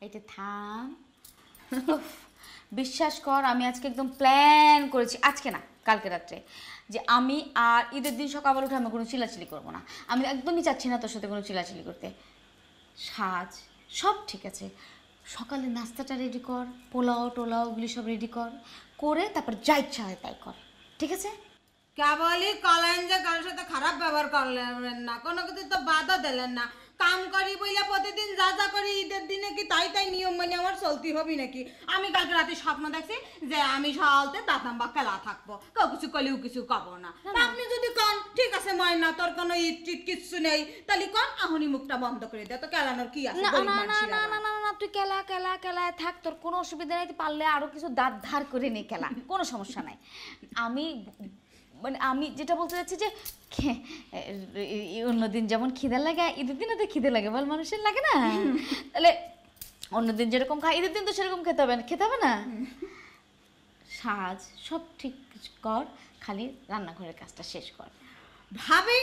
এটা থাম। উফ, বিশ্বাস কর আমি আজকে একদম প্ল্যান করেছি, আজকে না কালকে রাত্রে, যে আমি আর ঈদের দিন সকালবেলা উঠে আমি কোনো চিল্লাচিলি করবো না। আমি একদমই চাচ্ছি না তোর সাথে কোনো চিল্লাচিলি করতে। সাজ সব ঠিক আছে, সকালে নাস্তাটা রেডি কর, পোলাও টোলাও ওগুলি সব রেডি কর, করে তারপর যা ইচ্ছা হয় তাই কর, ঠিক আছে? কেবলই কলেন যে কারোর সাথে খারাপ ব্যবহার করলেন না, কোনো কিছু তো বাধা দিলেন না। কাম করি বইলে প্রতিদিন যা যা করি ঈদের দিনে কি তাই তাই নিয়ম মানে আমার চলতি হবি নাকি? আমি কালকে রাতে স্বপ্ন দেখছি যে আমি সকালতে দাঁতাম বা খেলা থাকবো, কেউ কিছু করলেও কিছু করবো না। তা আপনি যদি কন ঠিক আছে ময়না তোর কোনো ঈদ টিদ কিচ্ছু নেই, তাহলে কন আহনি মুখটা বন্ধ করে দে, তো কেলানোর কি আছে? না গরিব না না মানুষের না আবার। না না না, তুই কেলায় থাক, তোর কোনো অসুবিধা নেই, তুই পারলে আরো কিছু দাঁত ধার করে নে খেলা, কোনো সমস্যা নাই। আমি মানে আমি যেটা বলতে চাচ্ছি যে অন্যদিন যেমন খিদে লাগে ঈদের দিনে তো খিদে লাগে, বল মানুষের লাগে না? তাহলে অন্যদিন যেরকম খাই ঈদের দিন তো সেরকম খেতে হবে না? সাজ সব ঠিক কর, খালি রান্নাঘরের কাজটা শেষ কর। ভাবি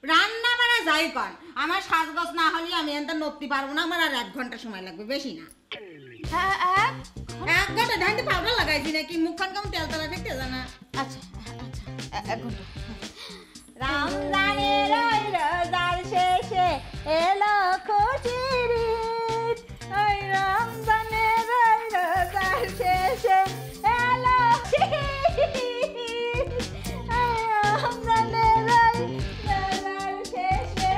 রান্না বান্না যাই কর, আমার সাজগোজ না হলে আমি এনতে নড়তে পারবো না, আমার আর 1 ঘন্টা সময় লাগবে, বেশি না। হ্যাঁ 1 ঘন্টা ধানতে পাউডার লাগাইছি নাকি, মুখখান কেমন তেল তেলা দেখতে জানা। আচ্ছা আচ্ছা 1 ঘন্টা। রমজানের ওই রোজার শেষে এলো খুশির ঈদ, ওই রমজানের ওই রোজার শেষে এলো ঈদ, ওই রমজানের ওই রোজার শেষে।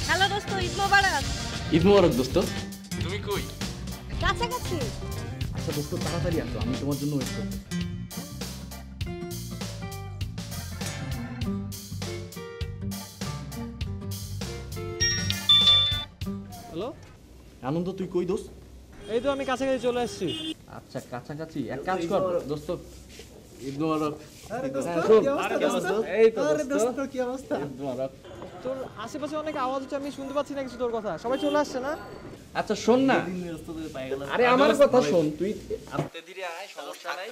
হ্যালো দোস্ত, ঈদ মোবারক। ঈদ মোবারক দোস্ত। তুমি কই? কাছাকাছি। আচ্ছা দোস্ত তাড়াতাড়ি আসো, আমি তোমার জন্য ওয়েট করছি। হ্যালো, আনন্দ তুই কই দোস্ত? এই তো আমি কাছাকাছি চলে আসছি। আচ্ছা কাছাকাছি এক কাজ কর দোস্ত। ঈদ মোবারক। আরে দোস্ত, হ্যাঁ, শোন। কি অবস্থা কি দোস্ত? এই তো আরে দোস্ত। দোস্ত, কি অবস্থা? ঈদ মোবারক। তোর আশেপাশে অনেক আওয়াজ হচ্ছে, আমি শুনতে পাচ্ছি না কিছু তোর কথা। সবাই চলে আসছে না? আচ্ছা শোন না, আরে আমার কথা শোন, তুই আস্তে ধীরে আয়, সমস্যা নাই।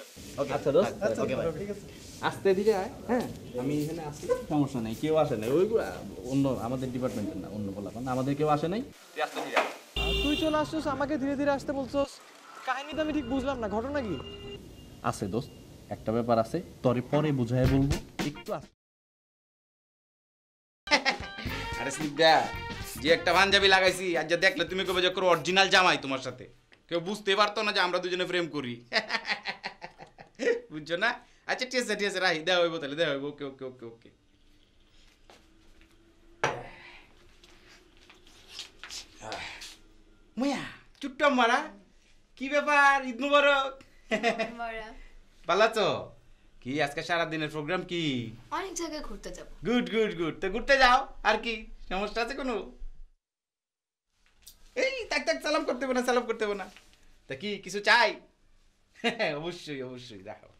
আচ্ছা দোস্ত, আচ্ছা ওকে ভাই, ঠিক আছে। আস্তে ধীরে আয়। হ্যাঁ আমি এখানে আসি, সমস্যা নাই, কেউ আসে নাই, ওই অন্য আমাদের ডিপার্টমেন্টের না, অন্য বলা আমাদের কেউ আসে নাই, তুই আস্তে ধীরে আয়। তুই চলে আসছিস, আমাকে ধীরে ধীরে আসতে বলছস, কাহিনী তো আমি ঠিক বুঝলাম না, ঘটনা কি? আছে দোস্ত, একটা ব্যাপার আছে, তোরে পরে বুঝায় বলবো, একটু আস্তে। আরে স্নিগ্ধা, যে একটা পাঞ্জাবি লাগাইছি আর যা দেখলে তুমি কবে যে অরিজিনাল জামাই তোমার সাথে, কেউ বুঝতে পারতো না যে আমরা দুজনে প্রেম করি। বুঝছো না? আচ্ছা ঠিক আছে রাহি, দেওয়া হইব তাহলে, দেওয়া হইব। ওকে ওকে ওকে ওকে। মুয়া চুট্টা মারা, কি ব্যাপার? ঈদ মুবারক। ভালো আছো? কি আজকে সারা দিনের প্রোগ্রাম কি? অনেক জায়গায় ঘুরতে যাব। গুড গুড গুড, তো ঘুরতে যাও, আর কি সমস্যা আছে কোনো? এই তাক তাক সালাম করতে হবে না, সালাম করতে হবে না। তা কি কিছু চাই? অবশ্যই অবশ্যই, দেখো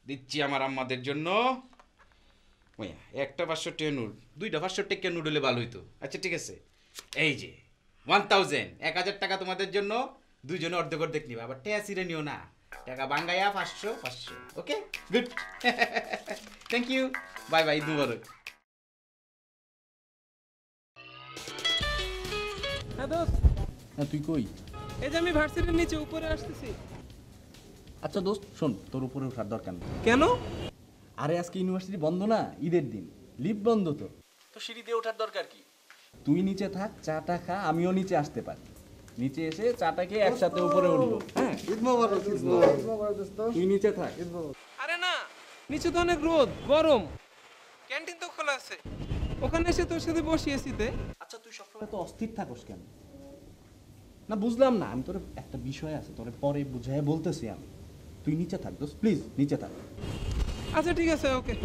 দিচ্ছি আমার আম্মাদের জন্য। ওইয়া একটা 500 টাকা নোট, দুইটা 500 টাকা নোট হলে ভালো হইতো। আচ্ছা ঠিক আছে, এই যে 1000, 1000 টাকা তোমাদের জন্য, দুইজনে অর্ধেক অর্ধেক নিবা, আবার টেয়া সিরে নিও না, টাকা বাঙ্গাইয়া 500 500। Okay good. Thank you, bye bye, Eid মুবারক। হ্যাঁ দোস্ত, হ্যাঁ তুই কই? এই যে আমি ভার্সিটির নিচে উপরে আসতেছি। আচ্ছা দোস্ত শোন, তোর উপরে ওঠার দরকার নেই। কেন? আরে আজকে ইউনিভার্সিটি বন্ধ না, ঈদের দিন, লিভ বন্ধ, তো তো সিঁড়ি দিয়ে ওঠার দরকার কি? তুই নিচে থাক, চাটা খা, আমিও নিচে আসতে পারি, নিচে এসে চাটা খেয়ে একসাথে উপরে উঠবো। হ্যাঁ ঈদ মোবারক, ঈদ মোবারক দোস্ত। তুই নিচে থাক। আরে না, নিচে তো অনেক রোদ, গরম, ক্যান্টিন তো খোলা আছে, ওখানে এসে তোর সাথে বসিয়েছি তে। আচ্ছা তুই সবসময় তো অস্থির থাকস কেন? না বুঝলাম না, আমি তোর একটা বিষয় আছে, তোরে পরে বুঝাই বলতেছি আমি। তুই নিচে থাক দোস্ত, প্লিজ নিচে থাক। আচ্ছা ঠিক আছে, ওকে।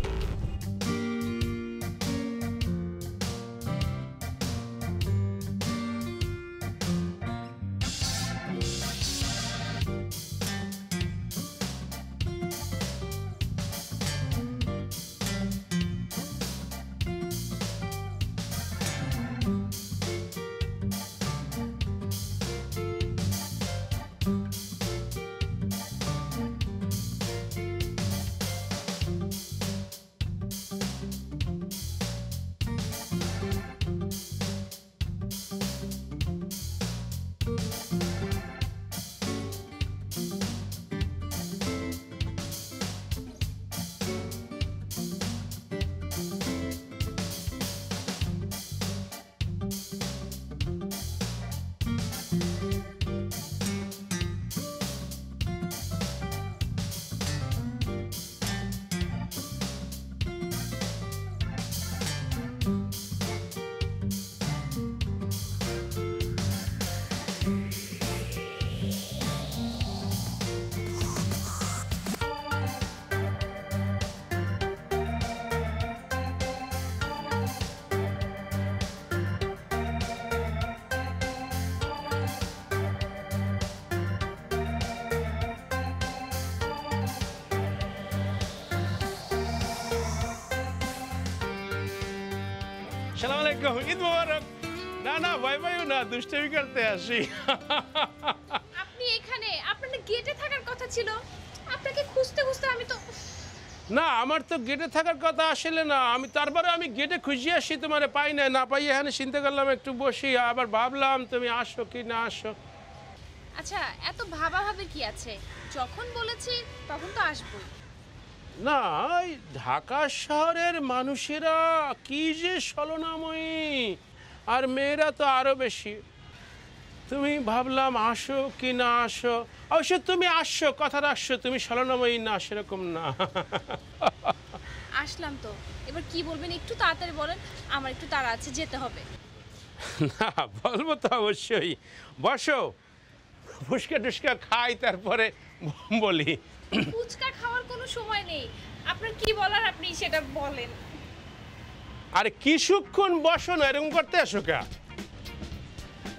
সালাম আলাইকুম, ঈদ মোবারক। না না ভয় পাইও না, দুষ্টামি করতে আসি। আপনি এখানে, আপনার গেটে থাকার কথা ছিল। আপনাকে খুঁজতে খুঁজতে আমি তো না, আমার তো গেটে থাকার কথা আসলে না, আমি তারপরে আমি গেটে খুঁজে আসি, তোমারে পাই না পাই এখানে চিন্তা করলাম একটু বসি, আবার ভাবলাম তুমি আসো কি না আসো। আচ্ছা, এত ভাবাভাবির কি আছে? যখন বলেছি তখন তো আসবই। না, এই ঢাকা শহরের মানুষেরা কি যে ছলনাময়ী, আর মেয়েরা তো আরো বেশি। তুমি ভাবলাম আসো কি না আসো, অবশ্য তুমি আসছো, কথা রাখছো, তুমি ছলনাময়ী না সেরকম না। আসলাম তো, এবার কি বলবেন একটু তাড়াতাড়ি বলেন, আমার একটু তাড়া আছে, যেতে হবে। না বলবো তো অবশ্যই, বসো, ফুচকা টুচকা খাই তারপরে বলি। ফুচকা খাওয়ার কোনো সময় নেই, আপনার কি বলার আপনি সেটা বলেন। আরে কিছুক্ষণ বসো না, এরকম করতে আসো কা?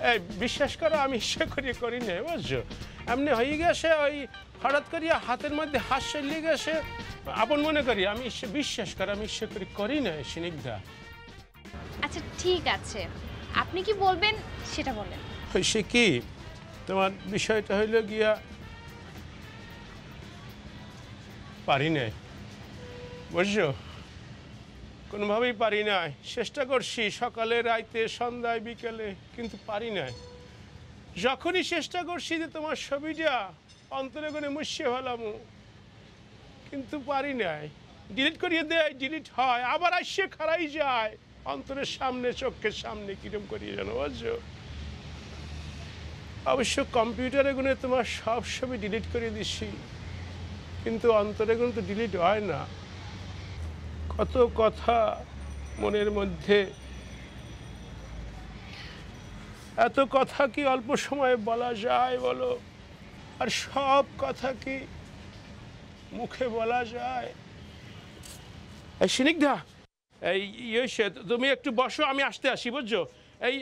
এই বিশ্বাস করো আমি ইচ্ছা করিয়ে করি না, বুঝছো, এমনি হয়ে গেছে, ওই হঠাৎ করিয়া হাতের মধ্যে হাত চলিয়ে গেছে, আপন মনে করি, আমি বিশ্বাস করো আমি ইচ্ছা করি না স্নিগ্ধা। আচ্ছা ঠিক আছে, আপনি কি বলবেন সেটা বলেন। সে কি, তোমার বিষয়টা হইল গিয়া পারি নাই, বুঝছো, কোনোভাবেই পারি নাই, চেষ্টা করছি সকালে রাইতে সন্ধ্যায় বিকেলে, কিন্তু পারি নাই। যখনই চেষ্টা করছি যে তোমার ছবিটা অন্তরে করে মুছিয়ে ফেলাম, কিন্তু পারি নাই, ডিলিট করিয়ে দেয়, ডিলিট হয়, আবার আসছে খারাই যায় অন্তরের সামনে, চোখের সামনে, কিরম করিয়ে জানো, বুঝছো। অবশ্য কম্পিউটারে গুনে তোমার সব ছবি ডিলিট করে দিচ্ছি, কিন্তু অন্তরে গুলো তো ডিলিট হয় না। কত কথা মনের মধ্যে, এত কথা কি অল্প সময়ে বলা যায় বলো, আর সব কথা কি মুখে বলা যায়? এই স্নিগ্ধা, এই তুমি একটু বসো, আমি আসতে আসি, বুঝছো, এই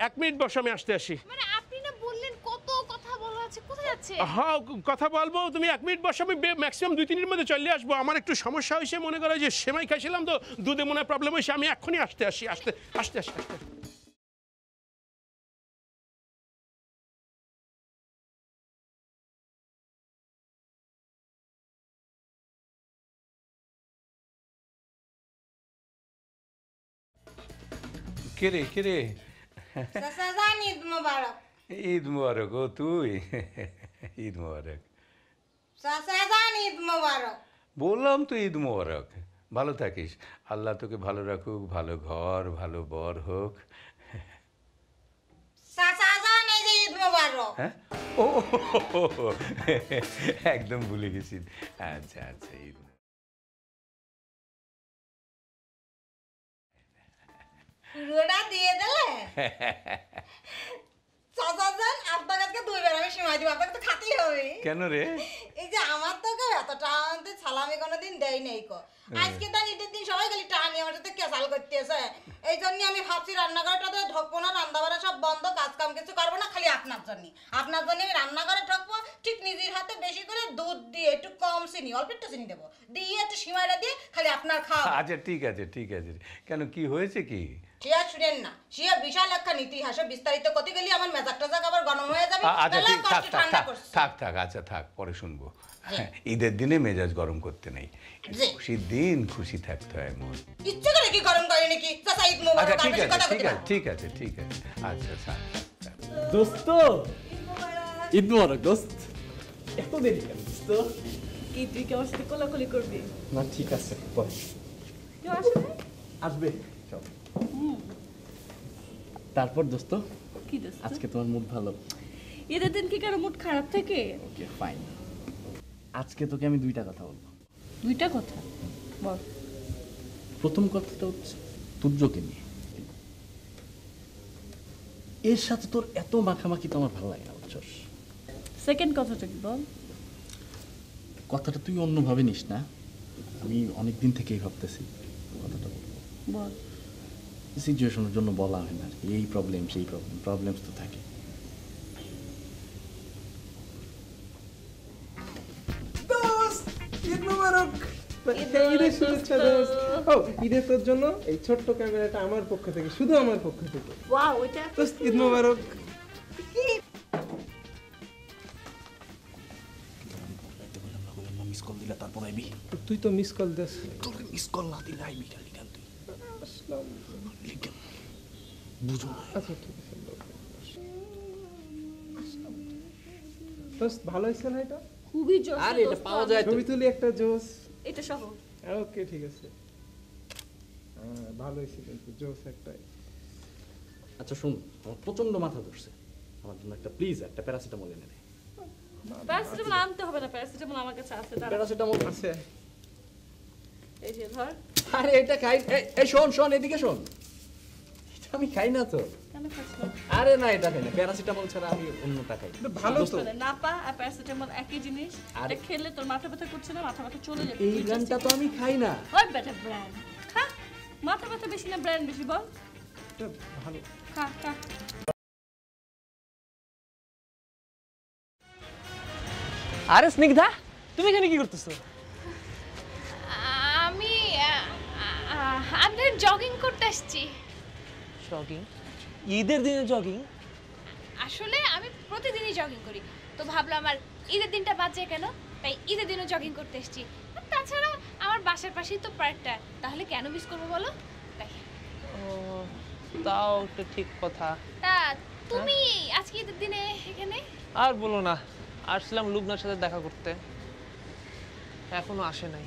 এক মিনিট বসো, আমি আসতে আসি। মানে আপনি না বললেন কত কথা বলা আছে, কোথায় যাচ্ছে? হ্যাঁ কথা বলবো, তুমি এক মিনিট বসো, আমি ম্যাক্সিমাম 2-3 মধ্যে চলে আসবো। আমার একটু সমস্যা হয়েছে, মনে করো যে সেমাই খাইছিলাম তো, দুধে মনে প্রবলেম হয়েছে, আমি এক্ষুনি আসতে আসি। কে রে চাচা যান, ঈদ মোবারক। ঈদ মুবারক। ও তুই, ঈদ মুবারক। চাচা যান, ঈদ মোবারক। বললাম তো ঈদ মুবারক। ভালো থাকিস, আল্লাহ তোকে ভালো রাখুক, ভালো ঘর, ভালো বর হোক। চাচা যান, এই যে ঈদ মোবারক। হ্যাঁ, ও একদম ভুলে গেছি। আচ্ছা আচ্ছা, ঈদ পুরোটা দিয়ে দিলে চাচা যান, আপনার কাছে 2 বার আমি সময় দিব, আপনাকে তো খাতেই হবে। কেন রে? এই যে আমার তো কেউ এত টানতে সালামি কোনোদিন দেয় নেই কো, আজকে তার ঈদের দিন সবাই খালি টানি আমার সাথে কেসাল করতেছে। এই জন্য আমি ভাবছি রান্নাঘরটাতে ঢুকবো না, রান্না বাড়া সব বন্ধ, কাজ কাম কিছু করবো না, খালি আপনার জন্য আমি রান্নাঘরে ঢুকবো, ঠিক নিজের হাতে বেশি করে দুধ দিয়ে একটু কম চিনি, অল্প একটু চিনি দেবো, দিয়ে একটু সিমাইটা দিয়ে খালি আপনার খাওয়া। আচ্ছা ঠিক আছে ঠিক আছে। কেন, কি হয়েছে কি? সিয়া শুনেন না, সিয়া বিশাল একখান ইতিহাসে বিস্তারিত করতে গেলে আমার মেজাক টেজাক আবার গরম হয়ে যাবে। আচ্ছা ঠিক, থাক ঠান্ডা করছি। থাক, আচ্ছা থাক, পরে শুনবো। ঈদের দিনে মেজাজ গরম করতে নেই, খুশির দিন খুশি থাকতে হয় মন। ইচ্ছে করে কি গরম করে নাকি? চাচা ঈদ মোবারক। আচ্ছা ঠিক আছে ঠিক আছে ঠিক আছে। আচ্ছা থাক। দোস্ত, ঈদ মোবারক দোস্ত। এত দেরি কেন দোস্ত? কি তুই কি আমার সাথে কোলাকুলি করবি? না ঠিক আছে, বল। কেউ আসে না? আসবে চল। তারপর দোস্ত, কি দোস্ত? আজকে তোমার মুড ভালো? ঈদের দিন কি কারো মুড খারাপ থাকে? Okay fine. আজকে তোকে আমি 2টা কথা বলবো। 2টা কথা বল। প্রথম কথাটা হচ্ছে তুর্যকে নিয়ে। এর সাথে তোর এত মাখামাখি তো আমার ভালো লাগে না, বুঝছস। সেকেন্ড কথাটা কি বল? কথাটা তুই অন্যভাবে নিস না, আমি অনেকদিন থেকেই ভাবতেছি কথাটা বলবো। বল। সিচুয়েশনের জন্য বলা হয় না, এই প্রবলেম সেই প্রবলেমস তো থাকে। দোস্ত ঈদ মুবারক। ঈদের শুভেচ্ছা দোস্ত। ও ঈদের তোর জন্য এই ছোট্ট ক্যামেরাটা আমার পক্ষ থেকে, শুধু আমার পক্ষ থেকে। ওয়াও, ওইটা দোস্ত ঈদ মোবারক। মিস কল দিলা তারপর আইবি। তুই তো মিস কল দিস। তোর মিস কল না দিলে আইবি লিগাল তুই। লিগাল বুঝো না। আচ্ছা ঠিক আছে। দোস্ত ভালো হয়েছে না এটা? খুবই জোস। আরে এটা পাওয়া যায় তো। ছবি তুলি একটা জোস। এটা সহ। ওকে ঠিক আছে। ভালো হয়েছে কিন্তু জোস একটাই। আচ্ছা শুন, আমার প্রচন্ড মাথা ধরছে, আমার জন্য একটা প্লিজ একটা প্যারাসিটামল এনে দে। প্যারাসিটামল আনতে হবে না, প্যারাসিটামল আমার কাছে আছে। দাঁড়া, প্যারাসিটামল আছে। এই যে ধর। আরে এটা খাই। এই শোন এদিকে শোন, এটা আমি খাই না তো। কেন খাচ্ছ না? আরে না এটা খাই না, প্যারাসিটামল ছাড়া আমি অন্যটা খাই। ভালো তো। নাপা আর প্যারাসিটামল একই জিনিস। এটা খেলে তোর মাথা ব্যথা করছে না, মাথা ব্যথা চলে যাবে। এই গানটা তো আমি খাই না। ওই বেটা ব্র্যান্ড খা। মাথা ব্যথা বেশি না ব্র্যান্ড বেশি বল? ভালো। খা খা। আরে স্নিগ্ধা, তুমি এখানে কি করতেছো? আমি আমি জগিং করতে আসছি। জগিং? ঈদের দিনে জগিং? আসলে আমি প্রতিদিনই জগিং করি, তো ভাবলাম আর ঈদের দিনটা বাদ যায় কেন, তাই ঈদের দিনও জগিং করতে এসেছি। আর তাছাড়া আমার বাসার পাশেই তো পার্কটা, তাহলে কেন মিস করবো বলো? তাই। ও, তাও একটা ঠিক কথা। তা তুমি আজকে ঈদের দিনে এখানে? আর বলো না, আসলাম লুবনার সাথে দেখা করতে, এখনো আসে নাই।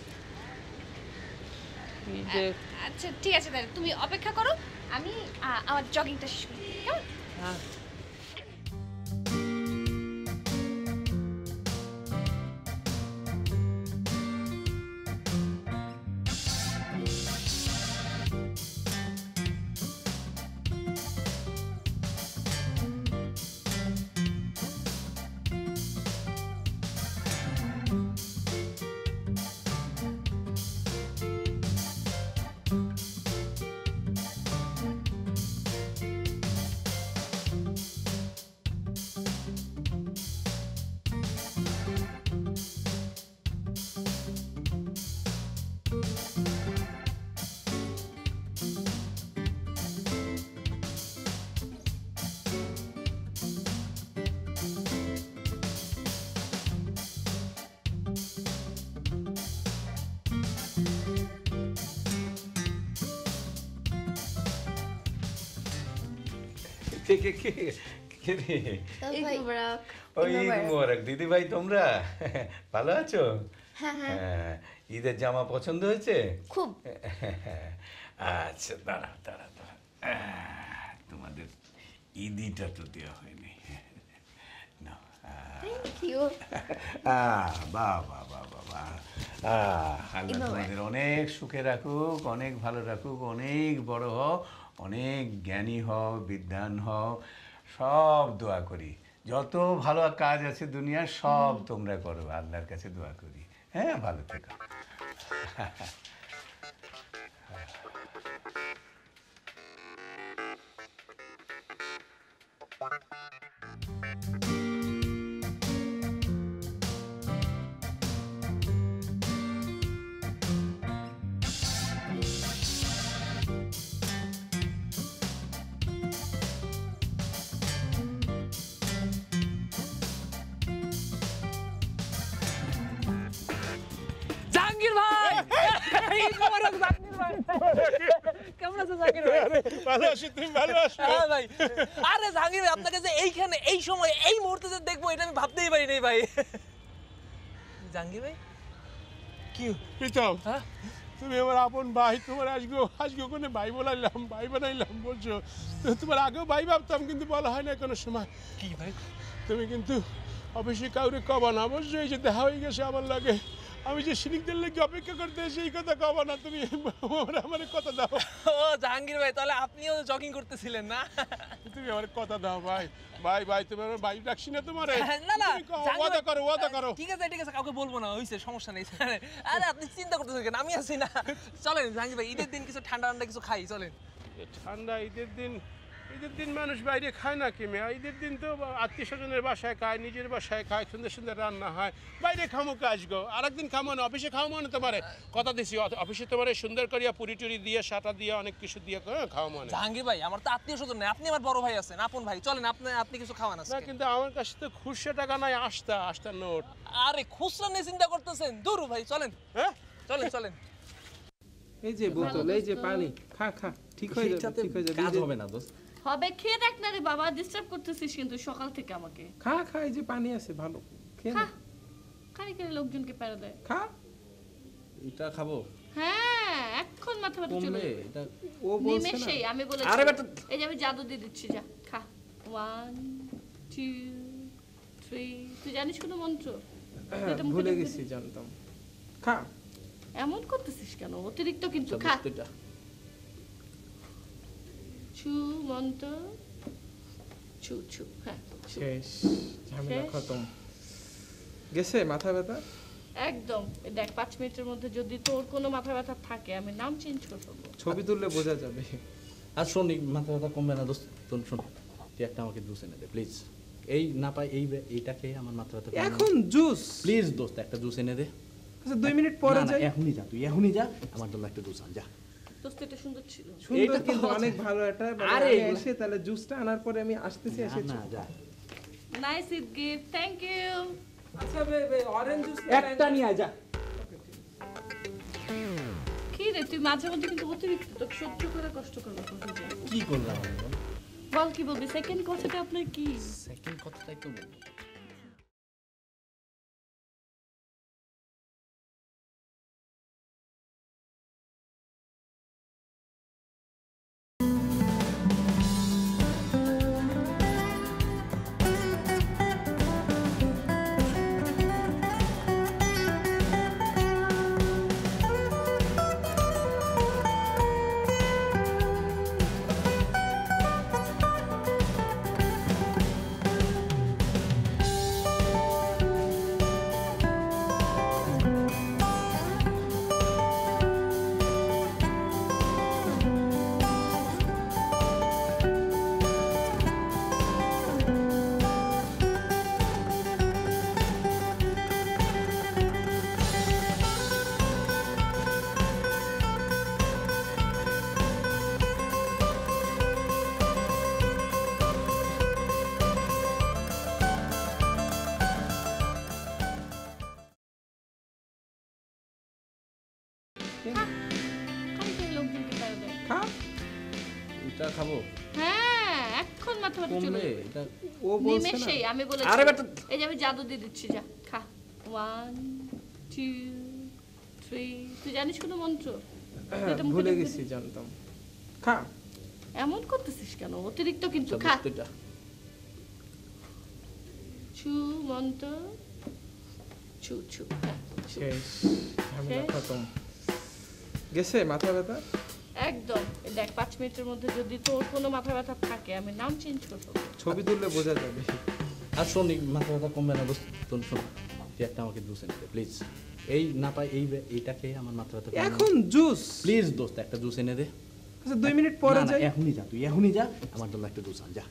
আচ্ছা ঠিক আছে, তাহলে তুমি অপেক্ষা করো, আমি আমার জগিংটা শেষ করি, কেমন? হ্যাঁ। দিদি ভাই তোমরা ভালো আছো? হ্যাঁ, ঈদের জামা পছন্দ হয়েছে খুব। আচ্ছা দাঁড়া তোমাদের ঈদিটা তো দেওয়া হয়নি। বাহ আল্লাহ তোমাদের অনেক সুখে রাখুক, অনেক ভালো রাখুক, অনেক বড় হও, অনেক জ্ঞানী হও, বিদ্বান হও, সব দোয়া করি। যত ভালো কাজ আছে দুনিয়ার সব তোমরা করো, আল্লাহর কাছে দোয়া করি। হ্যাঁ, ভালো থেকো। জাহাঙ্গীর ভাই, ঈদ মোবারক জাহাঙ্গীর ভাই। কেমন আছো জাহাঙ্গীর ভাই? ভালো আছি, তুমি ভালো আছো? হ্যাঁ ভাই। আরে জাহাঙ্গীর ভাই, আপনাকে যে এইখানে এই সময় এই মুহূর্তে যে দেখবো এটা আমি ভাবতেই পারি নাই ভাই। জাহাঙ্গীর ভাই কি প্রীতম, হ্যাঁ? তুমি আমার আপন ভাই, তোমার আজকে ওখানে ভাই বানাইলাম বলছো। তো তোমার আগেও ভাই ভাবতাম, কিন্তু বলা হয় না কোনো সময়। কি ভাই? তুমি কিন্তু অবশ্যই কাউরে কবা না, অবশ্যই এই যে দেখা হয়ে গেছে আমার লাগে, আমি যে সিনিকদের লেগে অপেক্ষা করতে সেই কথা কবা না, তুমি আমার কথা দাও। ও জাহাঙ্গীর ভাই, তাহলে আপনিও জগিং করতেছিলেন না? তুমি আমার কথা দাও ভাই। তুমি আমার ভাই ডাকছি না তোমার? না না, ওয়াদা করো। ঠিক আছে কাউকে বলবো না, হইছে, সমস্যা নেই। আরে আপনি চিন্তা করতেছেন কেন, আমি আছি না। চলেন জাহাঙ্গীর ভাই, ঈদের দিন কিছু ঠান্ডা কিছু খাই, চলেন। ঠান্ডা ঈদের দিন ঈদের দিন মানুষ বাইরে খায় না কি মেয়া? ঈদের দিন তো আত্মীয় স্বজনের বাসায় খায়, নিজের বাসায় খায়, সুন্দর সুন্দর রান্না হয়। বাইরে খামো কাজ গো, আরেকদিন খামো না, অফিসে খাও মানে তোমার কথা দিছি, অফিসে তোমার সুন্দর করিয়া পুরি টুরি দিয়ে সাটা দিয়ে অনেক কিছু দিয়ে খাও মানে। জাহাঙ্গীর ভাই আমার তো আত্মীয় স্বজন নেই, আপনি আমার বড় ভাই আছেন, আপন ভাই, চলেন আপনি কিছু খাওয়ান না আজকে। কিন্তু আমার কাছে তো খুচরা টাকা নাই, আস্তা নোট। আরে খুচরা নিয়ে চিন্তা করতেছেন, দূর ভাই চলেন, হ্যাঁ চলেন। এই যে বোতল, এই যে পানি, খা ঠিক হয়ে যাবে, ঠিক হয়ে যাবে। কাজ হবে না দোস্ত। হবে, খেয়ে দেখ না রে বাবা, ডিস্টার্ব করতেছিস কিন্তু সকাল থেকে আমাকে। খা এই যে পানি আছে ভালো, খেয়ে নে। খালি করে লোকজনকে প্যারা দেয়। খা। এটা খাবো? হ্যাঁ, এখন মাথা ব্যথা চলে কমবে যাবে। এটা। ও বলছে না। নিমেষেই আমি বলেছি। আরে বেটা, এই যে আমি জাদু দিয়ে দিচ্ছি, যা খা। 1 2 3। তুই জানিস কোনো মন্ত্র? এটা মুখে ভুলে ঢুকে গেছি, জানতাম। খা। এমন করতেছিস কেন? অতিরিক্ত কিন্তু খা। এটা ছু মন্ত্র, ছু। হ্যাঁ, শেষ, ঝামেলা শেষ। খতম। গেছে মাথা ব্যথা? একদম। দেখ 5 মিনিটের মধ্যে যদি তোর কোনো মাথা ব্যথা থাকে আমি নাম চেঞ্জ করে ফেলবো। ছবি তুললে বোঝা যাবে। আর শোন, মাথা ব্যথা কমবে না দোস্ত। শোন, তুই একটা আমাকে জুস এনে দে প্লিজ। এই না পাই এইটা খেয়ে আমার মাথা ব্যথা এখন জুস? প্লিজ দোস্ত, একটা জুস এনে দে। আচ্ছা 2 মিনিট পরে যাই। এখনই যা, তুই এখনই যা, আমার জন্য একটা জুস আন যা। দোস্ত এটা সুন্দর ছিল। সুন্দর কিন্তু অনেক ভালো এটা। আরে আমি এসে তাহলে জুসটা আনার পরে আমি আসতেছি, না যা। Nice it gift, thank you. আচ্ছা অরেঞ্জ জুস একটা নিয়ে আয় যা। কি রে তুই মাঝে মধ্যে কিন্তু অতিরিক্ত, তোকে সহ্য করা কষ্টকর ব্যাপার হয়ে যায়। কি করলাম আমি বল? বল কি বলবি? সেকেন্ড কথাটা আপনার কি? সেকেন্ড কথাটাই তো বলবো। খালি করে লোকজনকে প্যারা দেয়। খা। এটা খাবো? হ্যাঁ, এখন মাথা ব্যথা চলে কমবে যাবে। এটা। ও বলছে না। নিমেষেই আমি বলেছি। আরে বেটা, এই যে আমি জাদু দিয়ে দিচ্ছি, যা খা। 1 2 3। তুই জানিস কোনো মন্ত্র? এটা মুখে ভুলে ঢুকে গেছি, জানতাম। খা। এমন করতেছিস কেন? অতিরিক্ত কিন্তু আচ্ছা, খা। দোস্ত এটা। ছু মন্ত্র, ছু। হ্যাঁ, শেষ, ঝামেলা শেষ। খতম। গেছে মাথা ব্যথা? একদম। দেখ 5 মিনিটের মধ্যে যদি তোর কোনো মাথা ব্যথা থাকে আমি নাম চেঞ্জ করে ফেলবো। ছবি তুললে বোঝা যাবে। আর শোন, মাথা ব্যথা কমবে না দোস্ত। শোন, তুই একটা আমাকে জুস এনে দে প্লিজ। এই না পাই এইটা খেয়ে আমার মাথা ব্যথা এখন জুস? প্লিজ দোস্ত, একটা জুস এনে দে। আচ্ছা 2 মিনিট পরে যাই। এখনই যা, তুই এখনই যা, আমার জন্য একটা জুস আন যা।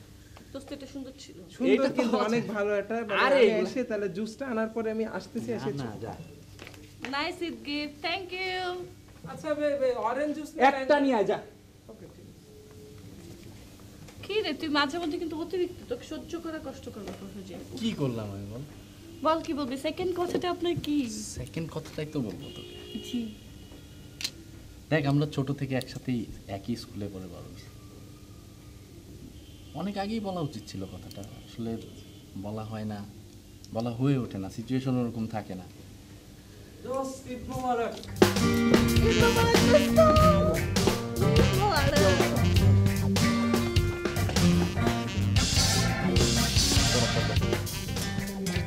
দোস্ত এটা সুন্দর ছিল। সুন্দর কিন্তু অনেক ভালো এটা। আরে আমি এসে তাহলে জুসটা আনার পরে আমি আসতেছি, না যা। Nice it gift, thank you. আচ্ছা অরেঞ্জ জুস একটা নিয়ে আয় যা। কি রে তুই মাঝে মধ্যে কিন্তু অতিরিক্ত, তোকে সহ্য করা কষ্টকর ব্যাপার হয়ে যায়। কি করলাম আমি বল? বল কি বলবি? সেকেন্ড কথাটা আপনার কি? সেকেন্ড কথাটাই তো বলবো তোকে। জি। দেখ, আমরা ছোট থেকে একসাথেই একই স্কুলে পড়ে বড় হয়েছি। অনেক আগেই বলা উচিত ছিল কথাটা, আসলে বলা হয় না, বলা হয়ে ওঠে না, সিচুয়েশন ওরকম থাকে না। দোস্ত ঈদ মোবারক।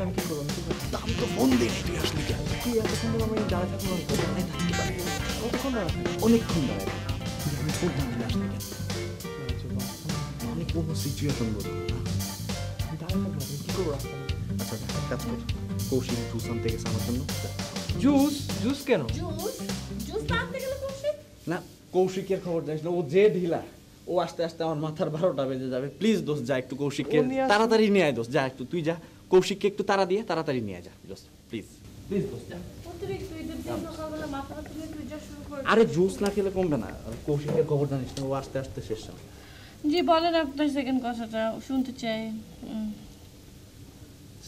আমি কি করবো? আমি তো ফোন দিই তুই আসলি কেন? কি এতক্ষণ ধরে আমি দাঁড়ায় থাকবো? কতক্ষণ দাঁড়ায়? অনেকক্ষণ দাঁড়ায় আমি ফোন দিই আসলি কেন? আমি কোনো সিচুয়েশন বলবো না। দাঁড়ায় থাকবো, আমি কি করবো রাস্তায়? আচ্ছা এক কাজ কর, কৌশিক জুস আনতে গেছে আমার জন্য। জুস? জুস কেন? জুস? জুস না আনতে গেলে কৌশিক? না, কৌশিকের খবর জানিস না, ও যে ঢিলা, ও ও আস্তে আস্তে আমার মাথার 12টা বেজে যাবে। প্লিজ দোস্ত যা, একটু কৌশিককে ও নিয়ে আসুক। তাড়াতাড়ি নিয়ে আয় দোস্ত, যা একটু তুই যা, কৌশিককে একটু তাড়া দিয়ে তাড়াতাড়ি নিয়ে যা দোস্ত, প্লিজ প্লিজ দোস্ত যা। অতিরিক্ত ঈদের দিন সকালবেলা মাথা ব্যথা নিয়ে তুই যা শুরু করে আরে জুস না খেলে কমবে না, আর কৌশিকের খবর জানিস না, ও আস্তে আস্তে শেষ হবে। জি বলেন আপনার সেকেন্ড কথাটা শুনতে চাই।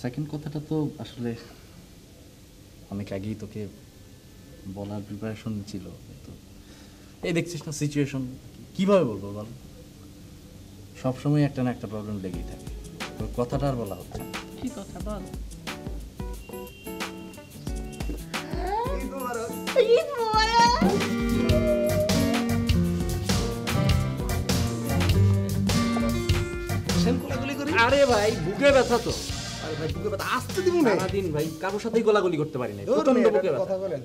সেকেন্ড কথাটা তো আসলে অনেক আগেই তোকে বলার প্রিপারেশন ছিল, তো এই দেখছিস না সিচুয়েশন, কিভাবে বলবো বল, সবসময় একটা না একটা প্রবলেম লেগেই থাকে, তো কথাটা আর বলা হচ্ছে না। কি কথা বল। আরে ভাই বুকে ব্যথা তো, আরে ভাই বুকে ব্যথা আসতে দিব না। সারাদিন ভাই কারোর সাথেই গোলাগুলি করতে পারি না, প্রচন্ড বুকে ব্যথা। কথা বলেন,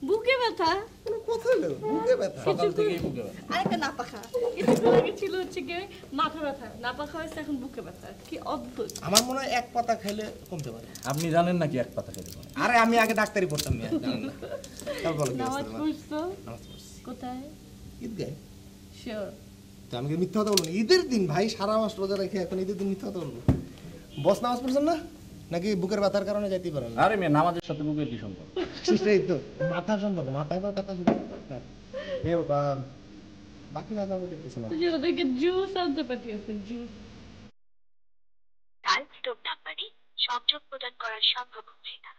বুকে ব্যথা? কোনো কথা হলো বুকে ব্যথা। সকাল থেকেই বুকে ব্যথা। আরেকটা না পাখা, কিছুক্ষণ আগে ছিল হচ্ছে গিয়ে মাথা ব্যথা, না পাখা হয়েছে এখন বুকে ব্যথা। কি অদ্ভুত। আমার মনে হয় এক পাতা খাইলে কমতে পারে। আপনি জানেন নাকি এক পাতা খেতে পারে? আরে আমি আগে ডাক্তারি পড়তাম না, জানেন না। তারপর বলো কি নামাজ অবস্থা তোমার? পড়ছো? নামাজ পড়ছি। কোথায়? ঈদগায়। শিওর? তো আমি কি মিথ্যা কথা বলবো না? ঈদের দিন ভাই সারা মাস রোজা রেখে এখন ঈদের দিন মিথ্যা কথা বলবো? বস নামাজ পড়ছেন না নাকি বুকের ব্যথার কারণে যাইতেই পারেন না? আরে মেয়ে নামাজের সাথে বুকের কি সম্পর্ক? সেটাই তো মাথার সম্পর্ক, মাথায় বা কথা শুধু এ বাবা, বাকি ব্যথা বলতে কিছু না। তুই ওদেরকে জুস আনতে পাঠিয়েছে, জুস। ডায়াল স্টোর নাম্বারে সংযোগ প্রদান করা সম্ভব হচ্ছে না।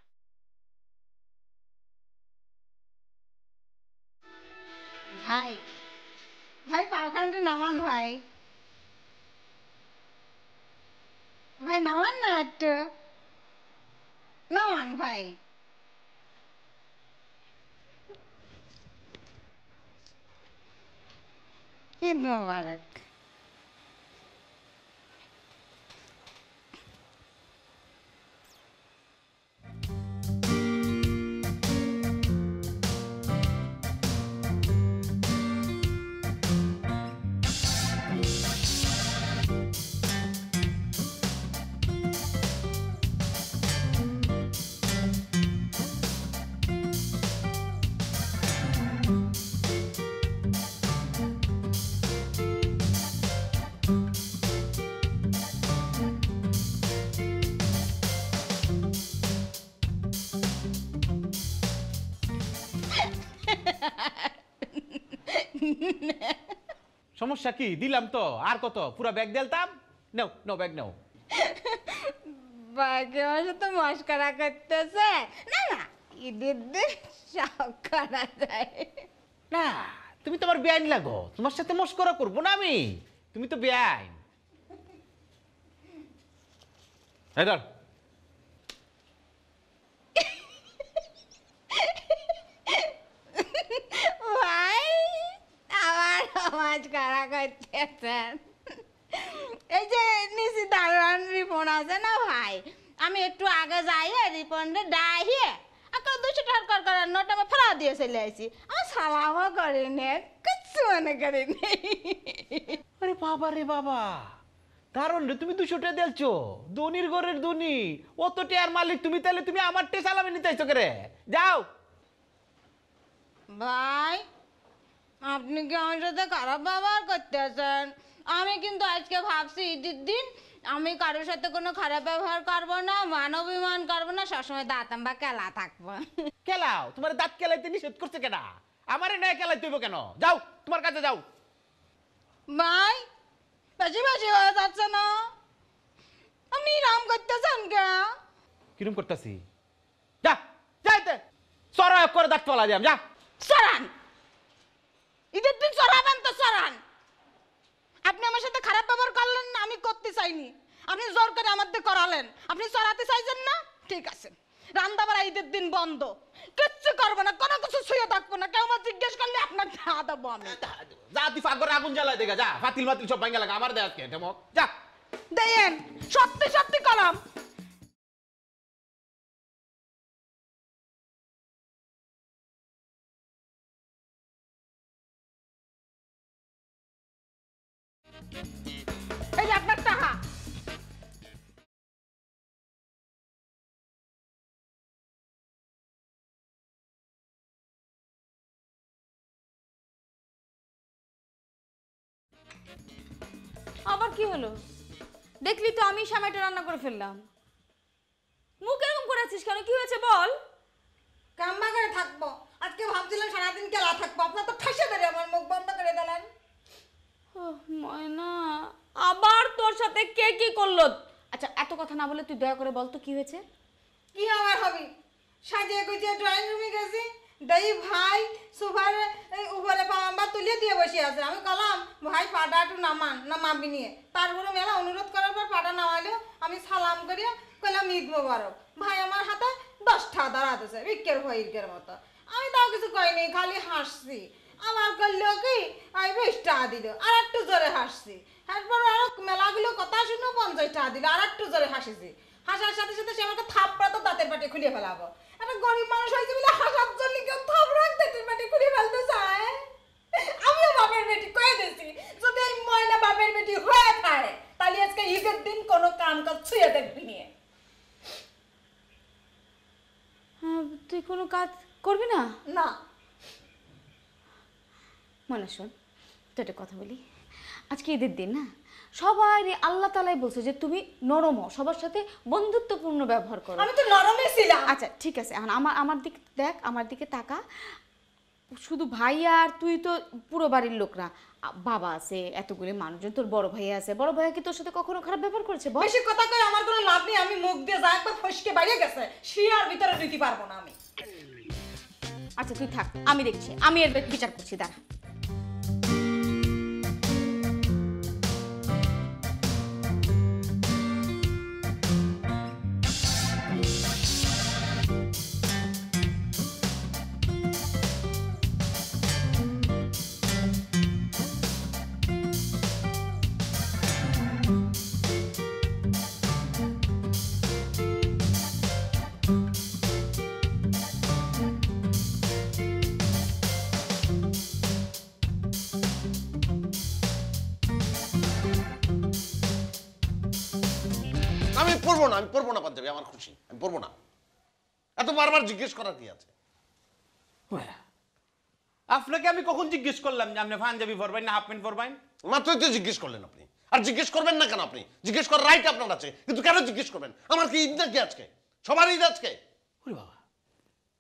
ভাই ভাই পাখানটা নামান ভাই, ভাই নামান না একটু, নামান ভাই। ঈদ মোবারক। সমস্যা কি? দিলাম তো, আর কত? পুরা ব্যাগ দিলতাম। নাও নাও ব্যাগ নাও। বাকি আমার সাথে মস্করা করতেছে না, না ঈদের দিন শখ করা যায় না, তুমি তো আমার বেআইন লাগো, তোমার সাথে মস্করা করবো না আমি, তুমি তো বেআইন। এই ধর। ভাই আবার আওয়াজ কারা করতেছেন? এই যে নিচে দারোয়ান রিপন আছে না ভাই, আমি একটু আগে যাই রিপনটা ডাইয়ে আকা 200 টাকার করার নোট আমি ফেলা দিয়ে চলে আসি, আমার সালামও করিনি, কিচ্ছু মনে করিনি। আরে বাবা রে বাবা, কারণ রে তুমি 200 টাকা দিলছো, ধনির ঘরের ধনী, অত টাকার মালিক তুমি, তাহলে তুমি আমার টে সালামি নিতে আইছো করে? যাও। ভাই আপনি কি আমার সাথে খারাপ ব্যবহার করতেছেন? আমি কিন্তু আজকে ভাবছি ঈদের দিন আমি কারোর সাথে কোনো খারাপ ব্যবহার করবো না, মান অভিমান করবো না, সবসময় দাঁতাম বা কেলা থাকবো। কেলাও? তোমার দাঁত কেলাইতে নিষেধ করছে কেনা? আমারে নয় কেলাই তুইব কেন? যাও তোমার কাছে যাও। ভাই বেশি বেশি হয়ে যাচ্ছে না? আপনি রাম করতেছেন কে? কিরম করতেছি? যা যাইতে সরা করে দাঁত পালা যাম, যা। সরান, ঈদের দিন সরাবেন তো সরান। আপনি আমার সাথে খারাপ ব্যবহার করলেন না, আমি করতে চাইনি, আপনি জোর করে আমার দিয়ে করালেন, আপনি সরাতে চাইছেন না, ঠিক আছে। রান্না বাড়া ঈদের দিন বন্ধ, কিচ্ছু করবো না, কোনো কিছু শুয়ে থাকবো না, কেউ আমার জিজ্ঞেস করলে আপনার ঢা দেবো আমি। যা তুই ফাগরে আগুন জ্বালাই দেখা, যা ফাতিল মাতিল সব ভাঙ্গা লাগা, আমার দেয় আজকে ঢেমক, যা। দেন সত্যি সত্যি কলাম। এই যে আপনার টাকা। আবার কি হলো? দেখলি তো আমি সামাইটা রান্না করে ফেললাম। মুখ এরকম করে আছিস কেন? কি হয়েছে বল? কাম্মা করে থাকবো। আজকে ভাবছিলাম সারাদিন কেলা থাকবো, আপনার তো ঠাসে ধরে আমার মুখ বন্ধ করে দিলেন। ময়না, আবার তোর সাথে কে কি করলো? আচ্ছা এত কথা না বলে তুই দয়া করে বল তো কি হয়েছে? কি আমার হবি? সাজিয়ে গুজিয়ে ড্রয়িং রুমে গেছি, দেই ভাই সোফার উপরে পা তুলিয়ে দিয়ে বসে আছে। আমি কলাম ভাই পাটা একটু নামাবি নিয়ে। তারপরে মেলা অনুরোধ করার পর পাটা নামাইলো। আমি সালাম করিয়া কইলাম ঈদ মোবারক। ভাই আমার হাতে 10টা দাঁড়াতেছে ভিক্ষের ভয়িকের মতো। আমি তাও কিছু কইনি, খালি হাসছি। আমার করলো কি আমি 20টা দিল, আর একটু জোরে হাসছি। তারপর আরো মেলাগুলো কথা শুনে 50টা দিল, আর একটু জোরে হাসিছি। হাসার সাথে সাথে সে আমাকে থাপড়া তো দাঁতের পাটি খুলে ফেলাবো। একটা গরিব মানুষ হয়েছে বলে হাসার জন্য কেউ থাপড়া দাঁতের পাটি খুলে ফেলতে চায়? আমিও বাপের বেটি কয়ে দিয়েছি, যদি এই ময়না বাপের বেটি হয়ে থাকে তাহলে আজকে ঈদের দিন কোনো কাম কাজ ছুঁয়ে দেখবি নিয়ে। তুই কোনো কাজ করবি না? না। মনে শোন, তো একটা কথা বলি। আজকে ঈদের দিন না, সবাই আল্লাহ তাআলাই বলছে যে তুমি নরম হও, সবার সাথে বন্ধুত্বপূর্ণ ব্যবহার করো। আমি তো নরমই ছিলাম। আচ্ছা ঠিক আছে, এখন আমার দিকে দেখ, আমার দিকে তাকা। শুধু ভাই আর তুই তো পুরো বাড়ির লোকরা, বাবা আছে, এতগুলি মানুষজন, তোর বড় ভাই আছে। বড় ভাই কি তোর সাথে কখনো খারাপ ব্যবহার করেছে? বেশি কথা কই আমার কোনো লাভ নেই। আমি মুখ দিয়ে যা একবার ফসকে বাইরে গেছে, শিয়ার ভিতরে ঢুকি পারবো না আমি। আচ্ছা তুই থাক, আমি দেখছি, আমি এর বিচার করছি, দাঁড়া। আমি পরবো না পাঞ্জাবি, আমার খুশি, আমি পরবো না। এত বারবার জিজ্ঞেস করার কি আছে? আপনাকে আমি কখন জিজ্ঞেস করলাম যে আপনি পাঞ্জাবি পরবেন না হাফ প্যান্ট পরবেন? মাত্রই তো জিজ্ঞেস করলেন আপনি। আর জিজ্ঞেস করবেন না কেন? আপনি জিজ্ঞেস করার রাইট আপনার আছে, কিন্তু কেন জিজ্ঞেস করবেন? আমার কি ঈদ নাকি আজকে? সবার ঈদ আজকে।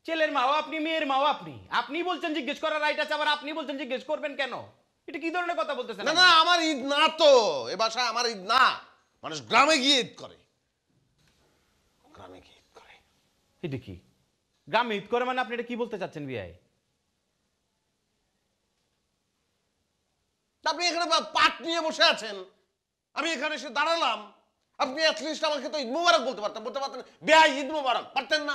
ছেলের মাও আপনি, মেয়ের মাও আপনি। আপনি বলছেন জিজ্ঞেস করার রাইট আছে, আবার আপনি বলছেন জিজ্ঞেস করবেন কেন? এটা কি ধরনের কথা বলতেছেন? না না, আমার ঈদ না তো, এ বাসায় আমার ঈদ না। মানুষ গ্রামে গিয়ে ঈদ করে, গ্রামে গিয়ে ঈদ করে। এটা কি গ্রামে ঈদ করে মানে? আপনি এটা কি বলতে চাচ্ছেন বিয়াই? আপনি এখানে পাট নিয়ে বসে আছেন, আমি এখানে এসে দাঁড়ালাম, আপনি অ্যাটলিস্ট আমাকে তো ঈদ মোবারক বলতে পারতেন বেয়াই ঈদ মোবারক পারতেন না?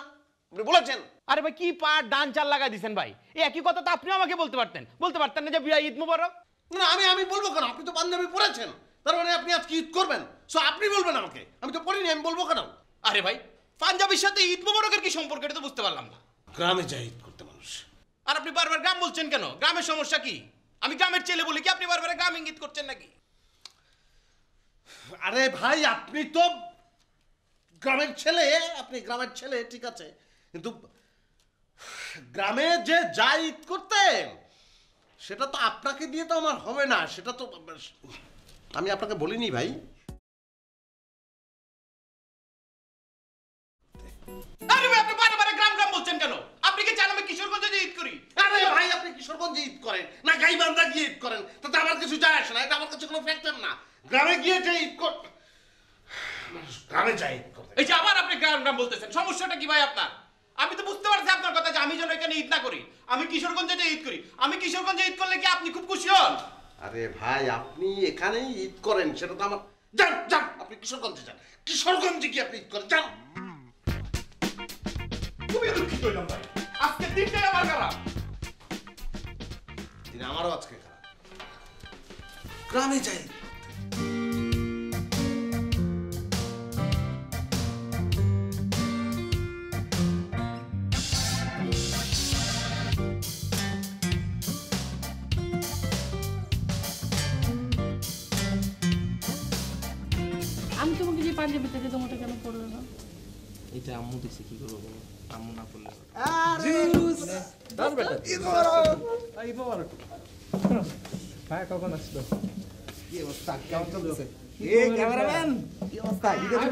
আপনি বলেছেন। আরে ভাই কি পাট ডান চাল লাগাই দিয়েছেন ভাই, এই একই কথা তো আপনিও আমাকে বলতে পারতেন না যে বিয়াই ঈদ মোবারক? না আমি বলবো কেন? আপনি তো পাঞ্জাবি পরেছেন, তার মানে আপনি আজকে ঈদ করবেন, সো আপনি বলবেন আমাকে। আমি তো পড়িনি, আমি বলবো কেন? আরে ভাই পাঞ্জাবির সাথে ঈদ মোবারকের কি সম্পর্ক, এটা তো বুঝতে পারলাম না। গ্রামে যায় ঈদ করতে মানুষ। আর আপনি বারবার গ্রাম বলছেন কেন? গ্রামের সমস্যা কি? আমি গ্রামের ছেলে বলি কি আপনি বারবার গ্রাম ইঙ্গিত করছেন নাকি? আরে ভাই আপনি তো গ্রামের ছেলে, আপনি গ্রামের ছেলে ঠিক আছে, কিন্তু গ্রামে যে যায় ঈদ করতে সেটা তো আপনাকে দিয়ে তো আমার হবে না। সেটা তো আমি আপনাকে বলিনি ভাই। আরে ভাই আপনি বারবার গ্রাম গ্রাম বলছেন কেন? আপনি কি চান আমি কিশোরগঞ্জে যে ঈদ করি? আরে ভাই আপনি কিশোরগঞ্জে ঈদ করেন না গাইবান্ধা গিয়ে ঈদ করেন, তাতে আমার কিছু যায় আসে না, এটা আমার কাছে কোনো ফ্যাক্টর না। গ্রামে গিয়ে যে ঈদ কর, গ্রামে যায় ঈদ করতে। এই যে আবার আপনি গ্রাম গ্রাম বলতেছেন, সমস্যাটা কি ভাই আপনার? আমি তো বুঝতে পারছি আপনার কথা যে আমি যেন এখানে ঈদ না করি, আমি কিশোরগঞ্জে যে ঈদ করি। আমি কিশোরগঞ্জে ঈদ করলে কি আপনি খুব খুশি হন? আরে ভাই আপনি এখানেই ঈদ করেন, সেটা তো আমার যান যান, আপনি কিশোরগঞ্জে যান, কিশোরগঞ্জে কি আপনি ঈদ করেন, যান। খুবই দুঃখিত হইলাম ভাই, আজকে দিনটাই আমার খারাপ। দিন আমারও আজকে খারাপ। গ্রামে যাই। আমি তোমাকে যে পাঞ্জাবিটা দিতাম ওটা কেন পড়লো না? এটা আম্মু দিছে, কি করবো বলো? আম্মু না পড়লে ভাই কখন আসলো? কি অবস্থা কেমন চলতেছে ক্যামেরাম্যান কি অবস্থা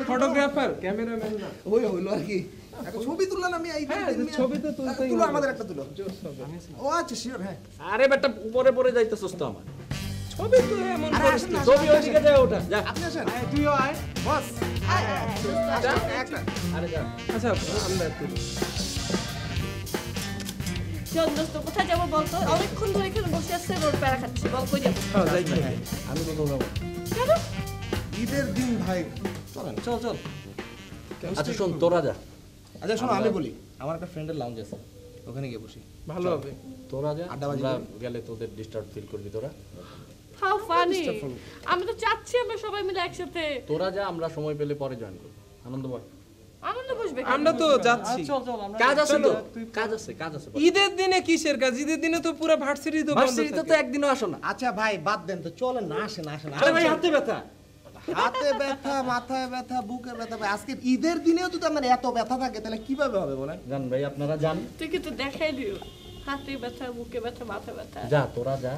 ফটোগ্রাফার ক্যামেরাম্যান না ওই হইলো আর কি একটা ছবি তুললাম আমি এই ছবি তো তুলতেই তুলো হবে। আমাদের একটা তুলো ও আচ্ছা শিওর হ্যাঁ আরে বেটা উপরে পড়ে যাইতেছস তো আমার ছবি তো এমন আরে আসেন না, ছবি ওইদিকে যায় ওটা যা আপনি আসেন তুইও আয় বস আয় একটা আরে যা আচ্ছা আমরা তুলি চল দোস্ত কোথায় যাবো বলতো অনেকক্ষণ ধরে এখানে বসে আসছে রোড প্যারা খাচ্ছি বল কই যাবো হ্যাঁ যাই যাই আমি তো যাবো কেন ঈদের দিন ভাই চলেন চল চল আচ্ছা শোন তোরা যা আচ্ছা শোনো আমি বলি আমার একটা ফ্রেন্ডের লাউঞ্জ আছে ওখানে গিয়ে বসি ভালো হবে তোরা যা আড্ডাবাজি আমরা করবি। গেলে তোদের ডিস্টার্ব ফিল করবি তোরা হাউ ফানি আমি তো চাচ্ছি আমরা সবাই মিলে একসাথে তোরা যা আমরা সময় পেলে পরে জয়েন করব আনন্দ বল আনন্দ বসবে আমরা তো যাচ্ছি চল চল আমরা কাজ আছে তো কাজ আছে ঈদের দিনে কিসের কাজ ঈদের দিনে তো পুরো ভার্সিটি তো বন্ধ ভার্সিটিতে তো থাকে একদিনও আসো না আচ্ছা ভাই বাদ দেন তো চলেন না আসেন আসেন আরে ভাই হাতে ব্যথা হাতে ব্যথা মাথায় ব্যথা বুকে ব্যথা ভাই আজকে ঈদের দিনেও যদি আমার এত ব্যথা থাকে তাহলে কিভাবে হবে বলেন জান ভাই আপনারা যান তুই কিন্তু দেখাই দিও হাতে ব্যথা বুকে ব্যথা মাথা ব্যথা যা তোরা যা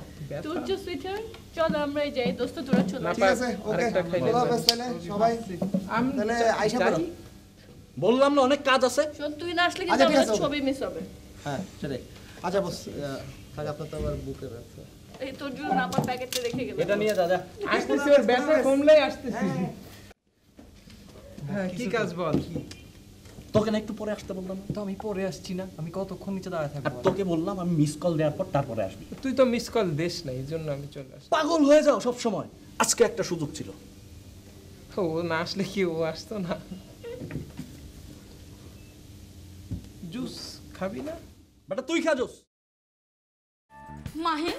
তোর যে সুইটার চল আমরাই যাই দোস্ত তোরা চল ঠিক আছে ওকে ভালো হবে তাহলে সবাই তাহলে আইসা করো বললাম না অনেক কাজ আছে শোন তুই না আসলে আচ্ছা, কিন্তু ঠিক আছে, আমাদের ছবি মিস হবে হ্যাঁ সেটাই আচ্ছা বস থাক আপনার তো আবার বুকে ব্যথা এই তোর জন্য আমার প্যাকেটটা রেখে গেলাম এটা নিয়ে যা যা আসতেছি ওর ব্যথা কমলেই আসতেছি হ্যাঁ কি কাজ বল তোকে না একটু পরে আসতে বললাম তো আমি পরে আসছি না আমি কতক্ষণ নিচে দাঁড়ায় আর থাকবো তোকে বললাম আমি মিস কল দেওয়ার পর তারপরে আসবি তুই তো মিস কল দিস না এই জন্য আমি চলে আসি পাগল হয়ে যাও সব সময় আজকে একটা সুযোগ ছিল ও না আসলে কি ও আসতো না জুস খাবি না বেটা তুই খা জোস মাহিন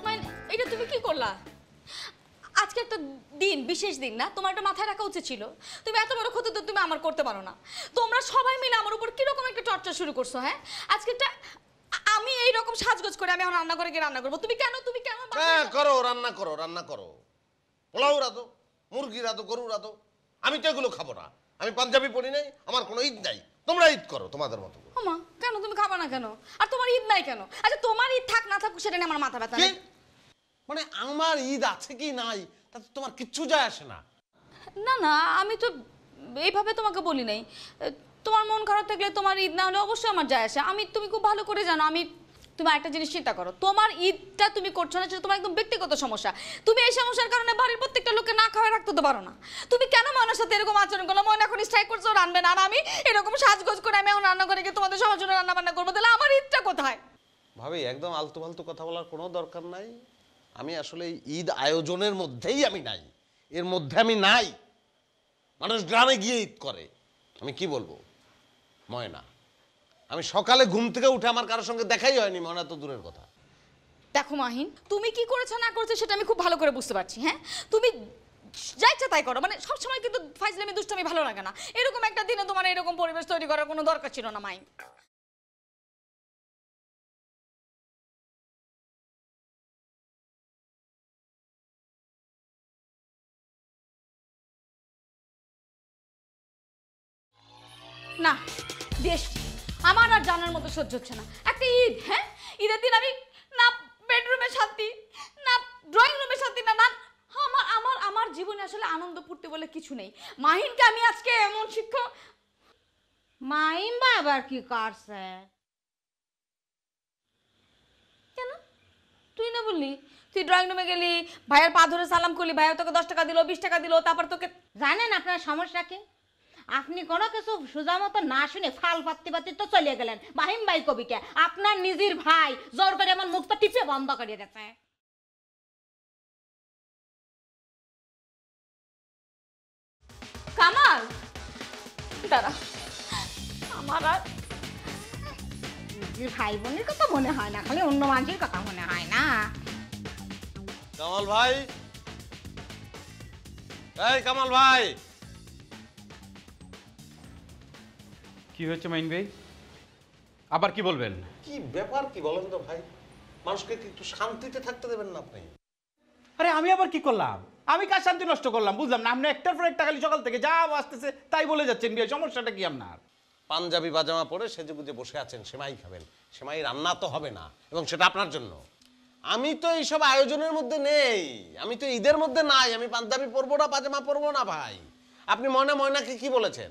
মাহিন এটা তুমি কি করলা আজকে একটা দিন বিশেষ দিন না তোমার একটা মাথায় রাখা উচিত ছিল তুমি এত বড় ক্ষতি তো তুমি আমার করতে পারো না তোমরা সবাই মিলে আমার উপর কিরকম একটা টর্চার শুরু করছো হ্যাঁ আজকে আমি এইরকম সাজগোজ করে আমি এখন রান্না করে গিয়ে রান্না করবো তুমি কেন হ্যাঁ করো রান্না করো পোলাও রাঁধো মুরগি রাঁধো গরু রাঁধো আমি তো এগুলো খাবো না আমি পাঞ্জাবি পড়ি নাই আমার কোনো ঈদ নাই তোমরা ঈদ করো তোমাদের মতো ওমা কেন তুমি খাবা না কেন আর তোমার ঈদ নাই কেন আচ্ছা তোমার ঈদ থাক না থাকুক সেটা নিয়ে আমার মাথা ব্যথা নেই মানে আমার ঈদ আছে কি নাই তাতে তোমার কিচ্ছু যায় আসে না না না আমি তো এইভাবে তোমাকে বলি নাই তোমার মন খারাপ থাকলে তোমার ঈদ না হলে অবশ্যই আমার যায় আসে তুমি খুব ভালো করে জানো তুমি একটা জিনিস চিন্তা করো তোমার ঈদটা তুমি করছো না সেটা তোমার একদম ব্যক্তিগত সমস্যা তুমি এই সমস্যার কারণে বাড়ির প্রত্যেকটা লোককে না খাওয়া রাখতে তো পারো না তুমি কেন ময়নার সাথে এরকম আচরণ করলো ময়না এখন স্ট্রাইক করছো রান্না না আর আমি এরকম সাজগোজ করে আমি এখন রান্না করে গিয়ে তোমাদের সবার জন্য রান্না বান্না করবো তাহলে আমার ঈদটা কোথায় ভাবি একদম আলতু ফালতু কথা বলার কোনো দরকার নাই আমি আসলে ঈদ আয়োজনের মধ্যেই আমি নাই এর মধ্যে আমি নাই মানুষ গ্রামে গিয়ে ঈদ করে আমি কি বলবো ময়না আমি সকালে ঘুম থেকে উঠে আমার কারোর সঙ্গে দেখাই হয়নি ময়না তো দূরের কথা দেখো মাহিন তুমি কি করেছো না করেছো সেটা আমি খুব ভালো করে বুঝতে পারছি হ্যাঁ তুমি যা ইচ্ছা তাই করো মানে সবসময় কিন্তু ফাইজলামি দুষ্টামি ভালো লাগে না এরকম একটা দিনে তোমার এরকম পরিবেশ তৈরি করার কোনো দরকার ছিল না মাহিন না বেশ আমার আর জানার মতো সহ্য হচ্ছে না একটা ঈদ হ্যাঁ ঈদের দিন আমি না বেডরুমে শান্তি না ড্রয়িং রুমে শান্তি না না আমার আমার আমার জীবনে আসলে আনন্দ ফুর্তি বলে কিছু নেই মাহিনকে আমি আজকে এমন শিক্ষা মাহিম বা আবার কি করছে কেন তুই না বললি তুই ড্রয়িং রুমে গেলি ভাইয়ের পা ধরে সালাম করলি ভাইয়া তোকে 10 টাকা দিল 20 টাকা দিল তারপর তোকে জানেন আপনার সমস্যা কি আপনি কোনো কিছু সোজা মতো না শুনে ফাল পাত্তি পাত্তি তো চলে গেলেন মাহিম ভাই কবিকে আপনার নিজের ভাই জোর করে আমার মুখটা টিপে বন্ধ করে দিয়েছে কামাল দাঁড়া আমার আর নিজের ভাই বোনের কথা মনে হয় না খালি অন্য মানুষের কথা মনে হয় না কামাল ভাই এই কামাল ভাই কি হয়েছে মাইন ভাই আবার কি বলবেন কি ব্যাপার কি বলেন তো ভাই মানুষকে কি একটু শান্তিতে থাকতে দেবেন না আপনি আরে আমি আবার কি করলাম আমি কার শান্তি নষ্ট করলাম বুঝলাম না আপনি একটার পর একটা খালি সকাল থেকে যা আসতেছে তাই বলে যাচ্ছেন বিয়ে সমস্যাটা কি আপনার পাঞ্জাবি পাজামা পরে সেজে গুজে বসে আছেন সেমাই খাবেন সেমাই রান্না তো হবে না এবং সেটা আপনার জন্য আমি তো এইসব আয়োজনের মধ্যে নেই, আমি তো ঈদের মধ্যে নাই, আমি পাঞ্জাবি পরবো না, পাজামা পরবো না ভাই। আপনি ময়নাকে কি বলেছেন?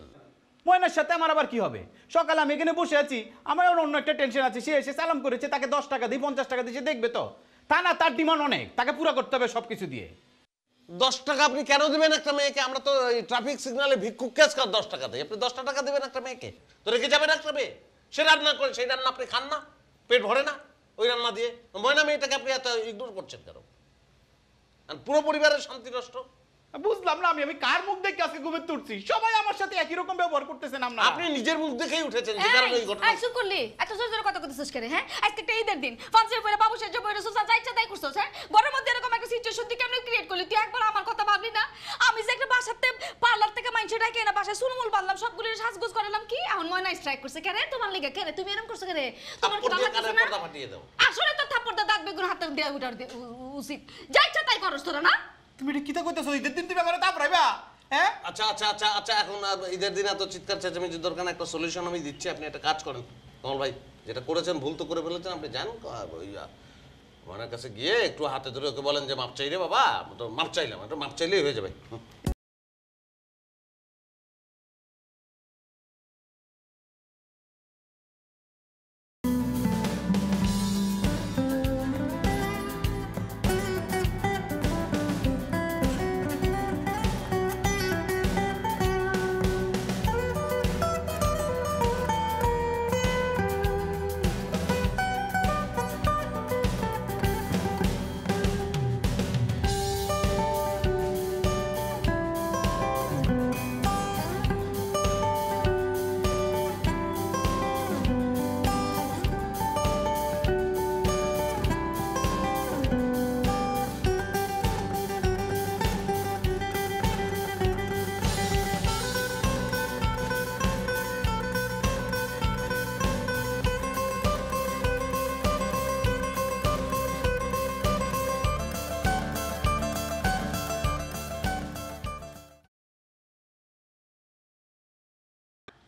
ময়নার সাথে আমার আবার কি হবে? সকালে আমি এখানে বসে আছি, আমার অন্য একটা টেনশন আছে, সে এসে সালাম করেছে, তাকে 10 টাকা দিই 50 টাকা দিয়ে সে দেখবে তো? তা না, তার ডিমান্ড অনেক, তাকে পুরো করতে হবে সবকিছু দিয়ে। 10 টাকা আপনি কেন দিবেন একটা মেয়েকে? আমরা তো ট্রাফিক সিগন্যালে ভিক্ষুক কেস কর 10 টাকা দেয়, আপনি 10 টাকা দিবেন একটা মেয়েকে? তো রেখে যাবেন একটা মেয়ে, সে রান্না করে, সেই রান্না আপনি খান না, পেট ভরে না ওই রান্না দিয়ে? ময়না মেয়েটাকে আপনি এত ইগনোর করছেন কেন? আর পুরো পরিবারের শান্তি নষ্ট। বুঝলাম না, আমি কার মুখ দেখে আজকে ঘুমে তুলছি? সবাই আমার সাথে একই রকম ব্যবহার করতেছেন। আপনি নিজের মুখ দেখেই উঠেছেন, যে কারণে এই ঘটনা। এই চুপ করলি, এত জোর জোর কথা কইতেছিস কেন? হ্যাঁ, আজকে একটা ঈদের দিন, ফাংশন পরে বাবু সেজে পরে সুসা যা ইচ্ছা তাই করছস। হ্যাঁ, ঘরের মধ্যে এরকম একটা সিচুয়েশন তুই কেমনে ক্রিয়েট করলি? তুই একবার আমার কথা ভাবলি না? আমি যে একটা বাসাতে পার্লার থেকে মাইনছে ডাকে না, বাসায় সুলমুল বানলাম, সবগুলো সাজগোজ করালাম, কি এখন ময়না স্ট্রাইক করছে কেন? তোমার লাগা কেন? তুমি এরকম করছো কেন? তোমার কি ভালো লাগছে না? পর্দা ফাটিয়ে দাও। আসলে তো থাপ্পড়টা দাগ বেগুন হাতে দেয়া উঠার উচিত, যা ইচ্ছা তাই করছ তোরা না? তুমি এটা কিতা কইতেছো? ঈদের দিন তুমি আমারে তাপড়াইবা? হ্যাঁ, আচ্ছা আচ্ছা আচ্ছা আচ্ছা, এখন ঈদের দিন এত চিৎকার চেঁচামেচির দরকার না, একটা সলিউশন আমি দিচ্ছি। আপনি একটা কাজ করেন কমল ভাই, যেটা করেছেন ভুল তো করে ফেলেছেন, আপনি যান ওই ওনার কাছে গিয়ে একটু হাতে ধরে ওকে বলেন যে মাপ চাই রে বাবা, তো মাপ চাইলাম, একটু মাপ চাইলেই হয়ে যাবে।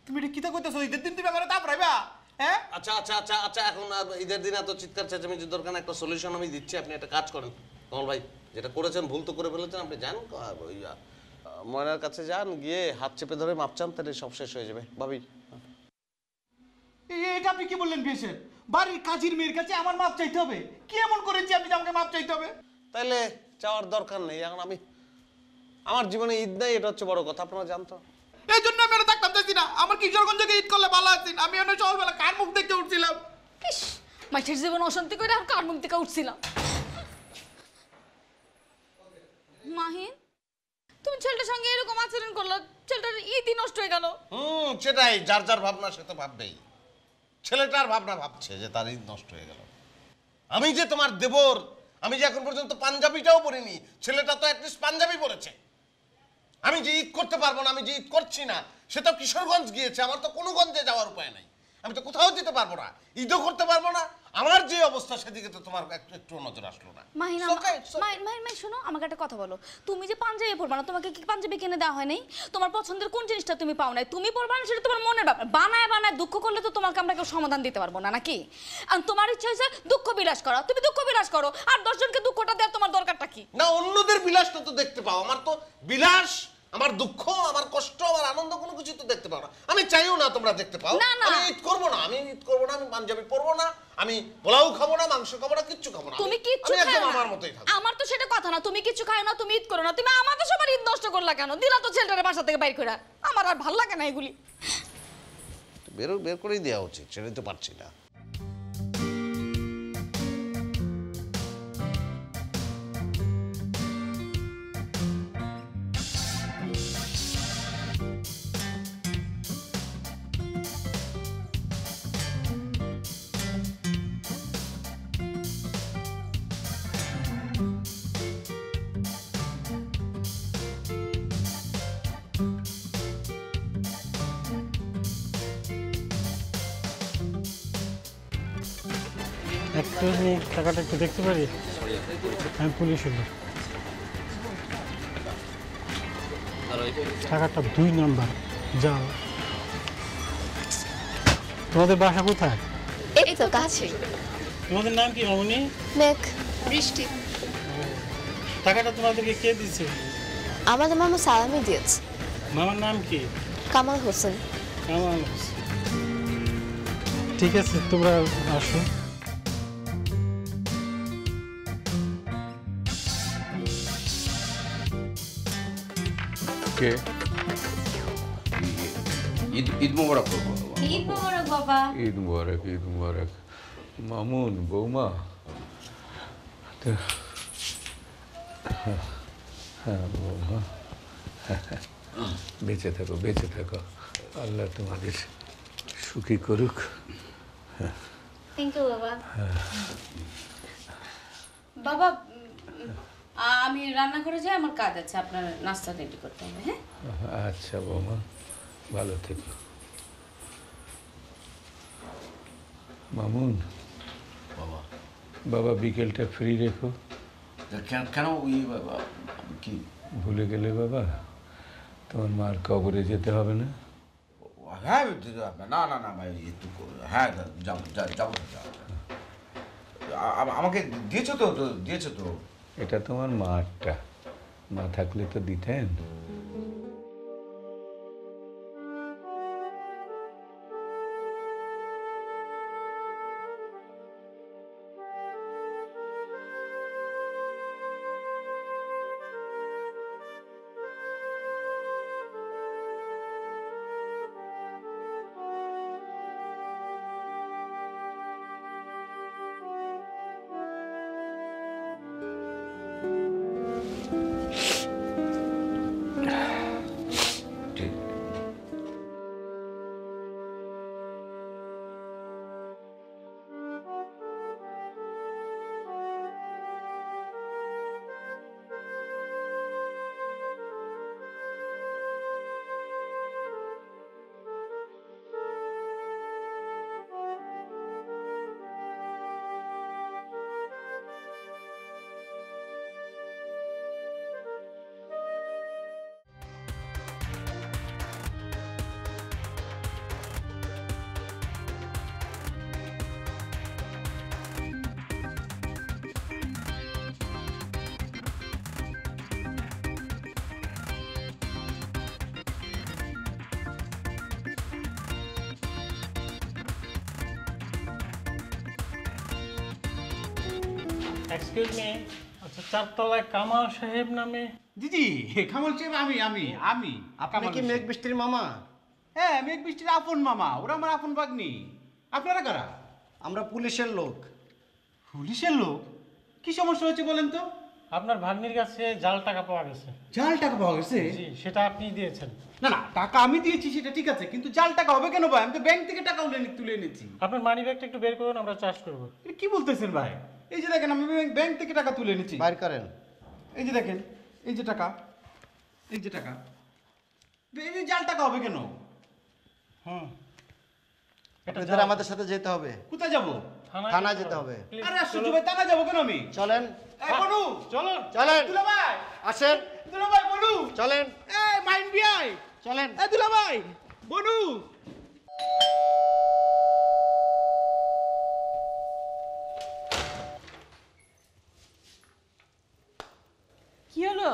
তুমি এটা কিতা কইতেছো? ঈদের দিন তুমি আমারে তাপড়াইবা? হ্যাঁ, আচ্ছা আচ্ছা আচ্ছা আচ্ছা, এখন ঈদের দিন এত চিৎকার চেঁচামেচির দরকার না, একটা সলিউশন আমি দিচ্ছি। আপনি একটা কাজ করেন কমল ভাই, যেটা করেছেন ভুল তো করে ফেলেছেন, আপনি যান ওই ময়নার কাছে যান, গিয়ে হাত চেপে ধরে মাপ চান, তাহলে সব শেষ হয়ে যাবে। ভাবি, এটা আপনি কি বললেন? বিশেষ বাড়ির কাজের মেয়ের কাছে আমার মাপ চাইতে হবে? কি এমন করেছি আমি যে আমাকে মাপ চাইতে হবে? তাইলে চাওয়ার দরকার নেই। এখন আমার জীবনে ঈদ নাই, এটা হচ্ছে বড় কথা, আপনারা জানতো। এই জন্য আমি থাকতাম চাইছি না। আমার কিশোরগঞ্জকে ঈদ করলে ভালো আছেন, আমি অনেক সকালবেলা কার মুখ দেখে উঠছিলাম। ইস, মাইঠের জীবন অশান্তি করে আর কার মুখ থেকে উঠছিলাম। মাহিন, তুমি ছেলেটার সঙ্গে এরকম আচরণ করলো, ছেলেটার ঈদই নষ্ট হয়ে গেল। সেটাই, যার যার ভাবনা সে তো ভাববেই। ছেলেটার ভাবনা ভাবছে যে তার ঈদ নষ্ট হয়ে গেল। আমি যে তোমার দেবর, আমি যে এখন পর্যন্ত পাঞ্জাবিটাও পরিনি, ছেলেটা তো অ্যাটলিস্ট পাঞ্জাবি পরেছে। আমি যে ঈদ করতে পারবো না, আমি যে ঈদ করছি না, সে তো কিশোরগঞ্জ গিয়েছে, আমার তো কোনো গঞ্জে যাওয়ার উপায় নাই, আমি তো কোথাও যেতে পারবো না, ঈদও করতে পারবো না। আমার যে অবস্থা সেদিকে তো তোমার একটু নজর আসলো না। মাহিন, মাহিন শোনো, আমাকে একটা কথা বলো। তুমি যে পাঞ্জাবি পরবা না, তোমাকে কি পাঞ্জাবি কিনে দেওয়া হয় নাই? তোমার পছন্দের কোন জিনিসটা তুমি পাও নাই, তুমি পরবা না, সেটা তোমার মনের ব্যাপার। বানায় বানায় দুঃখ করলে তো তোমাকে আমরা কেউ সমাধান দিতে পারবো না, নাকি? আর তোমার ইচ্ছা হয়েছে দুঃখ বিলাস করা, তুমি দুঃখ বিলাস করো, আর 10 জনকে দুঃখটা দেওয়ার তোমার দরকারটা কি? না, অন্যদের বিলাসটা তো দেখতে পাও, আমার তো বিলাস, আমার দুঃখ, আমার কষ্ট, আমার আনন্দ কোনো কিছু তো দেখতে পাও না। আমি চাইও না তোমরা দেখতে পাও। আমি ঈদ করবো না, আমি পাঞ্জাবি পরবো না, আমি পোলাও খাবো না, মাংস খাবো না, কিচ্ছু খাবো না। তুমি কিচ্ছু খাও না, আমার মতই থাকো। আমার তো সেটা কথা না, তুমি কিচ্ছু খাও না, তুমি ঈদ করো না, তুমি আমাদের সবার ঈদ নষ্ট করলা কেন? দিলা তো ছেলেটারে বাসা থেকে বাইর করে। আমার আর ভালো লাগে না এগুলি। বের করেই দেওয়া উচিত, ছেড়ে তো পারছি না। একটু টাকাটা একটু দেখতে পারি? আমি পুলিশ হলো। টাকাটা 2 নাম্বার। যাও। তোমাদের বাসা কোথায়? এই তো কাছে। তোমাদের নাম কি মামুনি? মেঘ। বৃষ্টি। টাকাটা তোমাদেরকে কে দিছে? আমাদের মামা সালামি দিয়েছে। মামার নাম কি? কামাল হোসেন। কামাল হোসেন। ঠিক আছে, তোমরা আসো। কে? ঈদ মোবারক করবো। ঈদ মোবারক বাবা। ঈদ মুবারক, ঈদ মুবারক। মামুন, বৌমা, হ্যাঁ বৌমা, বেঁচে থাকো, বেঁচে থাকো। আল্লাহ তোমাদের সুখী করুক। থ্যাংক ইউ বাবা। বাবা আমি রান্না করে যাই, আমার কাজ আছে, আপনার নাস্তা রেডি করতে হবে। হ্যাঁ আচ্ছা বৌমা, ভালো থেকো। মামুন, বাবা বাবা বিকেলটা ফ্রি রেখো। কেন বাবা কি ভুলে গেলে বাবা? তোমার মার কবরে যেতে হবে না? হ্যাঁ না না না ভাই, একটু হ্যাঁ যাবো যাবো। আমাকে দিয়েছো তো, দিয়েছো তো। এটা তোমার মারটা, মা থাকলে তো দিতেন। এক্সকিউজ মি, আচ্ছা চারতলায় কামাল সাহেব নামে? জি জি, কামাল সাহেব আমি। আপনি কি মেঘ বৃষ্টির মামা? হ্যাঁ, মেঘ বৃষ্টির আপন মামা, ওরা আমার আপন ভাগ্নি। আপনারা কারা? আমরা পুলিশের লোক। পুলিশের লোক? কি সমস্যা হচ্ছে বলেন তো? আপনার ভাগ্নির কাছে জাল টাকা পাওয়া গেছে। জাল টাকা পাওয়া গেছে? জি, সেটা আপনি দিয়েছেন। না না, টাকা আমি দিয়েছি সেটা ঠিক আছে, কিন্তু জাল টাকা হবে কেন ভাই? আমি তো ব্যাংক থেকে টাকা তুলে এনেছি। আপনার মানি ব্যাগটা একটু বের করুন, আমরা চার্জ করবো। কি বলতেছেন ভাই? এই যে দেখেন, আমি ব্যাংক থেকে টাকা তুলে এনেছি। বাইর করেন। এই যে দেখেন, এই যে টাকা, এই যে টাকা। এই যে জাল টাকা হবে কেন? আপনাদের আমাদের সাথে যেতে হবে। কোথায় যাব? থানায় যেতে হবে। আরে আশ্চর্য ভাই, থানায় যাবো কেন আমি? চলেন। এই বনু, চলুন। চলেন। দুলা ভাই আসেন। দুলা ভাই, বনু চলেন। এই মাইন বিআই চলেন। এই দুলা ভাই, বনু। কি হলো,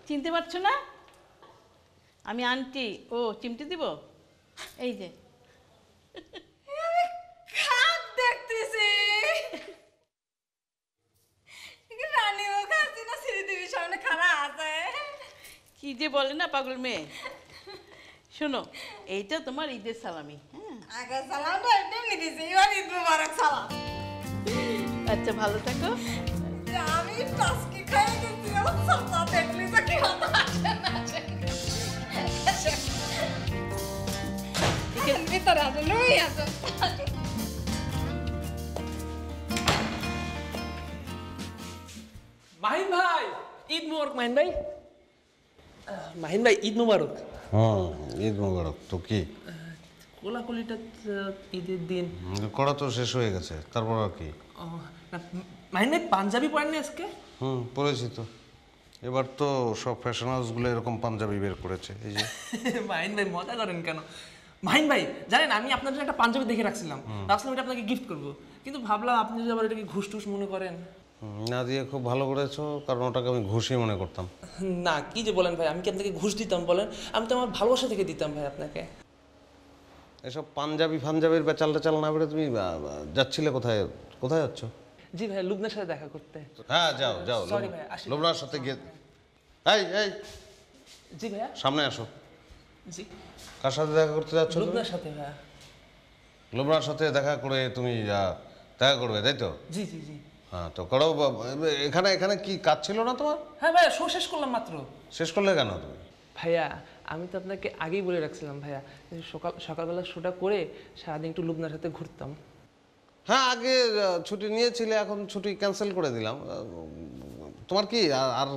চিনতে পারছো না? আমি আন্টি। ও চিমটি দিব, এই যে। খাপ দেখতেছি রানী ও খাচ্ছি না, শ্রীদেবীর সামনে খাড়া আছে। কি যে বলে না পাগল মেয়ে। শোনো, এইটা তোমার ঈদের সালামি। হ্যাঁ, আগে সালামটা এমনি দিছি, এবার ঈদ মুবারক সালাম। আচ্ছা ভালো থাকো। আমি টাস্কি খাই গেছি, আমার সাথে দেখলি তো কি হতো। ভিতরে আসো, লুই আসো। মাহিন ভাই, ঈদ মুবারক। মাহিন ভাই, মাহিন ভাই ঈদ মুবারক। ঈদ মোবারক। তো কি কোলাকুলিটা ঈদের দিন করা তো শেষ হয়ে গেছে, তারপর আর কি? মাহিন ভাই পাঞ্জাবি পরেননি আজকে? পরেছি তো। এবার তো সব ফ্যাশন হাউসগুলো এরকম পাঞ্জাবি বের করেছে, এই যে। মাহিন ভাই মজা করেন কেন? মাহিন ভাই জানেন, আমি আপনার জন্য একটা পাঞ্জাবি দেখে রাখছিলাম, ভাবছিলাম এটা আপনাকে গিফট করবো, কিন্তু ভাবলাম আপনি যদি আবার এটাকে ঘুষ টুস মনে করেন। না দিয়ে খুব ভালো করেছো, কারণ ওটাকে আমি ঘুষই মনে করতাম। না কি যে বলেন ভাই, আমি কি আপনাকে ঘুষ দিতাম বলেন? আমি তো আমার ভালোবাসা থেকে দিতাম ভাই আপনাকে। এসব ফাঞ্জাবির বেচাল টেচাল না বেড়ে তুমি যাচ্ছিলে কোথায়? কোথায় যাচ্ছ? জি ভাই, লুবনার সাথে দেখা করতে। হ্যাঁ যাও যাও, সরি ভাই, আসি। লুবনার সাথে গিয়ে এই এই জি ভাইয়া। সামনে আসো। জি। কার সাথে দেখা করতে যাচ্ছ? লুবনার সাথে ভাইয়া। লুবনার সাথে দেখা করে তুমি দেখা করবে, তাই তো? জি জি জি। হ্যাঁ তো করো। এখানে এখানে কি কাজ ছিল না তোমার? হ্যাঁ ভাইয়া, শো শেষ করলাম মাত্র। শেষ করলে কেন তুমি? ভাইয়া আমি তো আপনাকে আগেই বলে রাখছিলাম ভাইয়া, সকালবেলা শোটা করে সারাদিন একটু লুবনার সাথে ঘুরতাম। হ্যাঁ আগে ছুটি নিয়েছিলে, এখন ছুটি ক্যান্সেল করে দিলাম। তোমার কি আর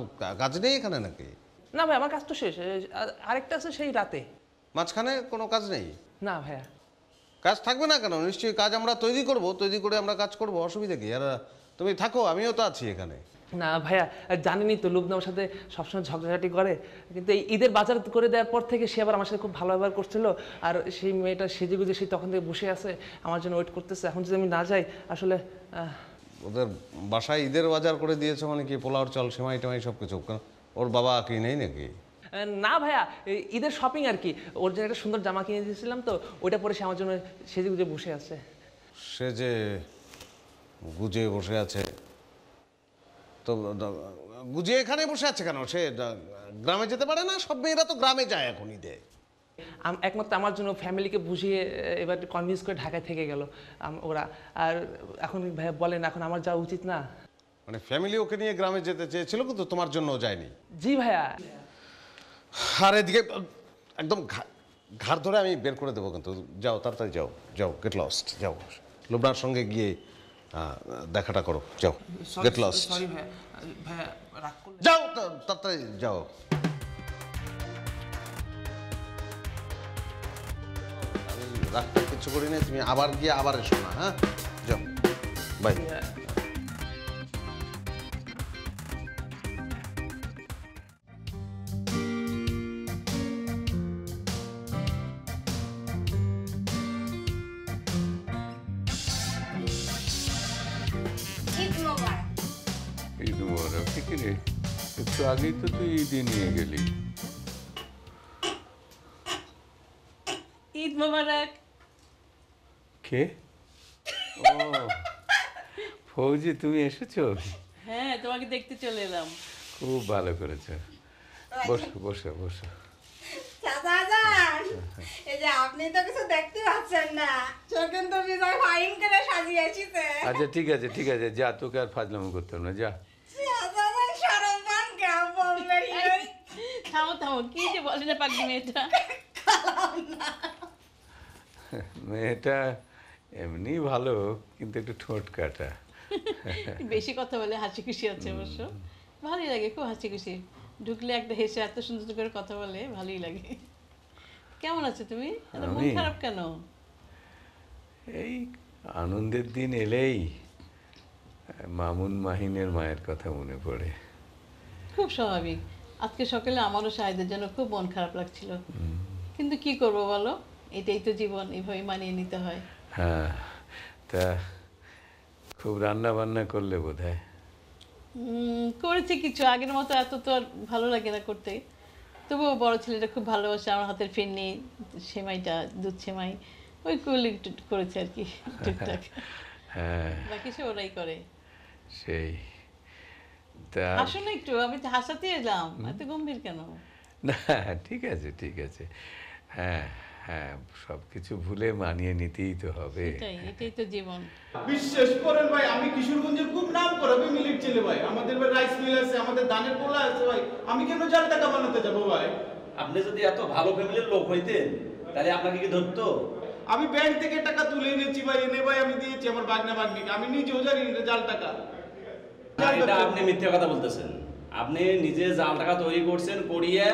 কাজ নেই এখানে নাকি? না ভাই, আমার কাজ তো শেষ, আরেকটা আছে সেই রাতে। মাঝখানে কোনো কাজ নেই? না ভাইয়া। কাজ থাকবে না কেন? নিশ্চয়ই কাজ আমরা তৈরি করব, তৈরি করে আমরা কাজ করব, অসুবিধা কি? আর তুমি থাকো, আমিও তো আছি এখানে। না ভাইয়া, জানেনই তো লুবনা আমার সাথে সবসময় ঝগড়াঝাটি করে, কিন্তু এই ঈদের বাজার করে দেওয়ার পর থেকে সে আবার আমার সাথে খুব ভালো ব্যবহার করছিল। আর সেই মেয়েটা সেজে গুজে সেই তখন থেকে বসে আছে, আমার জন্য ওয়েট করতেছে। এখন যদি আমি না যাই আসলে। ওদের বাসায় ঈদের বাজার করে দিয়েছো মানে কি? পোলাওর চাল, সেমাই টেমাই সব কিছু? ওর বাবা কি নেই নাকি? না ভাইয়া, ঈদের শপিং আর কি। ওর জন্য একটা সুন্দর জামা কিনে দিয়েছিলাম, তো ওইটা পরে সে আমার জন্য সেজে গুজে বসে আছে। সে যে গুজে বসে আছে, তো গুজে এখানে বসে আছে কেন? সে গ্রামে যেতে পারে না? সব মেয়েরা তো গ্রামে যায় এখন ঈদে। একমাত্র আমার জন্য ফ্যামিলিকে বুঝিয়ে এবার কনভিন্স করে ঢাকায় থেকে গেল ওরা। আর এখন ভাইয়া বলেন, এখন আমার যাওয়া উচিত না? মানে ফ্যামিলি ওকে নিয়ে গ্রামে যেতে চেয়েছিল, কিন্তু তোমার জন্য যায়নি? জি ভাইয়া। আর এদিকে একদম ঘাড় ধরে আমি বের করে দেবো কিন্তু। যাও তাড়াতাড়ি যাও, যাও, গেট লস্ট, যাও। লুবনার সঙ্গে গিয়ে দেখাটা করো, যাও, গেট লস্ট। সরি ভাইয়া, ভাইয়া রাগ করলে। যাও তাড়াতাড়ি যাও। আমি রাগটা কিছু করি না, তুমি আবার গিয়ে আবার এসো না। হ্যাঁ যাও, বাই। ঈদ মোবারক। ঠিক রে, একটু আগেই তো তুই ঈদে নিয়ে গেলি। ঈদ মোবারক। কে? ও ফৌজি, তুমি এসেছো? হ্যাঁ, তোমাকে দেখতে চলে এলাম। খুব ভালো করেছো। বসো বসো বসো। চাচা যান, এই যে আপনি তো কিছু দেখতে পাচ্ছেন না, চোখে তো বিজয় ফাইন করে সাজিয়েছিতে। আচ্ছা ঠিক আছে ঠিক আছে, যা, তোকে আর ফাজলামি করতাম না, যা। চাচা যান সরমান কেমন বেরিয়ে। থামো থামো, কি যে বলে না পাগলি মেয়েটা। মেয়েটা এমনি ভালো, কিন্তু একটু ঠোঁট কাটা। বেশি কথা বলে হাসি খুশি আছে অবশ্য, ভালোই লাগে, খুব হাসি খুশি। ঢুকলে একটা হেসে এত সুন্দর করে কথা বলে, ভালোই লাগে। কেমন আছো তুমি? মন খারাপ কেন? এই আনন্দের দিন এলেই মামুন মাহিনের মায়ের কথা মনে পড়ে। খুব স্বাভাবিক। আজকে সকালে আমারও শাহিদের জন্য খুব মন খারাপ লাগছিল, কিন্তু কি করব বলো, এটাই তো জীবন, এইভাবে মানিয়ে নিতে হয়। হ্যাঁ, তা খুব রান্না বান্না করলে বোধহয়? করেছি কিছু, আগের মতো এত তো আর ভালো লাগে না করতে, তবুও বড় ছেলেটা খুব ভালোবাসে আমার হাতের ফিরনি, সেমাইটা, দুধ সেমাই, ওই করলে একটু করেছে আর কি টুকটাক। হ্যাঁ, বাকি সে ওরাই করে। সেই তা হাসো না একটু, আমি তো হাসাতে এলাম, এত গম্ভীর কেন? না ঠিক আছে ঠিক আছে। হ্যাঁ হ্যাঁ, সব কিছু ভুলে মানিয়ে নিতেই তো হবে। এটাই তো জীবন। বিশ্বাস করেন ভাই, আমি কিশোরগঞ্জের খুব নাম করা মিলির ছেলে ভাই। আমাদের রাইস মিল আছে, আমাদের ধানের পোলা আছে ভাই। আমি কেন 4 টাকা বানাতে যাবো ভাই? আপনি যদি এত ভালো ফ্যামিলির লোক হইতেন তাহলে আপনাকে কি ধরতো? আমি ব্যাংক থেকে টাকা তুলে এনেছি ভাই, এনে ভাই আমি দিয়েছি আমার বাগনা বাগনিকে। আমি নিজেও জানি না জাল টাকা। এটা আপনি মিথ্যা কথা বলতেছেন। আপনি নিজে জাল টাকা তৈরি করছেন, করিয়ে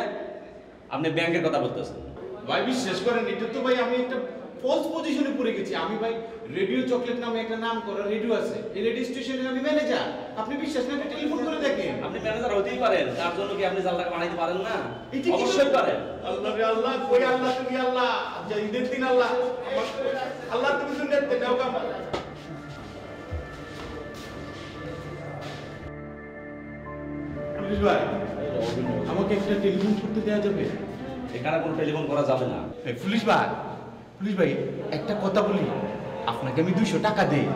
আপনি ব্যাংকের কথা বলতেছেন। ভাই বিশ্বাস করেন, এটা তো ভাই আমি একটা ফলস পজিশনে পড়ে গেছি। আমি ভাই রেডিও চকলেট নামে একটা নাম করা রেডিও আছে, এই রেডিও স্টেশনের আমি ম্যানেজার। আপনি বিশ্বাস না, টেলিফোন করে দেখেন। আপনি ম্যানেজার হতেই পারেন, তার জন্য কি আপনি জাল টাকা বানাইতে পারেন না? অবশ্যই পারেন। আল্লাহ রে আল্লাহ, কই আল্লাহ তুমি আল্লাহ, ঈদের দিন আল্লাহ, আল্লাহ তুমি দুনিয়াতে নাও কাম। পুলিশ ভাই আমাকে একটা টেলিফোন করতে দেওয়া যাবে? এখানে কোনো টেলিফোন করা যাবে না। পুলিশ ভাই একটা কথা বলি, আপনাকে আমি 200 টাকা দেই,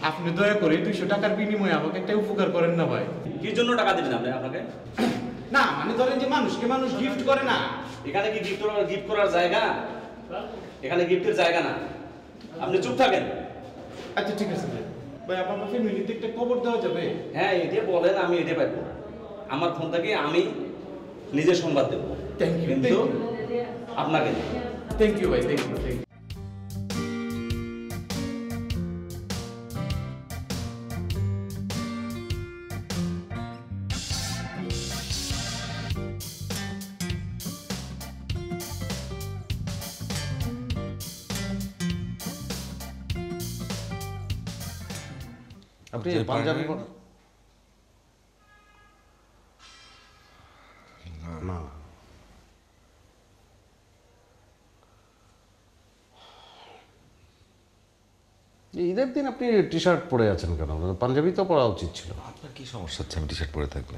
আপনি দয়া করে 200 টাকার বিনিময়ে আমাকে একটা উপকার করেন না ভাই। কি জন্য টাকা দিবেন আপনি আপনাকে? না মানে ধরেন যে মানুষকে মানুষ গিফট করে না, এখানে কি গিফট করার জায়গা? এখানে গিফটের জায়গা না, আপনি চুপ থাকেন। আচ্ছা ঠিক আছে ভাই, আপনার ফ্যামিলিতে একটা খবর দেওয়া যাবে? হ্যাঁ এটা বলেন, আমি এটা পাইবো। আমার ফোন থেকে আমি নিজে সংবাদ দেবো। Thank you. কিন্তু আপনাকে থ্যাংক ইউ ভাই, থ্যাংক ইউ। আপনি পাঞ্জাবি না ঈদের দিন আপনি টি শার্ট পরে আছেন কেন? পাঞ্জাবি তো পরা উচিত ছিল। আপনার কি সমস্যা হচ্ছে আমি টি শার্ট পরে থাকলে?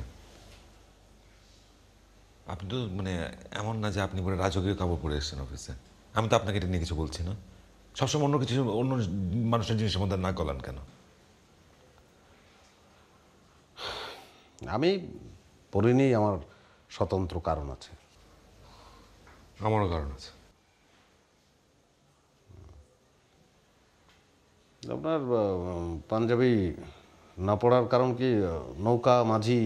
আপনি তো মানে এমন না যে আপনি পরে রাজকীয় কাপড় পরে এসেছেন অফিসে। আমি তো আপনাকে এটা নিয়ে কিছু বলছি না। সবসময় অন্য মানুষের জিনিসের মধ্যে না গলান কেন? আমি পড়িনি, আমার স্বতন্ত্র কারণ আছে। আমারও কারণ আছে। আপনার পাঞ্জাবি না পড়ার কারণ কি নৌকা মাঝি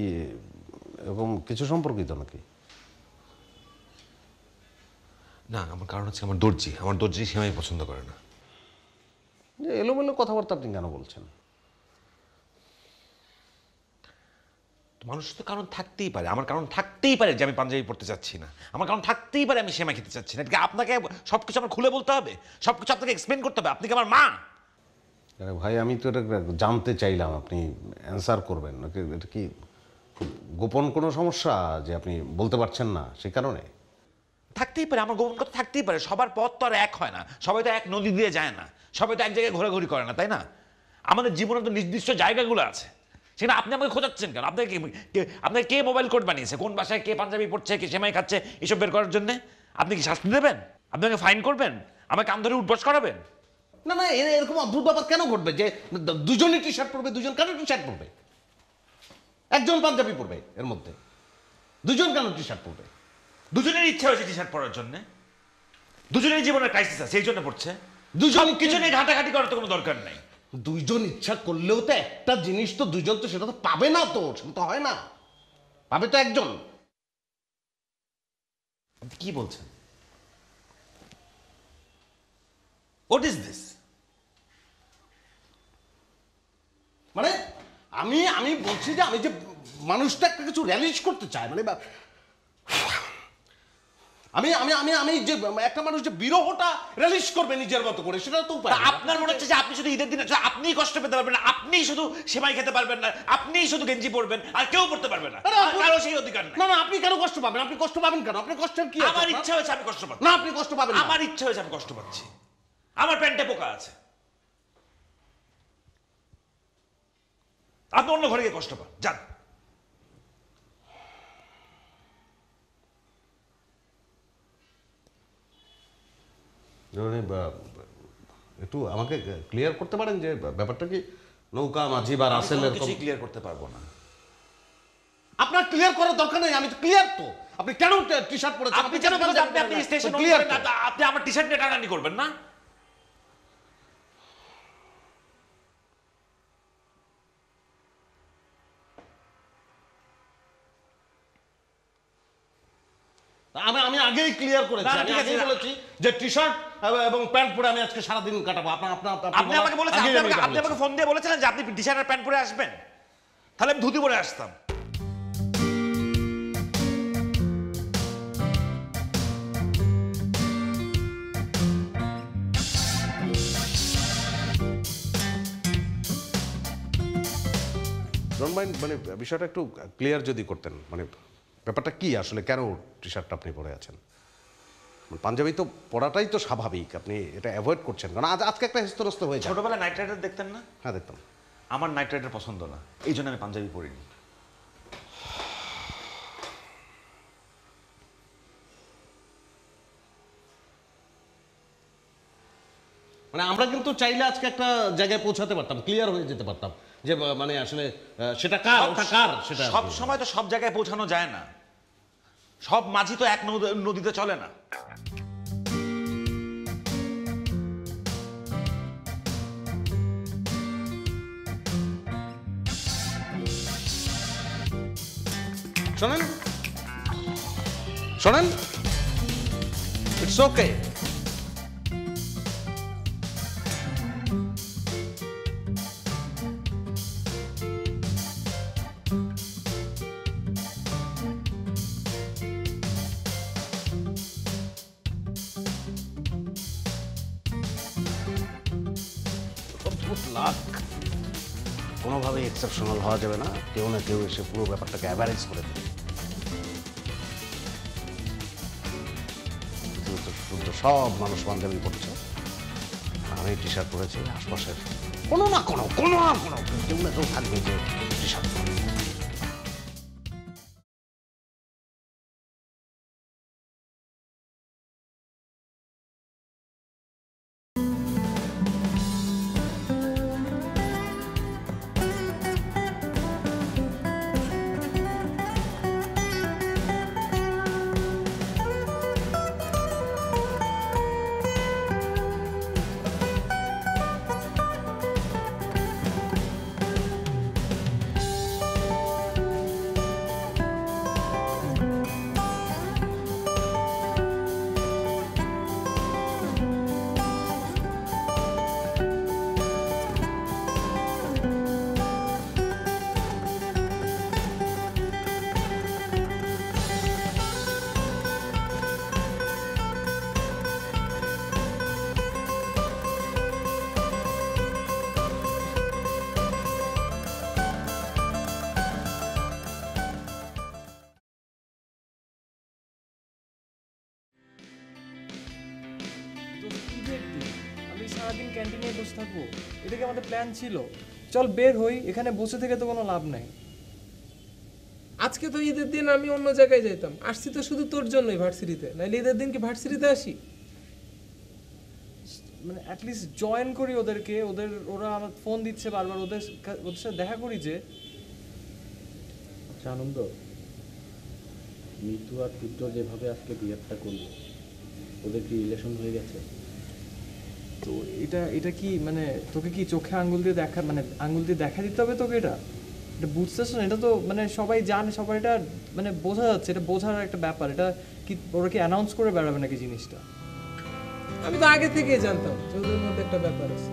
এরকম কিছু সম্পর্কিত নাকি? না, আমার কারণ হচ্ছে আমার দর্জি সেমাই পছন্দ করে না। এলোমেলো কথাবার্তা আপনি কেন বলছেন? মানুষ তো কারণ থাকতেই পারে, আমার কারণ থাকতেই পারে যে আমি পাঞ্জাবি পড়তে চাচ্ছি না, আমার কারণ থাকতেই পারে আমি সেমাই খেতে চাচ্ছি না। এটা আপনাকে সবকিছু আমার খুলে বলতে হবে, সবকিছু আপনাকে এক্সপ্লেন করতে হবে? আপনি কি আমার মা? আরে ভাই, আমি তো এটা জানতে চাইলাম, আপনি অ্যান্সার করবেন নাকি? এটা কি খুব গোপন কোনো সমস্যা যে আপনি বলতে পারছেন না সেই কারণে? থাকতেই পারে, আমার গোপন কথা থাকতেই পারে। সবার পথ তো আর এক হয় না, সবাই তো এক নদী দিয়ে যায় না, সবাই তো এক জায়গায় ঘোরাঘুরি করে না, তাই না? আমাদের জীবনে তো নির্দিষ্ট জায়গাগুলো আছে, সেখানে আপনি আমাকে খোঁজাচ্ছেন কেন? আপনাকে কে মোবাইল কোড বানিয়েছে? কোন বাসায় কে পাঞ্জাবি পড়ছে, কে সেমাই খাচ্ছে, এসব বের করার জন্য? আপনি কি শাস্তি দেবেন? আপনাকে ফাইন করবেন? আমাকে কান ধরে উঠবস করাবেন? না না, এরকম অদ্ভুত ব্যাপার কেন ঘটবে যে দুজনই টি শার্ট পরবে? দুজন কেন টি শার্ট পরবে? একজন পাঞ্জাবি পরবে, এর মধ্যে দুজন কেন টি শার্ট পরবে? দুজনের ইচ্ছা হয়েছে টি শার্ট পরার জন্য, দুজনের জীবনের ক্রাইসিস আছে সেই জন্য পড়ছে। দুজন কিছু নিয়ে ঘাটাঘাটি করার তো কোনো দরকার নাই। দুইজন ইচ্ছা করলেও তো একটা জিনিস তো দুজন তো সেটা তো পাবে না, তো সেটা তো হয় না, পাবে তো একজন। কি বলছেন? What is this? মানে আমি বলছি যে আমি যে মানুষটা একটা কিছু রিয়ালাইজ করতে চায়, মানে আমি আমি আমি আমি যে একটা মানুষ যে বিরহটা রিয়ালাইজ করবে নিজের মতো করে, সেটা তো উপায়। আপনার মনে হচ্ছে যে আপনি শুধু ঈদের দিনে আপনিই কষ্ট পেতে পারবেন না, আপনিই শুধু সেমাই খেতে পারবেন না, আপনিই শুধু গেঞ্জি পরবেন, আর কেউ পড়তে পারবে না, কারো সেই অধিকার নাই। না না, আপনি কেন কষ্ট পাবেন? আপনি কষ্ট পাবেন কেন? আপনি কষ্টের কি? আমার ইচ্ছা হয়েছে আমি কষ্ট পাচ্ছি। না, আপনি কষ্ট পাবেন না। আমার ইচ্ছা হয়েছে আমি কষ্ট পাচ্ছি, আমার প্যান্টে পোকা আছে, আপনি অন্য ঘরে গিয়ে কষ্ট পান, যান। একটু আমাকে ক্লিয়ার করতে পারেন যে ব্যাপারটা কি নৌকা মাঝি বা রাসেলের? কিছু ক্লিয়ার করতে পারবো না। আপনার ক্লিয়ার করার দরকার নেই, আমি তো ক্লিয়ার। তো আপনি কেন টি শার্ট পরেছেন? আপনি কেন আপনি স্টেশন ক্লিয়ার? আপনি আমার টি শার্ট নিয়ে টানাটানি করবেন না? আমি আগেই ক্লিয়ার করেছি, আমি আগেই বলেছি যে টি শার্ট এবং প্যান্ট পরে আমি আজকে সারা দিন কাটাবো। আপনি আমাকে বলেছেন, আপনি আমাকে ফোন দিয়ে বলেছিলেন যে আপনি টি শার্ট আর প্যান্ট পরে আসবেন, তাহলে আমি ধুতি পরে আসতাম। ডোন্ট মাইন্ড, মানে বিষয়টা একটু ক্লিয়ার যদি করতেন, মানে ব্যাপারটা কি আসলে, কেন টি শার্টটা আপনি পরে আছেন? পাঞ্জাবি তো পড়াটাই তো স্বাভাবিক, আপনি এটা অ্যাভয়েড করছেন কারণ আজকে একটা হেস্তরস্ত হয়েছে। ছোটবেলায় নাইট রাইডার দেখতেন না? হ্যাঁ দেখতাম। আমার নাইট রাইডার পছন্দ না, এই জন্য আমি পাঞ্জাবি পরিনি। মানে আমরা কিন্তু চাইলে আজকে একটা জায়গায় পৌঁছাতে পারতাম, ক্লিয়ার হয়ে যেতে পারতাম যে মানে আসলে সেটা কার, ওটা কার। সেটা সব সময় তো সব জায়গায় পৌঁছানো যায় না, সব মাঝি তো এক নদীতে চলে না। শোনেন শোনেন, ইটস ওকে। কোনোভাবেই এক্সেপশনাল হওয়া যাবে না, কেউ না কেউ এসে পুরো ব্যাপারটাকে অ্যাভারেজ করে দেবে। সব মানুষ পাঞ্জাবি পড়ছে, আমি টি শার্ট পরেছি, আশপাশের কোনো না কোনো কেউ না কেউ থাকবে যে টি শার্ট পরে। আমি সারাদিন ক্যান্টিনে বসে থাকবো, এটা কি আমাদের প্ল্যান ছিল? চল বের হই, এখানে বসে থেকে তো কোনো লাভ নাই। আজকে তো ঈদের দিন আমি অন্য জায়গায় যেতাম, আসছি তো শুধু তোর জন্যই ভার্সিটিতে, নাইলে ঈদের দিন কি ভার্সিটিতে আসি? মানে অ্যাটলিস্ট জয়েন করি ওদেরকে, ওরা আমার ফোন দিচ্ছে বারবার, ওদের সাথে দেখা করি যে। আচ্ছা আনন্দ, মিতু আর তীব্র যেভাবে আজকে বিয়েটা করলো, ওদের কি রিলেশন হয়ে গেছে? তো এটা কি মানে তোকে কি চোখে আঙ্গুল দিয়ে দেখা দিতে হবে তোকে? এটা বুঝতেছ না? এটা তো মানে সবাই জানে, সবার এটা মানে বোঝা যাচ্ছে, এটা বোঝার একটা ব্যাপার। এটা কি ওরা কি অ্যানাউন্স করে বেড়াবে নাকি জিনিসটা? আমি তো আগে থেকেই জানতাম যে ওদের মধ্যে একটা ব্যাপার আছে।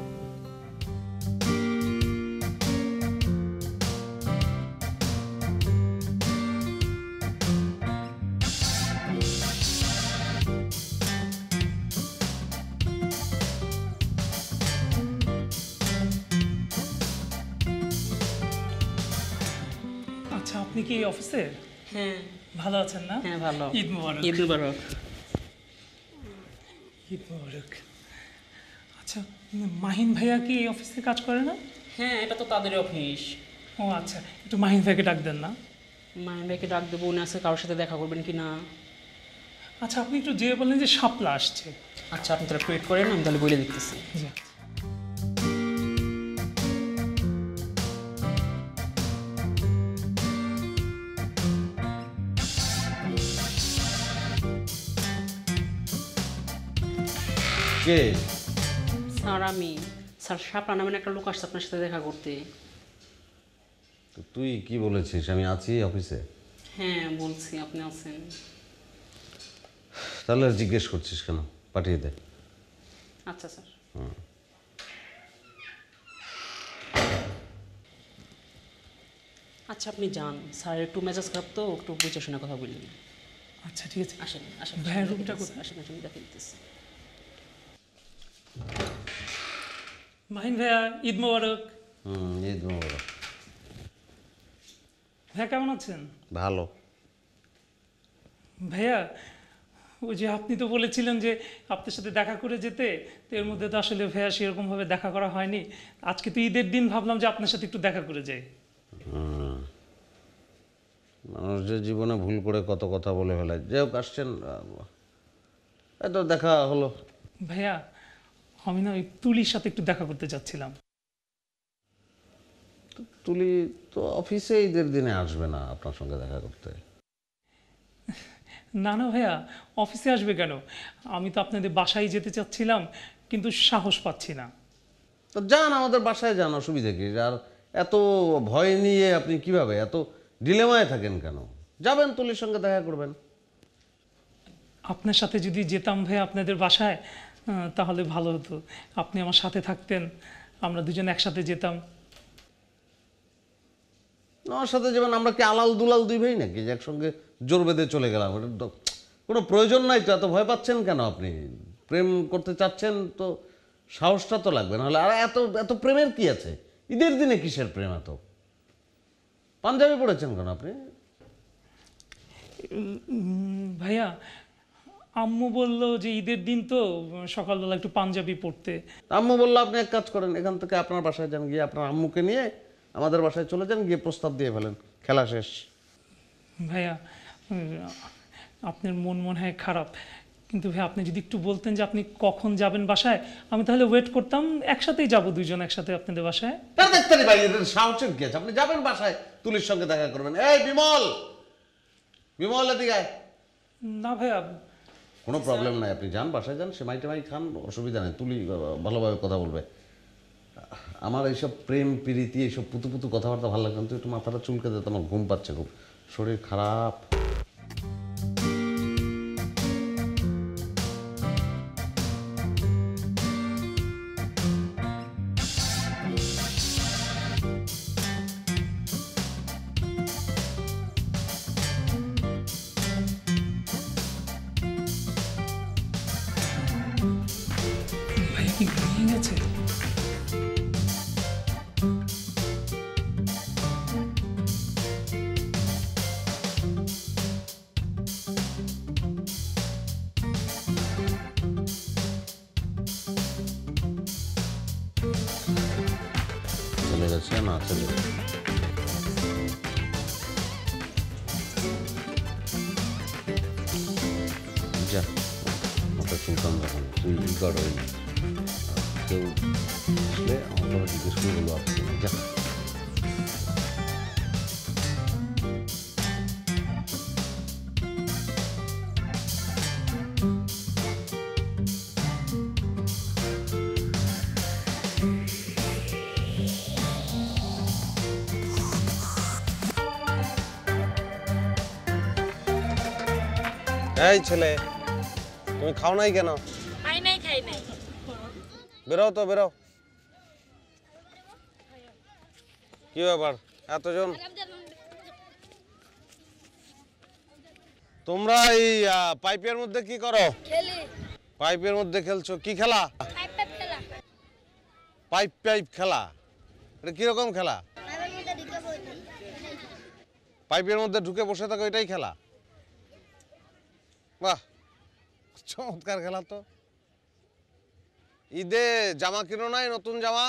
আচ্ছা, আপনি কি অফিসে? হ্যাঁ। ভালো আছেন না? হ্যাঁ ভালো। ঈদ মোবারক। ঈদ মোবারক। ঈদ মোবারক। আচ্ছা, মাহিন ভাইয়া কি এই অফিসে কাজ করে না? হ্যাঁ, এটা তো তাদের অফিস। ও আচ্ছা, একটু মাহিন ভাইকে ডাক দেন না? মাহিন ভাইকে ডাক দেবো, উনি আজকে কারোর সাথে দেখা করবেন কি না? আচ্ছা, আপনি একটু যেয়ে বললেন যে শাপলা আসছে। আচ্ছা, আপনি তাহলে ওয়েট করেন, আমি তাহলে বলে দিতেছি। জি। কে? স্যার আমি, স্যার শাপলা নামের একটা লোক আসছে আপনার সাথে দেখা করতে। তো তুই কি বলেছিস? আমি আছি অফিসে। হ্যাঁ বলছি, আপনি আছেন। তাহলে আর জিজ্ঞেস করছিস কেন? পাঠিয়ে দে। আচ্ছা স্যার। আচ্ছা আপনি যান, স্যার একটু মেজাজ খারাপ তো, একটু বুঝে শুনে কথা বললেন। আচ্ছা ঠিক আছে, আসেন আসেন। ভাইয়ের রুমটা কোথায়? আসেন আসেন, দেখে দিতেছি। মাহিন ভাইয়া, ঈদ মোবারক। ঈদ মোবারক। ভাইয়া কেমন আছেন? ভালো। ভাইয়া, ওই যে আপনি তো বলেছিলেন যে আপনার সাথে দেখা করে যেতে, তো এর মধ্যে তো আসলে ভাইয়া সেরকমভাবে দেখা করা হয়নি। আজকে তো ঈদের দিন, ভাবলাম যে আপনার সাথে একটু দেখা করে যাই। মানুষের জীবনে ভুল করে কত কথা বলে ফেলে। যাই হোক, আসছেন, এত দেখা হলো। ভাইয়া আমি না ওই তুলির সাথে একটু দেখা করতে চাচ্ছিলাম। তুলি তো অফিসে ঈদের দিনে আসবে না আপনার সঙ্গে দেখা করতে। না না ভাইয়া, অফিসে আসবে কেন? আমি তো আপনাদের বাসায় যেতে চাচ্ছিলাম, কিন্তু সাহস পাচ্ছি না। তো যান, আমাদের বাসায় যান, অসুবিধা কি? আর এত ভয় নিয়ে আপনি কিভাবে এত ডিলেমায় থাকেন কেন? যাবেন, তুলির সঙ্গে দেখা করবেন। আপনার সাথে যদি যেতাম ভাই আপনাদের বাসায়, তাহলে ভালো হতো। আপনি আমার সাথে থাকতেন, আমরা দুজন একসাথে যেতাম। আমার সাথে যাবেন? আমরা কি আলাল দুলাল দুই ভাই নাকি যে একসঙ্গে জোর বেঁধে চলে গেলাম? এটা তো কোনো প্রয়োজন নাই তো। এত ভয় পাচ্ছেন কেন? আপনি প্রেম করতে চাচ্ছেন তো সাহসটা তো লাগবে, নাহলে আর এত এত প্রেমের কি আছে? ঈদের দিনে কিসের প্রেম? এত পাঞ্জাবি পড়েছেন কেন আপনি? ভাইয়া, আম্মু বললো যে ঈদের দিন তো সকালবেলা একটু পাঞ্জাবি পরতে। আম্মু বললো আপনি এক কাজ করেন, এখান থেকে আপনার বাসায় যান, গিয়ে আপনার আম্মুকে নিয়ে আমাদের বাসায় চলে যান, গিয়ে প্রস্তাব দিয়ে ফেলেন, খেলা শেষ। ভাইয়া, আপনার মন মনে হয় খারাপ, কিন্তু ভাই আপনি যদি একটু বলতেন যে আপনি কখন যাবেন বাসায়, আমি তাহলে ওয়েট করতাম, একসাথেই যাব, দুজন একসাথে আপনাদের বাসায়। তাড়াতাড়ি ভাই, এদের সাহসের কি আছে? আপনি যাবেন বাসায়, তুলির সঙ্গে দেখা করবেন। এই বিমল, বিমল এদিকে আয়। না ভাইয়া, কোনো প্রবলেম নাই, আপনি যান, বাসায় যান, সেমাই টেমাই খান, অসুবিধা নেই, তুলি ভালোভাবে কথা বলবে। আমার এইসব প্রেম প্রীতি এইসব পুতু পুতু কথাবার্তা ভালো লাগবে না। তুই একটু মাথাটা চুলকে দে, আমার ঘুম পাচ্ছে খুব, শরীর খারাপ। ভাইয়া কি ঘুমিয়ে গেছে? চলে গেছে না? চলে গেছে। যা, মাথা চুলকান যখন তুই কর, ওই কেউ আসলে আমার কথা জিজ্ঞেস করে বলবো আপনি যা। এই ছেলে, তুমি খাও নাই কেন? খাই নাই, খাই নাই। বেরো তো, বেরো। কি ব্যাপার এতজন? তোমরা এই পাইপের মধ্যে কি করো? খেলি। পাইপের মধ্যে খেলছো? কি খেলা? পাইপ খেলা। পাইপ পাইপ খেলা? এটা কিরকম খেলা? পাইপের মধ্যে ঢুকে বসে থাকো, এটাই খেলা? বাহ, চমৎকার খেলা তো। ঈদে জামা কিনো নাই? নতুন জামা?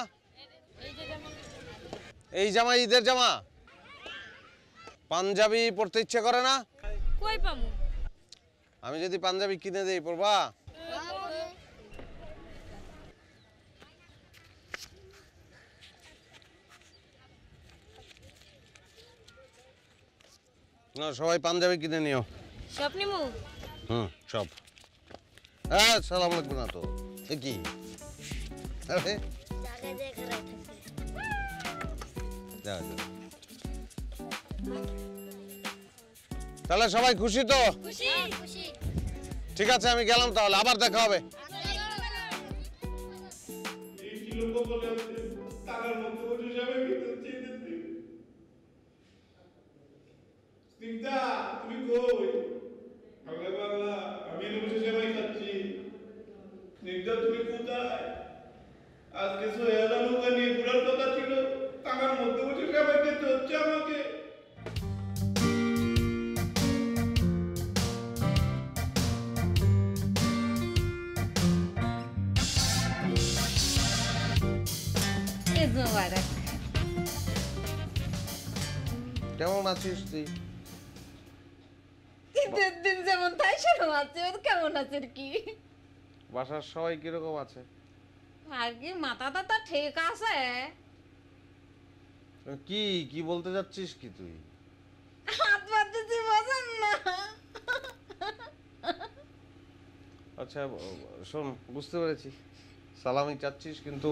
এই জামা ঈদের জামা? পাঞ্জাবি পরতে ইচ্ছে করে না? কই পামু? আমি যদি পাঞ্জাবি কিনে দেই, পরবা? না, সবাই পাঞ্জাবি কিনে নিও। সব নিমু? সব। হ্যাঁ, সালাম লাগবে না তো। এ কি? আরে যা যা। তাহলে সবাই খুশি তো? খুশি। খুশি। ঠিক আছে, আমি গেলাম তাহলে, আবার দেখা হবে। তুমি কই? বাংলা বাংলা, আমি এনে বসে সেমাই খাচ্ছি। স্নিগ্ধা তুমি কোথায়? আজকে সোহেলা নৌকা নিয়ে ঘোরার কথা ছিল, টাকার মধ্যে বসে সেমাই খেতে হচ্ছে আমাকে। কেমন আছিস তুই? ঈদের দিন যেমন তাই সেরকম আছে। ওর কেমন আছে কি? বাসার সবাই কিরকম আছে? আর কি মাথাটা তো ঠিক আছে। কি কি বলতে যাচ্ছিস কি তুই? হাত পাততেছি বোঝেন না। আচ্ছা শোন, বুঝতে পেরেছি সালামি চাচ্ছিস, কিন্তু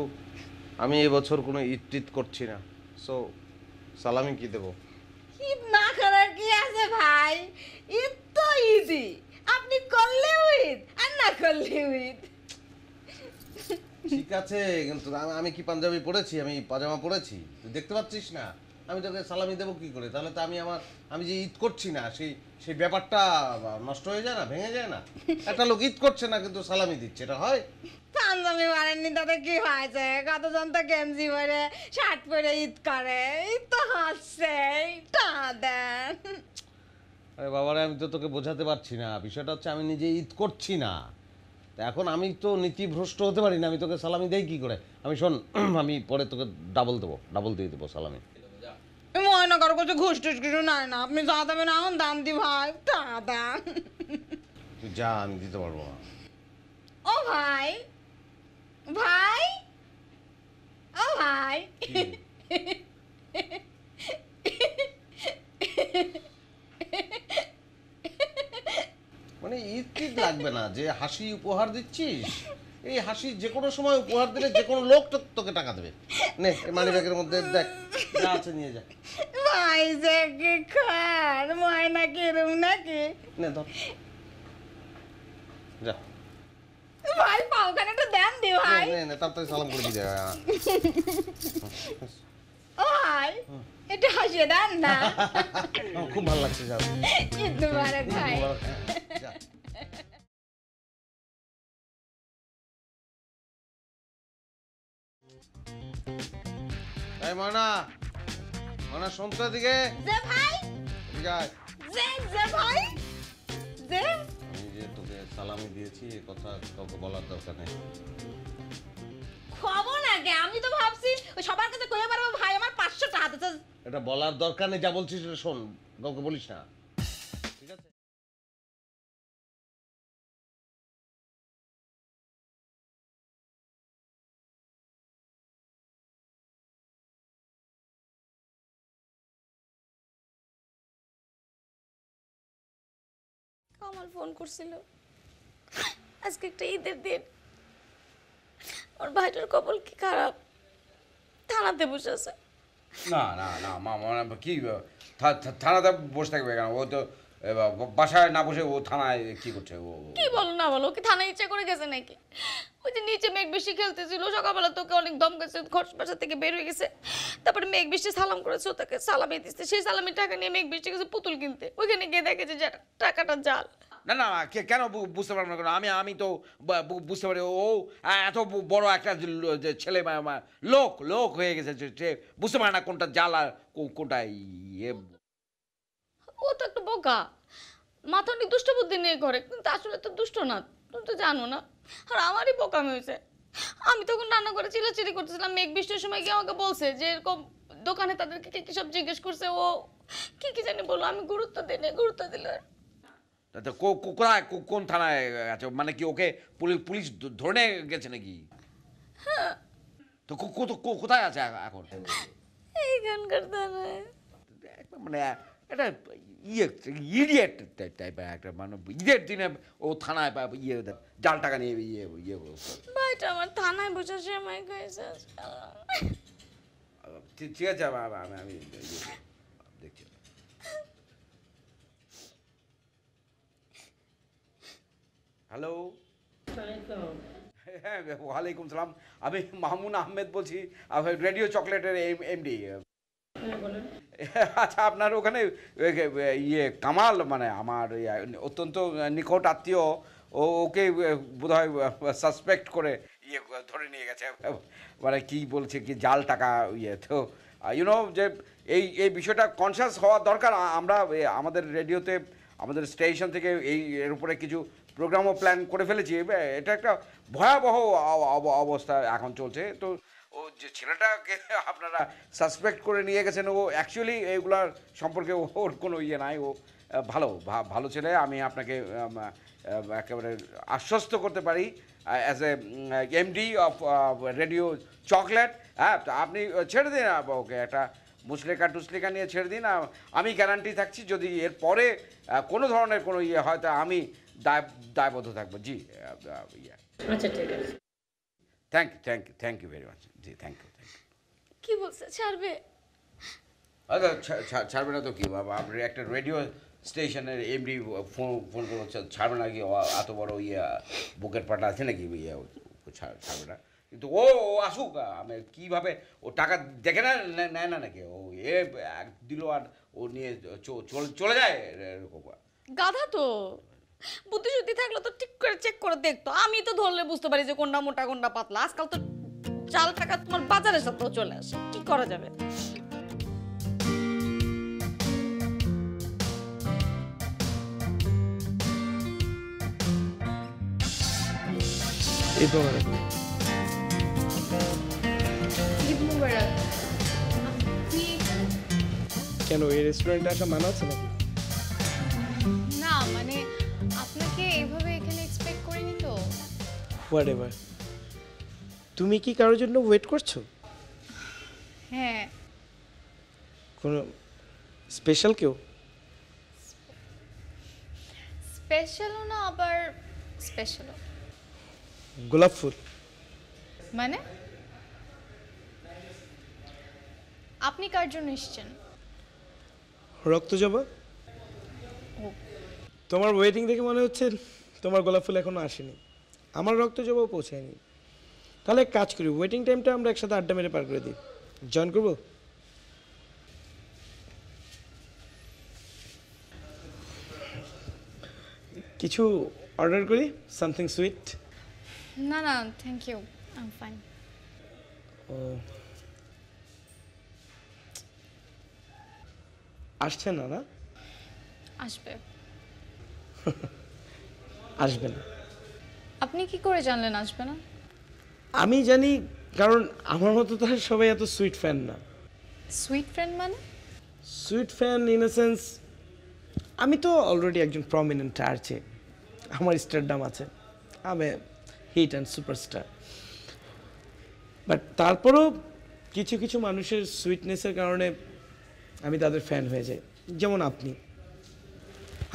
আমি এবছর কোনো ঈদ টিদ করছি না, সো সালামি কি দেবো? ঈদ না করার কি আছে ভাই? ঈদ তো ঈদই, আপনি করলেও ঈদ আর না করলেও ঈদ। ঠিক আছে, কিন্তু আমি কি পাঞ্জাবি পরেছি? আমি পাজামা পরেছি, তুই দেখতে পাচ্ছিস না? আমি তোকে সালামি দেবো কি করে? তাহলে তো আমি যে ঈদ করছি না সেই ব্যাপারটা নষ্ট হয়ে যায় না, ভেঙে যায় না? একটা লোক ঈদ করছে না কিন্তু সালামি দিচ্ছে, এটা হয়? পাঞ্জাবি মারেননি তাতে কি হয়েছে? কতজন তো গেঞ্জি পরে শার্ট পরে ঈদ করে, ঈদ তো হচ্ছে, টা দেন। আরে বাবারে, আমি তো তোকে বোঝাতে পারছি না, বিষয়টা হচ্ছে আমি নিজে ঈদ করছি না। তা এখন আমি তো নীতিভ্রষ্ট হতে পারি না, আমি তোকে সালামি দেই কি করে? আমি শোন, আমি পরে তোকে ডাবল দিয়ে দেবো সালামি। ময়না কারো কাছে ঘুষ টুস কিছু নাই না, আপনি যা দেবেন এখন দাম দি ভাই, টা দেন। তুই যা, আমি দিতে পারবো না। ও ভাই, ভাই, ও ভাই, মানে ঈদ টিদ লাগবে না, যে হাসি উপহার দিচ্ছিস, এই হাসি যে কোনো সময় উপহার দিলে যে কোনো লোক তোকে টাকা দেবে। নে মানি ব্যাগের মধ্যে দেখ যা আছে নিয়ে যা। ভাই যে কি খান ময়না কি রুম নাকি? নে ধর, যা। ভাই পাওখানে একটু দেন দি ভাই। নে তাড়াতাড়ি সালাম করে দিয়ে যা। ও ভাই একটু হাসিয়ে দেন না। খুব ভালো লাগছে, যা। ঈদ মুবারক ভাই। যা। এই ময়না, শুনতো দিকে? যে ভাই, যে ভাই, যে আমি যে তোকে সালামি দিয়েছি এই কথা কাউকে বলার দরকার নেই। খবর না কে? আমি তো ভাবছি ওই সবার কাছে কইতে পারবো ভাই আমার 500 টাকা দিতে। এটা বলার দরকার নেই, যা বলছিস শোন, কাউকে বলিস না, ঠিক আছে? কামাল ফোন করছিল আজকে একটা ঈদের দিন, ওর ভাইটার কপাল কি খারাপ, থানাতে বসে আছে। না না না মা, কি থানাতে বসে থাকবে কেন? ও তো বাসায় না বসে ও থানায় কি করছে? ও কি বলো না বলো, কি থানায় ইচ্ছা করে গেছে নাকি? ওই যে নিচে মেঘ বৃষ্টি খেলতেছিল, সকালবেলা তোকে অনেক দম গেছে, ঘর বাসা থেকে বের হয়ে গেছে, তারপরে মেঘ বৃষ্টি সালাম করেছে, তাকে সালামি দিচ্ছে, সেই সালামির টাকা নিয়ে মেঘ বৃষ্টি গেছে পুতুল কিনতে, ওইখানে গিয়ে দেখেছে যে টাকাটা জাল। না না কেন বুঝতে পারবো না কেন? আমি তো বুঝতে পারি ও এত বড় একটা ছেলে লোক হয়ে গেছে, সে বুঝতে পারে না কোনটা জাল আর কোনটা ইয়ে। ও তো একটা বোকা, মাথা অনেক দুষ্ট বুদ্ধি নিয়ে করে, কিন্তু আসলে তো দুষ্ট না, তুমি তো জানো না। আর আমারই বোকামি হয়েছে, আমি তখন রান্না করে চিল্লাচিল্লি করতেছিলাম, মেঘ বৃষ্টির সময় গিয়ে আমাকে বলছে যে এরকম দোকানে তাদেরকে কি সব জিজ্ঞেস করছে, ও কি জানি বললো, আমি গুরুত্ব দিল। কোথায়, কোন থানায় আছে? মানে কি ওকে পুলিশ ধরে নিয়ে গেছে নাকি? হ্যাঁ। তো কোথায় আছে এখন? এইখানকার থানায়। মানে এটা ইডিয়েট টাইপের একটা, মানে ঈদের দিনে ও থানায় ইয়ে জাল টাকা নিয়ে ইয়ে ভাইটা আমার থানায় বসে সময় খাইছে। ঠিক আছে, আমি দেখছি। হ্যালো, হ্যাঁ ওয়ালাইকুম সালাম, আমি মামুন আহমেদ বলছি, রেডিও চকলেটের এমডি। আচ্ছা, আপনার ওখানে ইয়ে কামাল, মানে আমার অত্যন্ত নিকট আত্মীয়, ওকে বোধহয় সাসপেক্ট করে ইয়ে ধরে নিয়ে গেছে, মানে কি বলছে কি জাল টাকা ইয়ে। তো ইউনো যে এই বিষয়টা কনসিয়াস হওয়া দরকার। আমরা আমাদের রেডিওতে, আমাদের স্টেশন থেকে এর উপরে কিছু প্রোগ্রামও প্ল্যান করে ফেলেছি। এটা একটা ভয়াবহ অবস্থা এখন চলছে। তো ও যে ছেলেটাকে আপনারা সাসপেক্ট করে নিয়ে গেছেন, ও অ্যাকচুয়ালি এইগুলার সম্পর্কে ওর কোনো ইয়ে নাই, ও ভালো ছেলে। আমি আপনাকে একেবারে আশ্বস্ত করতে পারি as a MD of radio chocolate. হ্যাঁ, তো আপনি ছেড়ে দিন ওকে, একটা মুসলেকা টুসলেকা নিয়ে ছেড়ে দিন। আমি গ্যারান্টি থাকছি যদি এর পরে কোনো ধরনের কোনো ইয়ে হয় তা আমি দায়বদ্ধ থাকবো। জি ইয়ে, আচ্ছা ঠিক আছে, থ্যাংক ইউ ভেরি মাচ। জি থ্যাংক ইউ। কি বলছে ছাড়বে? আচ্ছা ছাড়বে না তো কি বাবা, আপনি একটা রেডিও স্টেশনের এমডি ফোন করে ছাড়বে না কি? এত বড় ইয়ে বুকের পাটা আছে নাকি? ইয়ে ছাড়বে না, কিন্তু ও আসুক। আমি কীভাবে ও টাকা দেখে না নেয় না নাকি? ও এ দিল আর ও নিয়ে চলে যায় এরকম। গাধা তো, বুদ্ধি শুদ্ধি থাকলে তো ঠিক করে চেক করে দেখতো। আমি তো ধরলে বুঝতে পারি যে কোনটা মোটা কোনটা পাতলা। আজকাল তো চাল টাকা তোমার বাজারের সাথেও চলে আসে, কি করা যাবে? ঈদ মোবারক। ঈদ মোবারক। কেন এই রেস্টুরেন্টে আসা মানা আছে নাকি? না মানে আপনাকে এভাবে এখানে এক্সপেক্ট করিনি তো। হোয়াটএভার। তুমি কি কারোর জন্য ওয়েট করছো? হ্যাঁ। কোনো স্পেশাল কেউ? স্পেশালও না আবার স্পেশালও। গোলাপ ফুল মানে আপনি কার জন্য এসেছেন? রক্ত জবা। তোমার ওয়েটিং দেখে মনে হচ্ছে তোমার গোলাপ ফুল এখনো আসেনি, আমার রক্ত জবাও পৌঁছায়নি। তাহলে এক কাজ করি, ওয়েটিং টাইমটা আমরা একসাথে আড্ডা মেরে পার করে দিই। জয়েন করবো? কিছু অর্ডার করি, সামথিং সুইট। না না thank you, I am fine. ও আসছে না? না আসবে। আসবে না? আপনি কি করে জানলেন আসবে না? আমি জানি, কারণ আমার মতো তো আর সবাই এত সুইট ফ্যান না। সুইট ফ্রেন্ড মানে? Sweet fan in a sense, আমি তো অলরেডি একজন প্রমিনেন্ট আর্চে, আমার স্টারডাম আছে, আমি হিট অ্যান্ড সুপারস্টার। বাট তারপরও কিছু কিছু মানুষের সুইটনেসের কারণে আমি তাদের ফ্যান হয়ে যাই। যেমন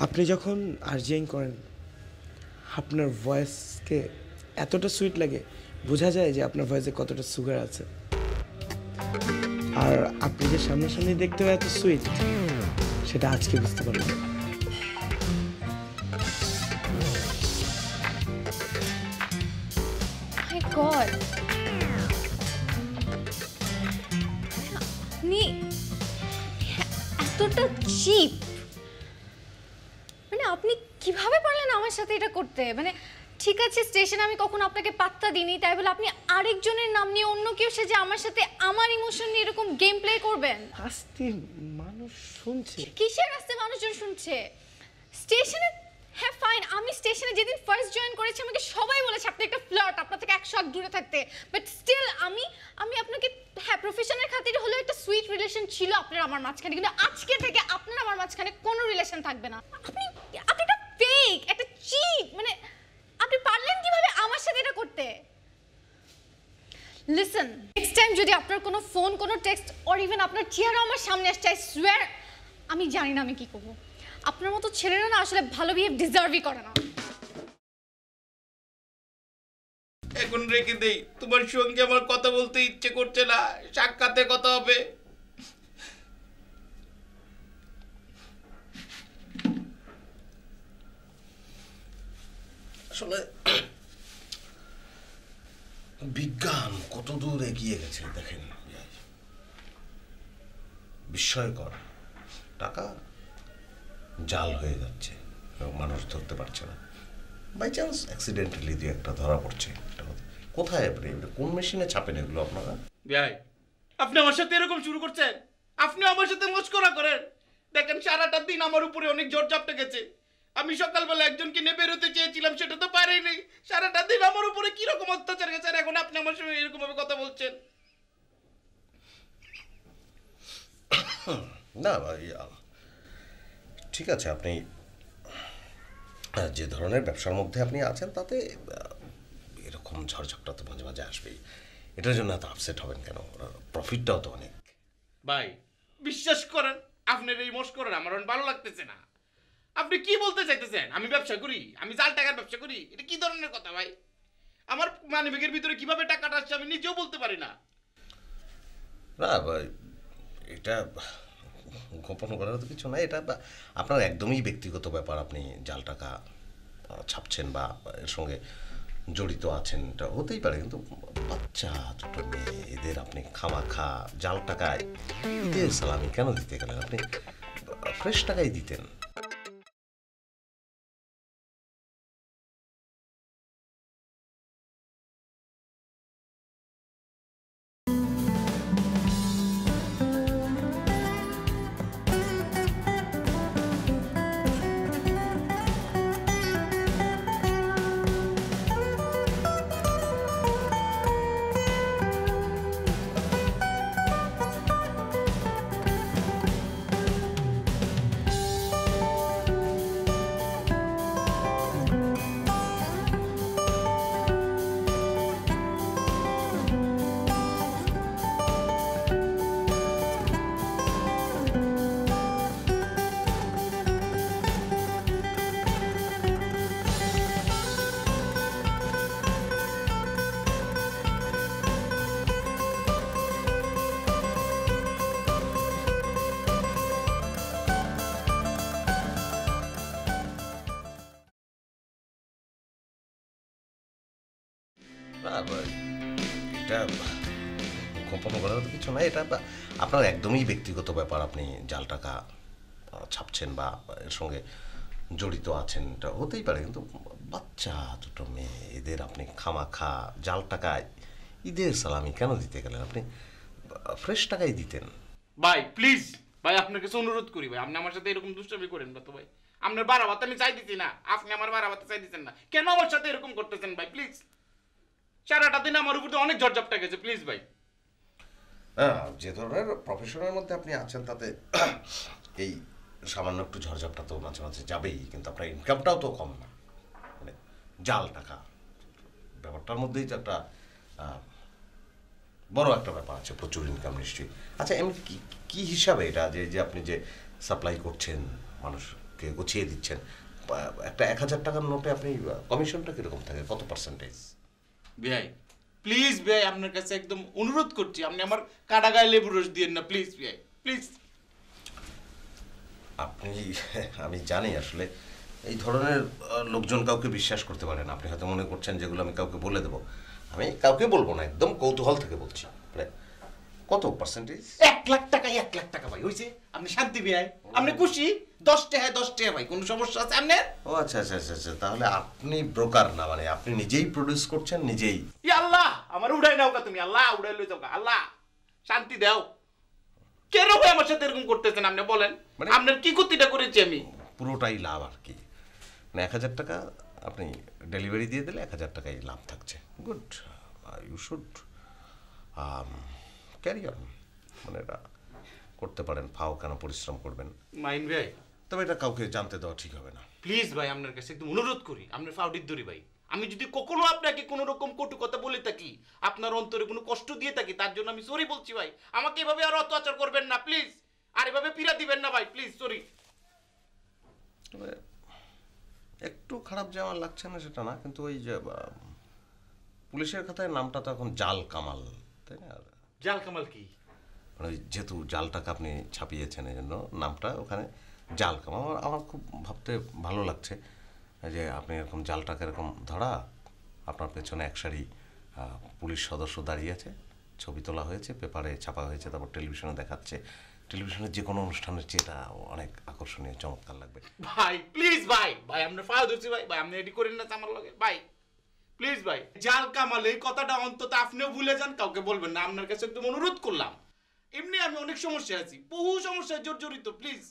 আপনি যখন আর্জিং করেন, আপনার ভয়েসকে এতটা সুইট লাগে, বোঝা যায় যে আপনার ভয়েসে কতটা সুগার আছে। আর আপনি যে সামনাসামনি দেখতে হয় এত সুইট, সেটা আজকে বুঝতে পারলাম। মাই গড, আপনি এতটা চিপ! মানে আপনি কিভাবে পারলেন আমার সাথে এটা করতে? মানে ঠিক আছে, স্টেশনে আমি কখনো আপনাকে পাত্তা দিইনি, তাই বলে আপনি আরেকজনের নাম নিয়ে অন্য কেউ সেজে আমার সাথে আমার ইমোশন নিয়ে এরকম গেম প্লে করবেন? আস্তে মানুষ শুনছে। কিসের রাস্তে মানুষজন শুনছে? স্টেশনে, হ্যাঁ ফাইন, আমি স্টেশনে যেদিন ফার্স্ট জয়েন করেছি আমাকে সবাই বলেছে আপনি একটা ফ্লার্ট, আপনার থেকে 100 হাত দূরে থাকতে। বাট স্টিল আমি আপনাকে, হ্যাঁ প্রফেশনের খাতিরে হলেও একটা সুইট রিলেশন ছিল আপনার আমার মাঝখানে, কিন্তু আজকে থেকে আপনার আমার মাঝখানে কোনো রিলেশন থাকবে না। আপনি একটা ফেক, একটা চিট। মানে আপনি পারলেন কিভাবে আমার সাথে এটা করতে? লিসেন, নেক্সট টাইম যদি আপনার কোনো ফোন, কোনো টেক্সট অর ইভেন আপনার চেহারা আমার সামনে আসছে, আই সোয়্যার আমি জানি না আমি কি করবো। আপনার মতো ছেলেরা না আসলে ভালো বিহেভ ডিজার্ভই করে না। এখন রেখে দেই, তোমার সঙ্গে আমার কথা বলতে ইচ্ছে করছে না, সাক্ষাতে কথা হবে। আসলে বিজ্ঞান কত দূর এগিয়ে গেছে দেখেন, বিস্ময়কর। টাকা জাল হয়ে যাচ্ছে, মানুষ ধরতে পারছে না। বাই চান্স অ্যাক্সিডেন্টালি দিয়ে একটা ধরা পড়ছে। কোথায় আপনি কোন মেশিনে ছাপেন এগুলো আপনারা? ভাই আপনি আমার সাথে এরকম শুরু করছেন? আপনি আমার সাথে মস্করা করেন? দেখেন সারাটা দিন আমার উপরে অনেক জোর চাপটা গেছে। আমি সকালবেলা একজনকে নিয়ে বেরোতে চেয়েছিলাম, সেটা তো পারিনি। সারাটা দিন আমার উপরে কিরকম অত্যাচার গেছে, আর এখন আপনি আমার সঙ্গে এরকম ভাবে কথা বলছেন? না ভাই, ঠিক আছে, আপনি যে ধরনের ব্যবসার মধ্যে আপনি আছেন তাতে এরকম ঝড়ঝাপটা তো মাঝে মাঝে আসবেই। এটার জন্য এত আপসেট হবেন কেন? প্রফিটটাও তো অনেক। ভাই বিশ্বাস করেন আপনার এই মস্করা আমার ভালো লাগতেছে না। আপনি কি বলতে চাইতেছেন? আমি ব্যবসা করি, আমি জাল টাকার ব্যবসা করি, এটা কি ধরনের কথা ভাই? আমার মানিব্যাগের ভিতরে কিভাবে টাকাটা আসছে আমি নিজেও বলতে পারি না। না ভাই, এটা গোপন করার তো কিছু নাই। এটা আপনার একদমই ব্যক্তিগত ব্যাপার। আপনি জাল টাকা ছাপছেন বা এর সঙ্গে জড়িত আছেন, এটা হতেই পারে। কিন্তু বাচ্চা দুটো মেয়ে, এদের আপনি খামাখা জাল টাকায় ঈদের সালামি কেন দিতে গেলেন? আপনি ফ্রেশ টাকাই দিতেন। এটা গোপন করার তো কিছু নাই। এটা আপনার একদমই ব্যক্তিগত ব্যাপার। আপনি জাল টাকা ছাপছেন বা এর সঙ্গে জড়িত আছেন, এটা হতেই পারে। কিন্তু বাচ্চা দুটো মেয়ে, এদের আপনি খামাখা জাল টাকায় ঈদের সালামি কেন দিতে গেলেন? আপনি ফ্রেশ টাকাই দিতেন। ভাই প্লিজ ভাই, আপনার কাছে অনুরোধ করি ভাই, আপনি আমার সাথে এরকম দুষ্টামি করেন না তো ভাই। আপনার বাড়াবাতে আমি চাই দিচ্ছি না, আপনি আমার বাড়াবাতে চাই দিচ্ছেন না কেন? আমার সাথে এরকম করতেছেন ভাই প্লিজ। সারাটা দিন আমার উপর অনেক ঝড়ঝাপটা গেছে, প্লিজ ভাই। যে ধরনের প্রফেশনের মধ্যে আপনি আছেন তাতে এই সামান্য একটু ঝড়ঝাপটা তো মাঝে মাঝে যাবেই। কিন্তু আপনার ইনকামটাও তো কম না, মানে জাল টাকা ব্যাপারটার মধ্যেই তো একটা বড় একটা ব্যাপার আছে, প্রচুর ইনকাম নিশ্চয়ই। আচ্ছা, এমনি কি হিসাবে এটা যে আপনি যে সাপ্লাই করছেন, মানুষকে গুছিয়ে দিচ্ছেন, একটা 1000 টাকার নোটে আপনি কমিশনটা কিরকম থাকে, কত পার্সেন্টেজ? ভাই প্লিজ ভাই, আপনার কাছে একদম অনুরোধ করছি, আপনি আমার কাটা গায়ে লেবু রস দিয়েন না প্লিজ ভাই, প্লিজ। আপনি, আমি জানি আসলে এই ধরনের লোকজন কাউকে বিশ্বাস করতে পারে না। আপনি হয়তো মনে করছেন যেগুলো আমি কাউকে বলে দেবো। আমি কাউকে বলবো না, একদম কৌতূহল থেকে বলছি। কত পার্সেন্টেজ? 1 লাখ টাকা, 1 লাখ টাকা ভাই হয়েছে। আপনি শান্তি ভাই, আপনি খুশি? 10 টাকা ভাই, কোনো সমস্যা আছে আপনার? ও আচ্ছা আচ্ছা আচ্ছা আচ্ছা, তাহলে আপনি ব্রোকার না, মানে আপনি নিজেই প্রডিউস করছেন নিজেই? আল্লাহ আমার উড়াই নাও কা তুমি, আল্লাহ উড়াই লই যাও কা, আল্লাহ শান্তি দাও। কেন ভাই আমার সাথে এরকম করতেছেন আপনি বলেন? আপনার কি ক্ষতিটা করেছি আমি? পুরোটাই লাভ আর কি। মানে 1000 টাকা আপনি ডেলিভারি দিয়ে দিলে 1000 টাকাই লাভ থাকছে। Good, you should carry on, মানে এটা করতে পারেন। ফাও কেন পরিশ্রম করবেন? মাইন ভাই, তবে এটা কাউকে জানতে দেওয়া ঠিক হবে না। প্লিজ ভাই, আপনার কাছে একদম অনুরোধ করি, আপনার ফাউডির ধরি ভাই। আমি যদি কখনো আপনাকে কোনো রকম কটু কথা বলে থাকি, আপনার অন্তরে কোনো কষ্ট দিয়ে থাকি, তার জন্য আমি সরি বলছি ভাই। আমাকে এভাবে আর অত্যাচার করবেন না প্লিজ, আর এভাবে পীড়া দিবেন না ভাই, প্লিজ সরি। তবে একটু খারাপ যে আমার লাগছে না সেটা না, কিন্তু ওই যে পুলিশের খাতায় নামটা তো এখন জাল কামাল, তাই না? জাল কামাল কি? মানে যেহেতু জাল টাকা আপনি ছাপিয়েছেন এই জন্য নামটা ওখানে জাল কামাল। আমার খুব ভাবতে ভালো লাগছে যে আপনি এরকম জাল টাকা এরকম ধরা, আপনার পেছনে এক সারি পুলিশ সদস্য দাঁড়িয়ে আছে, ছবি তোলা হয়েছে, পেপারে ছাপা হয়েছে, তারপর টেলিভিশনে দেখাচ্ছে। টেলিভিশনের যে কোনো অনুষ্ঠানের চেয়ে এটা অনেক আকর্ষণীয়, চমৎকার লাগবে। ভাই প্লিজ ভাই, ভাই আপনার ফাও ধরছি ভাই, ভাই আপনি এডি করেন না আমার লগে ভাই, প্লিজ ভাই। জাল কামাল এই কথাটা অন্তত আপনিও ভুলে যান, কাউকে বলবেন না, আপনার কাছে একদম অনুরোধ করলাম। এমনি আমি অনেক সমস্যা আছি, বহু সমস্যায় জর্জরিত, প্লিজ।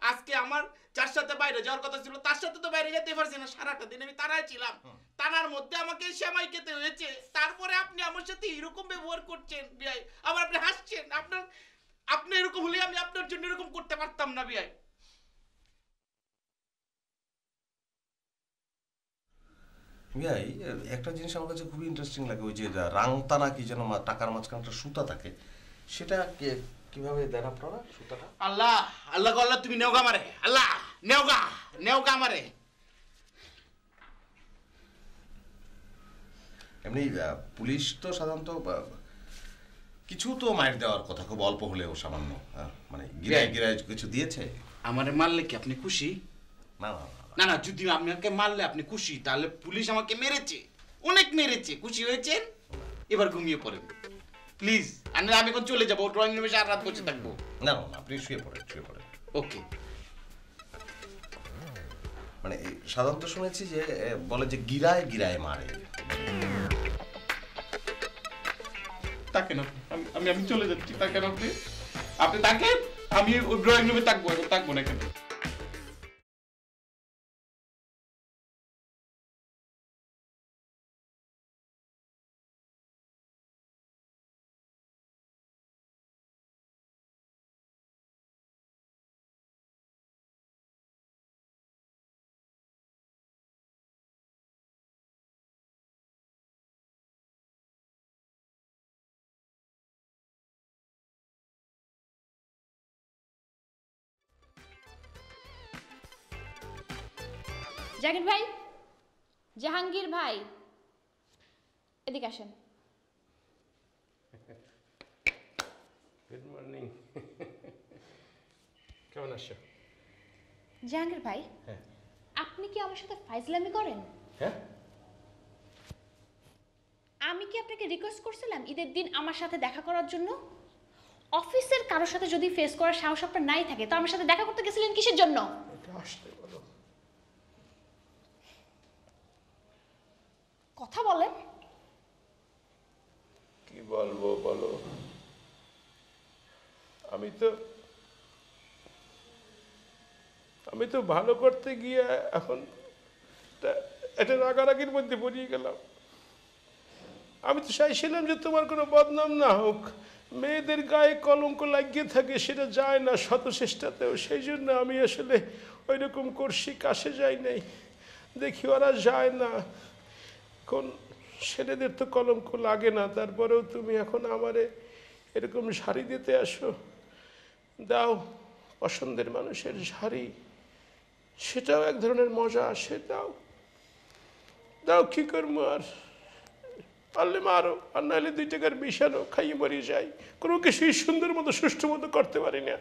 আজকে আমার যার সাথে বাইরে যাওয়ার কথা ছিল তার সাথে তো বাইরে যেতে পারছি না, সারাটা দিন আমি তারাই ছিলাম। তানার মধ্যে আমাকে সেমাই খেতে হয়েছে, তারপরে আপনি আমার সাথে এরকম ব্যবহার করছেন ভাই, আবার আপনি হাসছেন। আপনি এরকম হলে আমি আপনার জন্য এরকম করতে পারতাম না ভাই। ভাই একটা জিনিস আমার কাছে খুবই ইন্টারেস্টিং লাগে, ওই যে রাংতানা কি যেন টাকার মাঝখানে একটা সুতা থাকে, সেটা কিভাবে দেন আপনারা সুতাটা? আল্লাহ আল্লাহ গো আল্লাহ, তুমি নেওগা মারে, আল্লাহ নেওগা মারে। এমনি পুলিশ তো সাধারণত কিছু তো মায়ের দেওয়ার কথা, খুব অল্প হলেও সামান্য, মানে গিরায় কিছু দিয়েছে। আমারে মারলে কি আপনি খুশি? না না না, যদি আপনাকে মারলে আপনি খুশি, তাহলে পুলিশ আমাকে মেরেছে, অনেক মেরেছে, খুশি হয়েছেন? এবার ঘুমিয়ে পড়েন প্লিজ, আমি এখন চলে যাবো, ড্রয়িং রুমে সারা রাত বসে থাকবো। না আপনি শুয়ে পড়েন। ওকে। মানে সাধারণত শুনেছি যে বলে যে গিরায় মারে। তাকেন আমি চলে যাচ্ছি, তাকেন আপনি তাকেন, আমি ড্রয়িং রুমে থাকবো না কেন। জাকির ভাই, জাহাঙ্গীর ভাই, এদিকে আসেন। Good morning. কেমন আছো? জাহাঙ্গীর ভাই, হ্যাঁ। আপনি কি আমার সাথে ফাইজলামি করেন? হ্যাঁ। আমি কি আপনাকে রিকোয়েস্ট করছিলাম ঈদের দিন আমার সাথে দেখা করার জন্য? অফিসের কারোর সাথে যদি ফেস করার সাহস আপনার নাই থাকে, তো আমার সাথে দেখা করতে গেছিলেন কিসের জন্য? আসতে বলো। কথা বলেন। কি বলবো বলো? আমি তো ভালো করতে গিয়ে এখন এটা রাগারাগির মধ্যে পড়িয়ে গেলাম। আমি তো চাইছিলাম যে তোমার কোনো বদনাম না হোক, মেয়েদের গায়ে কলঙ্ক লাগিয়ে থাকে, সেটা যায় না শত চেষ্টাতেও। সেই জন্য আমি আসলে ওই রকম করছি, কাছে যাই নাই। দেখি ওরা যায় না, এখন ছেলেদের তো কলঙ্ক লাগে না, তারপরেও তুমি এখন আমারে এরকম শাড়ি দিতে আসো, দাও পছন্দের মানুষের শাড়ি, সেটাও এক ধরনের মজা আসে। দাও কি করবো, আর পারলে মারো, আর নাহলে 2 টাকার বিষানো খাইয়ে মরে যাই, কোনো কিছুই সুন্দর মতো সুষ্ঠু মতো করতে পারি না।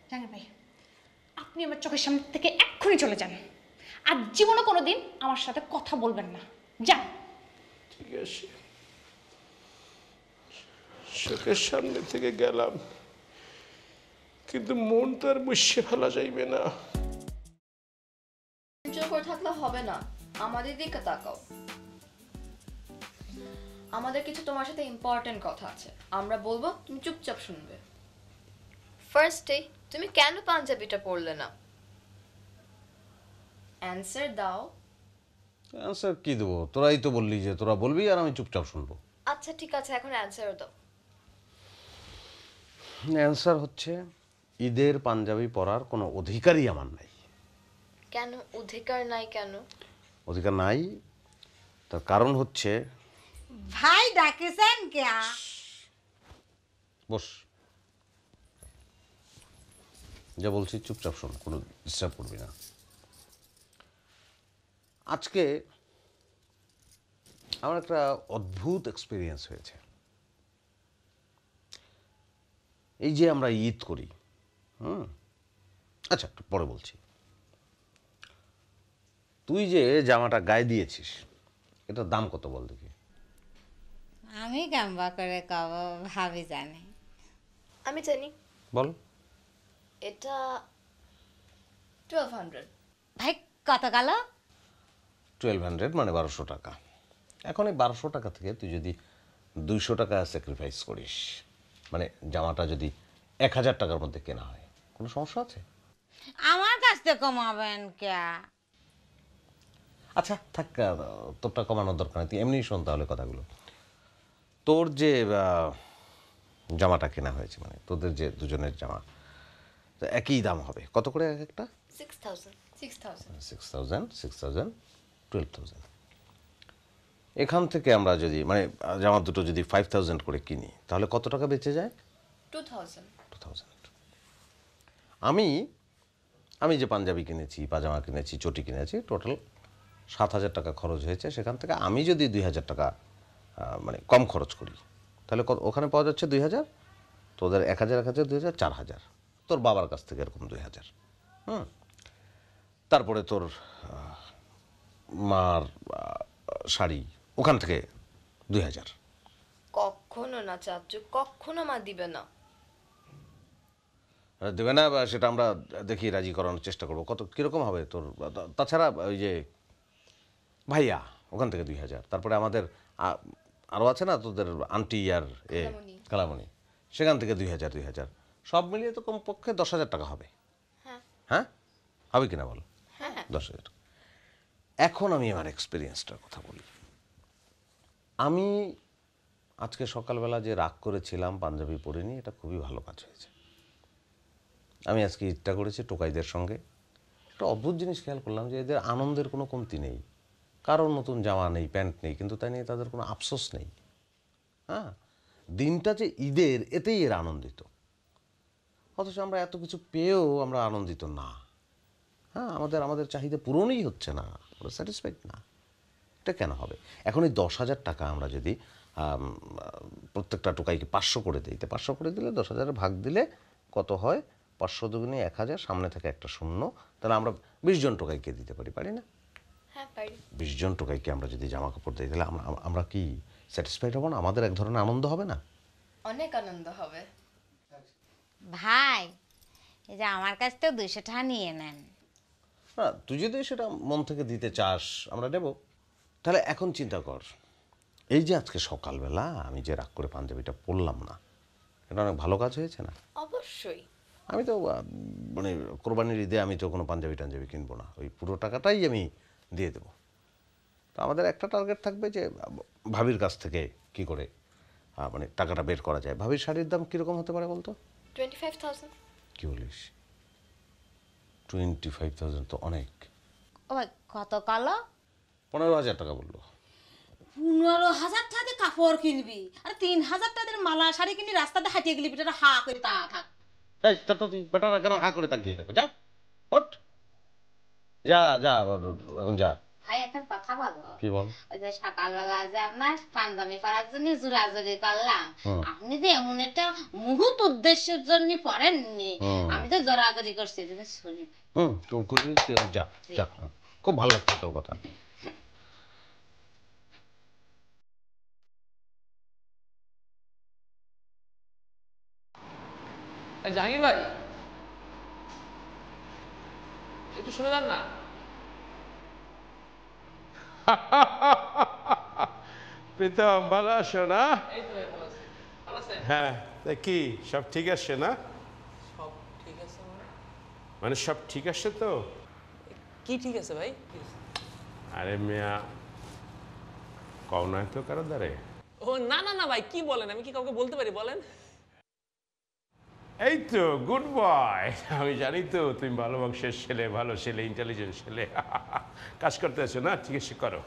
জাহাঙ্গীর ভাই, আপনি আমার চোখের সামনে থেকে এক্ষুনি চলে যান, আর জীবনে কোনোদিন আমার সাথে কথা বলবেন না। যান। ঠিক আছে, চোখের সামনে থেকে গেলাম, কিন্তু মন তো আর মুছে ফেলা যাইবে না। করে থাকলে হবে না, আমাদের দিকে তাকাও। আমাদের কিছু তোমার সাথে ইম্পর্টেন্ট কথা আছে, আমরা বলবো, তুমি চুপচাপ শুনবে। ফার্স্টে তুমি কেন পাঞ্জাবিটা পরলে না? অ্যানসার দাও। অ্যান্সার কি দেবো? তোরাই তো বললি যে তোরা বলবি আর আমি চুপচাপ শুনবো। আচ্ছা ঠিক আছে, এখন অ্যানসার দাও। অ্যান্সার হচ্ছে ঈদের পাঞ্জাবি পরার কোনো অধিকারই আমার নাই। কেন অধিকার নাই? কেন অধিকার নাই? তার কারণ হচ্ছে ভাই ডাকেছেন কে? বস, যা বলছি চুপচাপ শোন, কোনো ডিস্টার্ব করবি না। আজকে আমার একটা অদ্ভুত এক্সপিরিয়েন্স হয়েছে। এই যে আমরা ঈদ করি, আচ্ছা একটু পরে বলছি। তুই যে জামাটা গায়ে দিয়েছিস, এটার দাম কত বল দেখি? আমি কেমবা করে কব, ভাবি জানে। আমি জানি। বল। এটা 1200। ভাই কত গেল? 1200 মানে 1200 টাকা। এখন এই 1200 টাকা থেকে তুই যদি 200 টাকা স্যাক্রিফাইস করিস, মানে জামাটা যদি 1000 টাকার মধ্যে কেনা হয়, কোনো সমস্যা আছে? আমার কাছ থেকে কমাবেন কে? আচ্ছা থাক, তোরটা কমানোর দরকার নেই, তুই এমনি শোন তাহলে কথাগুলো। তোর যে জামাটা কেনা হয়েছে, মানে তোদের যে দুজনের জামা, তো একই দাম হবে। কত করে এক একটা? 6000। 6000, 12,000। এখান থেকে আমরা যদি মানে জামা দুটো যদি 5000 করে কিনি তাহলে কত টাকা বেঁচে যায়? 2000। আমি যে পাঞ্জাবি কিনেছি, পাজামা কিনেছি, চটি কিনেছি, টোটাল 7000 টাকা খরচ হয়েছে। সেখান থেকে আমি যদি 2000 টাকা মানে কম খরচ করি তাহলে ওখানে পাওয়া যাচ্ছে 2000, তোদের 1000 2000 4000, তোর বাবার কাছ থেকে এরকম 2000, তারপরে তোর মার শাড়ি ওখান থেকে 2000। কখনো না চাচু, কখনো মা দিবে না। দেবে না, সেটা আমরা দেখি রাজি করানোর চেষ্টা করবো। কত কীরকম হবে তোর? তাছাড়া ওই যে ভাইয়া ওখান থেকে 2000, তারপরে আমাদের আরও আছে না তোদের আন্টি আর কালামণি, সেখান থেকে 2000 সব মিলিয়ে তো কমপক্ষে 10,000 টাকা হবে। হ্যাঁ হবে কিনা বল? 10,000। এখন আমি আমার এক্সপিরিয়েন্সটার কথা বলি। আমি আজকে সকালবেলা যে রাগ করেছিলাম পাঞ্জাবি পরিনি, এটা খুবই ভালো কাজ হয়েছে। আমি আজকে ঈদটা করেছি টোকাইদের সঙ্গে। একটা অদ্ভুত জিনিস খেয়াল করলাম যে এদের আনন্দের কোনো কমতি নেই, কারোর নতুন জামা নেই, প্যান্ট নেই, কিন্তু তাই নিয়ে তাদের কোনো আফসোস নেই। হ্যাঁ, দিনটা যে ঈদের এতেই এরা আনন্দিত, অথচ আমরা এত কিছু পেয়েও আমরা আনন্দিত না। হ্যাঁ, আমাদের চাহিদা পূরণই হচ্ছে না, আমরা স্যাটিসফাইড না। এটা কেন হবে? এখন এই 10,000 টাকা আমরা যদি প্রত্যেকটা টোকাইকে 500 করে দিই, 500 করে দিলে 10,000 ভাগ দিলে কত হয়? 500 দুগুণে 1000, সামনে থেকে একটা শূন্য, তাহলে আমরা 20 জন টোকাইকে দিতে পারি না? হ্যাঁ পারি। 20 জন টোকাইকে আমরা যদি জামা কাপড় দিই তাহলে আমরা কি স্যাটিসফাইড হব না? আমাদের এক ধরনের আনন্দ হবে না? অনেক আনন্দ হবে। ভাই, এই যে আমার কাছ থেকে 200 টাকা নিয়ে নেন। না, তুই যদি সেটা মন থেকে দিতে চাস আমরা দেব। তাহলে এখন চিন্তা কর, এই যে আজকে সকালবেলা আমি যে রাগ করে পাঞ্জাবিটা পরলাম না, এটা অনেক ভালো কাজ হয়েছে না? অবশ্যই। আমি তো মানে কোরবানির ঈদে আমি তো কোনো পাঞ্জাবি কিনবো না, ওই পুরো টাকাটাই আমি দিয়ে দেবো। তো আমাদের একটা টার্গেট থাকবে যে ভাবির কাছ থেকে কি করে মানে টাকাটা বের করা যায়। ভাবির শাড়ির দাম কীরকম হতে পারে বলতো? 25,000। কি বলিস? 25,000 তো অনেক। ও ভাই, কত কালো? 15,000 টাকা বললো। 15,000 টাকা কাপড় কিনবি আর 3,000 টাকার মালা শাড়ি কিনবি, রাস্তাতে হাঁটিয়ে গেলি বেটা হা করে তা থাক। এই তা তো তুই বেটারা কেন হা করে তাকিয়ে থাকো? যা ওঠ, যা যা। ভাই একটা কথা বলো। কি বল? ওই যে সকালবেলা যে আপনার পাঞ্জাবি পরার জন্য জোরাজুরি করলাম, আপনি যে এমন একটা মুহূর্ত উদ্দেশ্যের জন্য পড়েননি, আমি তো জোরাজুরি করছি শুনি। যা যা, খুব ভালো লাগছে তোর কথা। জাহাঙ্গীর ভাই, একটু শুনে যান না। প্রীতম, ভালো আছো না? হ্যাঁ, তা কি সব ঠিক আসছে না? সব ঠিক আছে মানে সব ঠিক আসছে তো? কি ঠিক আছে ভাই? আরে মিয়া, কও না তো কারো দ্বারে। ও না না না ভাই, কি বলেন? আমি কি কাউকে বলতে পারি বলেন? এই তো গুড বয়, আমি জানি তো তুমি ভালো বংশের ছেলে, ভালো ছেলে, ইন্টেলিজেন্ট ছেলে। কাজ করতে আছো না? ঠিক আছে, করো।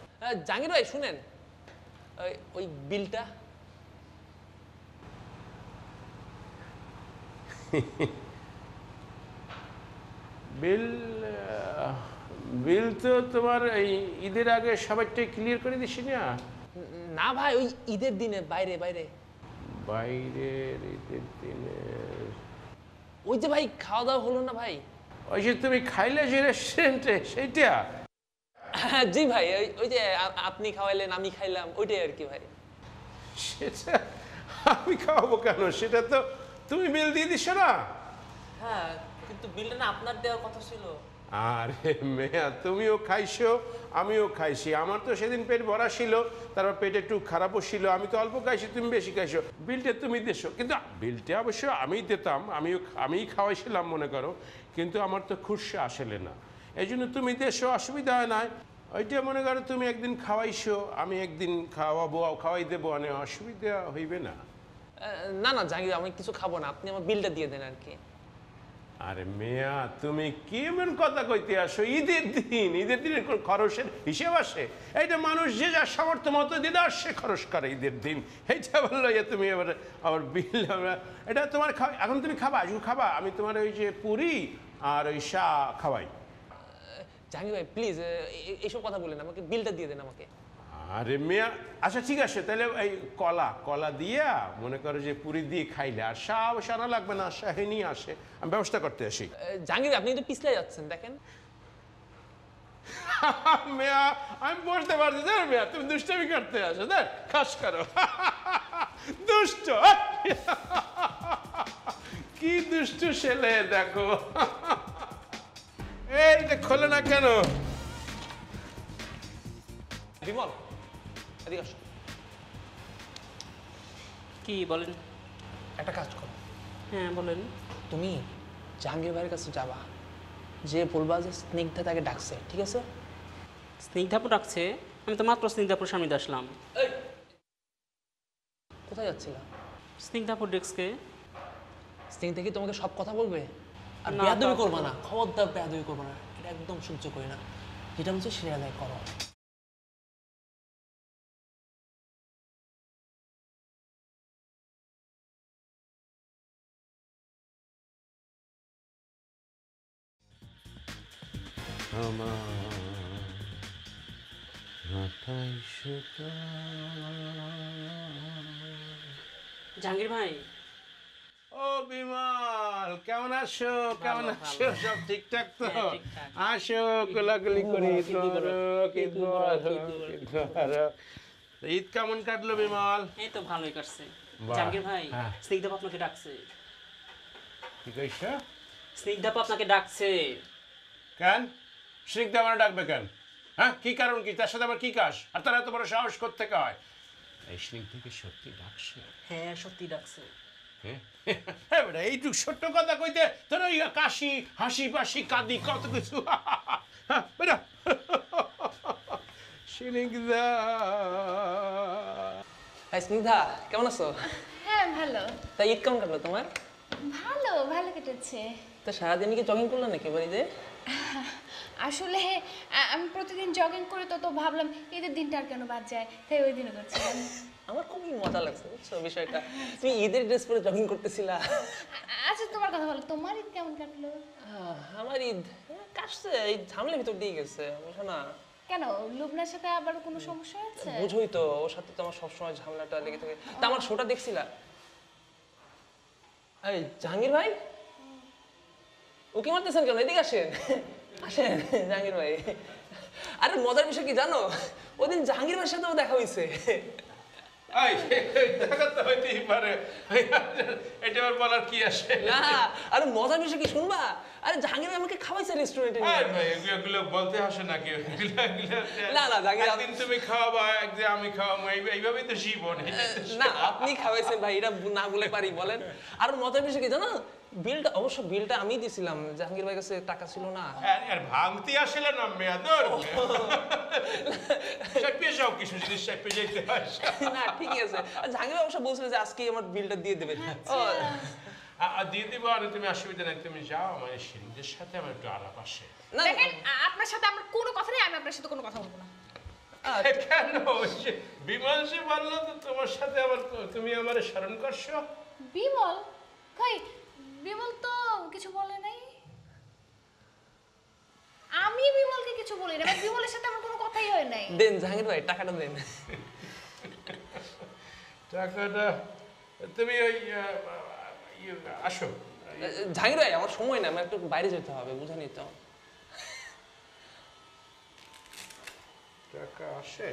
জাহাঙ্গীর ভাই শুনেন, ওই বিলটা। বিল তো তোমার এই ঈদের আগে সবাইটাই ক্লিয়ার করে দিছি না? না ভাই, ওই ঈদের দিনে বাইরে বাইরে বাইরের ঈদের দিনে ওই যে ভাই খাওয়া দাওয়া হলো না ভাই? ওই যে তুমি খাইলে যে রেস্টুরেন্টে, সেইটা? জি ভাই, ওই যে আপনি খাওয়াইলেন আমি খাইলাম, ওইটাই আর কি ভাই। সেটা আমি খাওয়াবো কেন? সেটা তো তুমি বিল দিয়ে দিছো না? হ্যাঁ, কিন্তু বিলটা না আপনার দেওয়ার কথা ছিল। আরে মেয়া, তুমিও খাইছো আমিও খাইছি, আমার তো সেদিন পেট ভরা ছিল, তারপর পেট একটু খারাপও ছিল, আমি তো অল্প খাইছি, তুমি বেশি খাইছো, বিলটা তুমি দিছো। কিন্তু বিলটা অবশ্য আমিই দিতাম, আমিই খাওয়াইছিলাম মনে করো, কিন্তু আমার তো খুশি আসলে না, এই জন্য তুমি দেশো, অসুবিধা হয় না। ওইটা মনে করো তুমি একদিন খাওয়াইছো, আমি একদিন খাওয়াই দেবো, অনেক অসুবিধা হইবে না। না না জাহাঙ্গীর, আমি কিছু খাবো না, আপনি আমার বিলটা দিয়ে দেন আর কি। আরে মেয়া তুমি কি এমন কথা কইতে আসো? ঈদের দিনের কোন খরচের হিসেব আসে? এইটা মানুষ যে যার সামর্থ্য মতো দিন আর সে খরচ করে ঈদের দিন। এইটা বললো তুমি এবার আবার বিল, এটা তোমার এখন তুমি খাবা, আজকে খাবা, আমি তোমার ওই যে পুরি আর ওই শাহ খাওয়াই। জাহাঙ্গীর ভাই প্লিজ এইসব কথা বলেন, আমাকে বিলটা দিয়ে দেন আমাকে। আরে মেয়া আচ্ছা ঠিক আছে, তাহলে এই কলা দিয়া মনে করো যে পুরি দিয়ে খাইলে, আর শাহ সারা লাগবে না, শাহিনী আসে, আমি ব্যবস্থা করতে আসি। জাহাঙ্গীর আপনি তো পিছলে যাচ্ছেন দেখেন। মেয়া আমি বলতে পারছি না মেয়া, তুমি দুষ্টমি করতে আসো, দেখ খাস করো। দুষ্ট কি দুষ্ট ছেলে দেখো। এইটা খোলে না কেন? বিমল এদিকে আসো। কি বলেন? একটা কাজ করো। হ্যাঁ বলেন। তুমি জাহাঙ্গীর ভাইয়ের কাছে যাবা, যে বলবা যে স্নিগ্ধা তাকে ডাকছে, ঠিক আছে? স্নিগ্ধাপু ডাকছে? আমি তো মাত্র স্নিগ্ধাপুর সামনে আসলাম। কোথায় যাচ্ছিলা? স্নিগ্ধাপুর ডেস্কে। স্নিগ্ধা কি তোমাকে সব কথা বলবে? আর না, বেয়াদবি তা- করবা না, খবরদার বেয়াদবি করবা না, এটা একদম সহ্য করি না। যেটা বলছো সেটা আদায় করো। জাহাঙ্গীর ভাই। ও বিমল কেমন আছো? কেমন আছো? সব ঠিকঠাক তো? আসো গোলাগুলি করি। ঈদ কেমন কাটলো বিমল? এই তো ভালোই কাটছে। বাহ, জাহাঙ্গীর ভাই হ্যাঁ। স্নিগ্ধাপু আপনাকে ডাকছে। কি কইছো? স্নিগ্ধাপু আপনাকে ডাকছে। কেন স্নিগ্ধা আমার ডাকবে কেন? হ্যাঁ কি কারণ কি? তার সাথে আমার কি কাজ? আর তার এত বড় সাহস কোত্থেকে হয়? এই স্নিগ্ধাকে সত্যি ডাকছে? হ্যাঁ সত্যি ডাকছে। হ্যাঁ বেটা এইটুক ছোট্ট কথা কইতে তোর ওই কাশি হাসি পাশি কাঁদি কত কিছু। হ্যাঁ বেটা স্নিগ্ধা। স্নিগ্ধা কেমন আছো? হ্যাঁ ভালো। তা ঈদ কেমন কাটলো তোমার? ভালো কেটেছে। তা সারাদিন কি জগিং করলো নাকি বাড়িতে? আসলে আমি প্রতিদিন জগিং করে তো ভাবলাম ঈদের দিনটা আর কেন বাদ যায়, তাই ওই দিনও করছিলাম। আমার খুবই মজা লাগছে বুঝছো বিষয়টা, তুমি ঈদের ড্রেস পরে জগিং করতেছিলা। আচ্ছা তোমার কথা বলো, তোমার ঈদ কেমন কাটলো? আমার ঈদ কাটছে, এই ঝামেলার ভিতর দিয়ে গেছে বুঝো না। কেন লুবনার সাথে আবার কোনো সমস্যা হচ্ছে? বুঝোই তো, ওর সাথে তো আমার সবসময় ঝামেলাটা লেগে থাকে। তা আমার শোটা দেখছিলা? এই জাহাঙ্গীর ভাই ওকে মারতেছেন কেন? এদিকে আসেন আসেন জাহাঙ্গীর ভাই। আরে মজার বিষয় কি জানো, ওদিন জাহাঙ্গীর ভাইয়ের সাথেও দেখা হয়েছে। দেখা তো হইতেই পারে, এটা আর বলার কি আসে? না আরে মজার বিষয় কি শুনবা? আরে জাহাঙ্গীর ভাই আমাকে খাওয়াইছে রেস্টুরেন্টে নিয়ে। এগুলো বলতে আসে নাকি? না না জাহাঙ্গীর, একদিন তুমি খাওয়াবা, একদিন আমি খাওয়াবো, এইভাবেই তো জীবন। না আপনি খাওয়াইছেন ভাই, এটা না বলে পারি বলেন? আর মজার বিষয় কি জানো, বিলটা অবশ্য বিলটা আমি দিছিলাম, জাহাঙ্গীর ভাইয়ের কাছে টাকা ছিল না। আর ভাঙতি আসলে না মেয়াদর সাইপে যাও, কিছু জিনিস সাইপে যাইতে হয়। না ঠিকই আছে, জাহাঙ্গীর ভাই অবশ্য বলছিল যে আজকে আমার বিলটা দিয়ে দেবে। দিয়ে দিব, আর তুমি অসুবিধা নাই, তুমি যাও, মানে সিন্ধুদের সাথে আমার একটু আলাপ আসে। দেখেন আপনার সাথে আমার কোনো কথা নেই, আমি আপনার সাথে কোনো কথা বলবো না। কেন? বিমল সে বললো তো তোমার সাথে আবার তুমি আমার স্মরণ করছো। বিমল কই? বিমল তো কিছু বলে নাই। আমি বিমলকে কিছু বলি না, বিমলের সাথে আমার কোনো কথাই হয় নাই। দেন জাহাঙ্গীর ভাই টাকাটা দেন। টাকাটা তুমি ওই আসো। জাহাঙ্গীর ভাই আমার সময় না, আমার একটু বাইরে যেতে হবে, বুঝানি তো। টাকা আসে?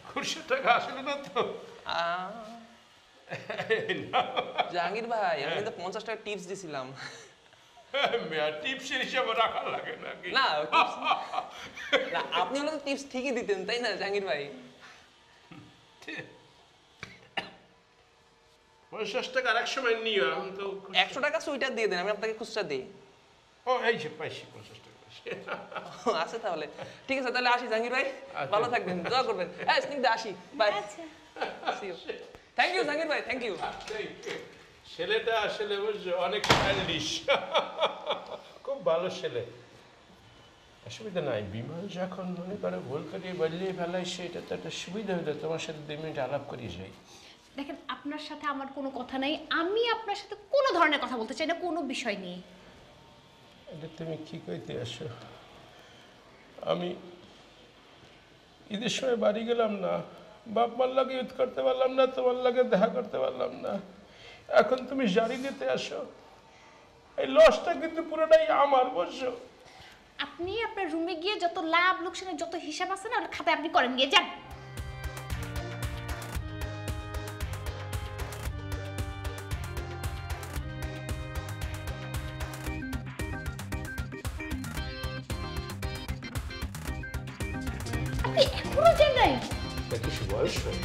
খুরশের টাকা আসলে না তো। জাহাঙ্গীর ভাই আমি তো 50 টাকা টিপস দিছিলাম। টিপসের হিসাবে রাখা লাগে নাকি? না না আপনি হলে তো টিপস ঠিকই দিতেন তাই না জাহাঙ্গীর ভাই? 50 টাকা আর এক সময় নিও, এখন তো 100 টাকা সুইটার দিয়ে দেন, আমি আপনাকে খুচরা দিই। ও এই যে পাইছি 50 টাকা। আচ্ছা তাহলে ঠিক আছে, তাহলে আসি জাহাঙ্গীর ভাই, ভালো থাকবেন, দোয়া করবেন। হ্যাঁ স্নিগ্ধা আসি, বাই। থ্যাংক ইউ জাহাঙ্গীর ভাই, থ্যাংক ইউ। ছেলেটা আসলে বুঝছো অনেক স্টাইলিশ, খুব ভালো ছেলে। অসুবিধা নাই, বিমল যখন মনে করে ভুল করিয়ে বললেই ফেলাই, সেটা তো একটা সুবিধা হইলো। তোমার সাথে 2 মিনিট আলাপ করিয়ে যাই। দেখেন, আপনার সাথে আমার কোনো কথা নাই, আমি আপনার সাথে কোনো ধরনের কথা বলতে চাই না কোনো বিষয় নিয়ে। এটা তুমি কি কইতে আসো? আমি ঈদের সময় বাড়ি গেলাম না, বাপ মার লাগে ঈদ করতে পারলাম না, তোমার লাগে দেখা করতে পারলাম না। এখন তুমি জারি নিতে আসো, এই লসটা কিন্তু পুরোটাই আমার, বুঝছো? আপনি আপনার রুমে গিয়ে যত লাভ লোকসানের যত হিসাব আছে না, ওটা খাতায় আপনি করেন, গিয়ে যান। আপনি এখনো যান নাই? কিছু বয়স হয়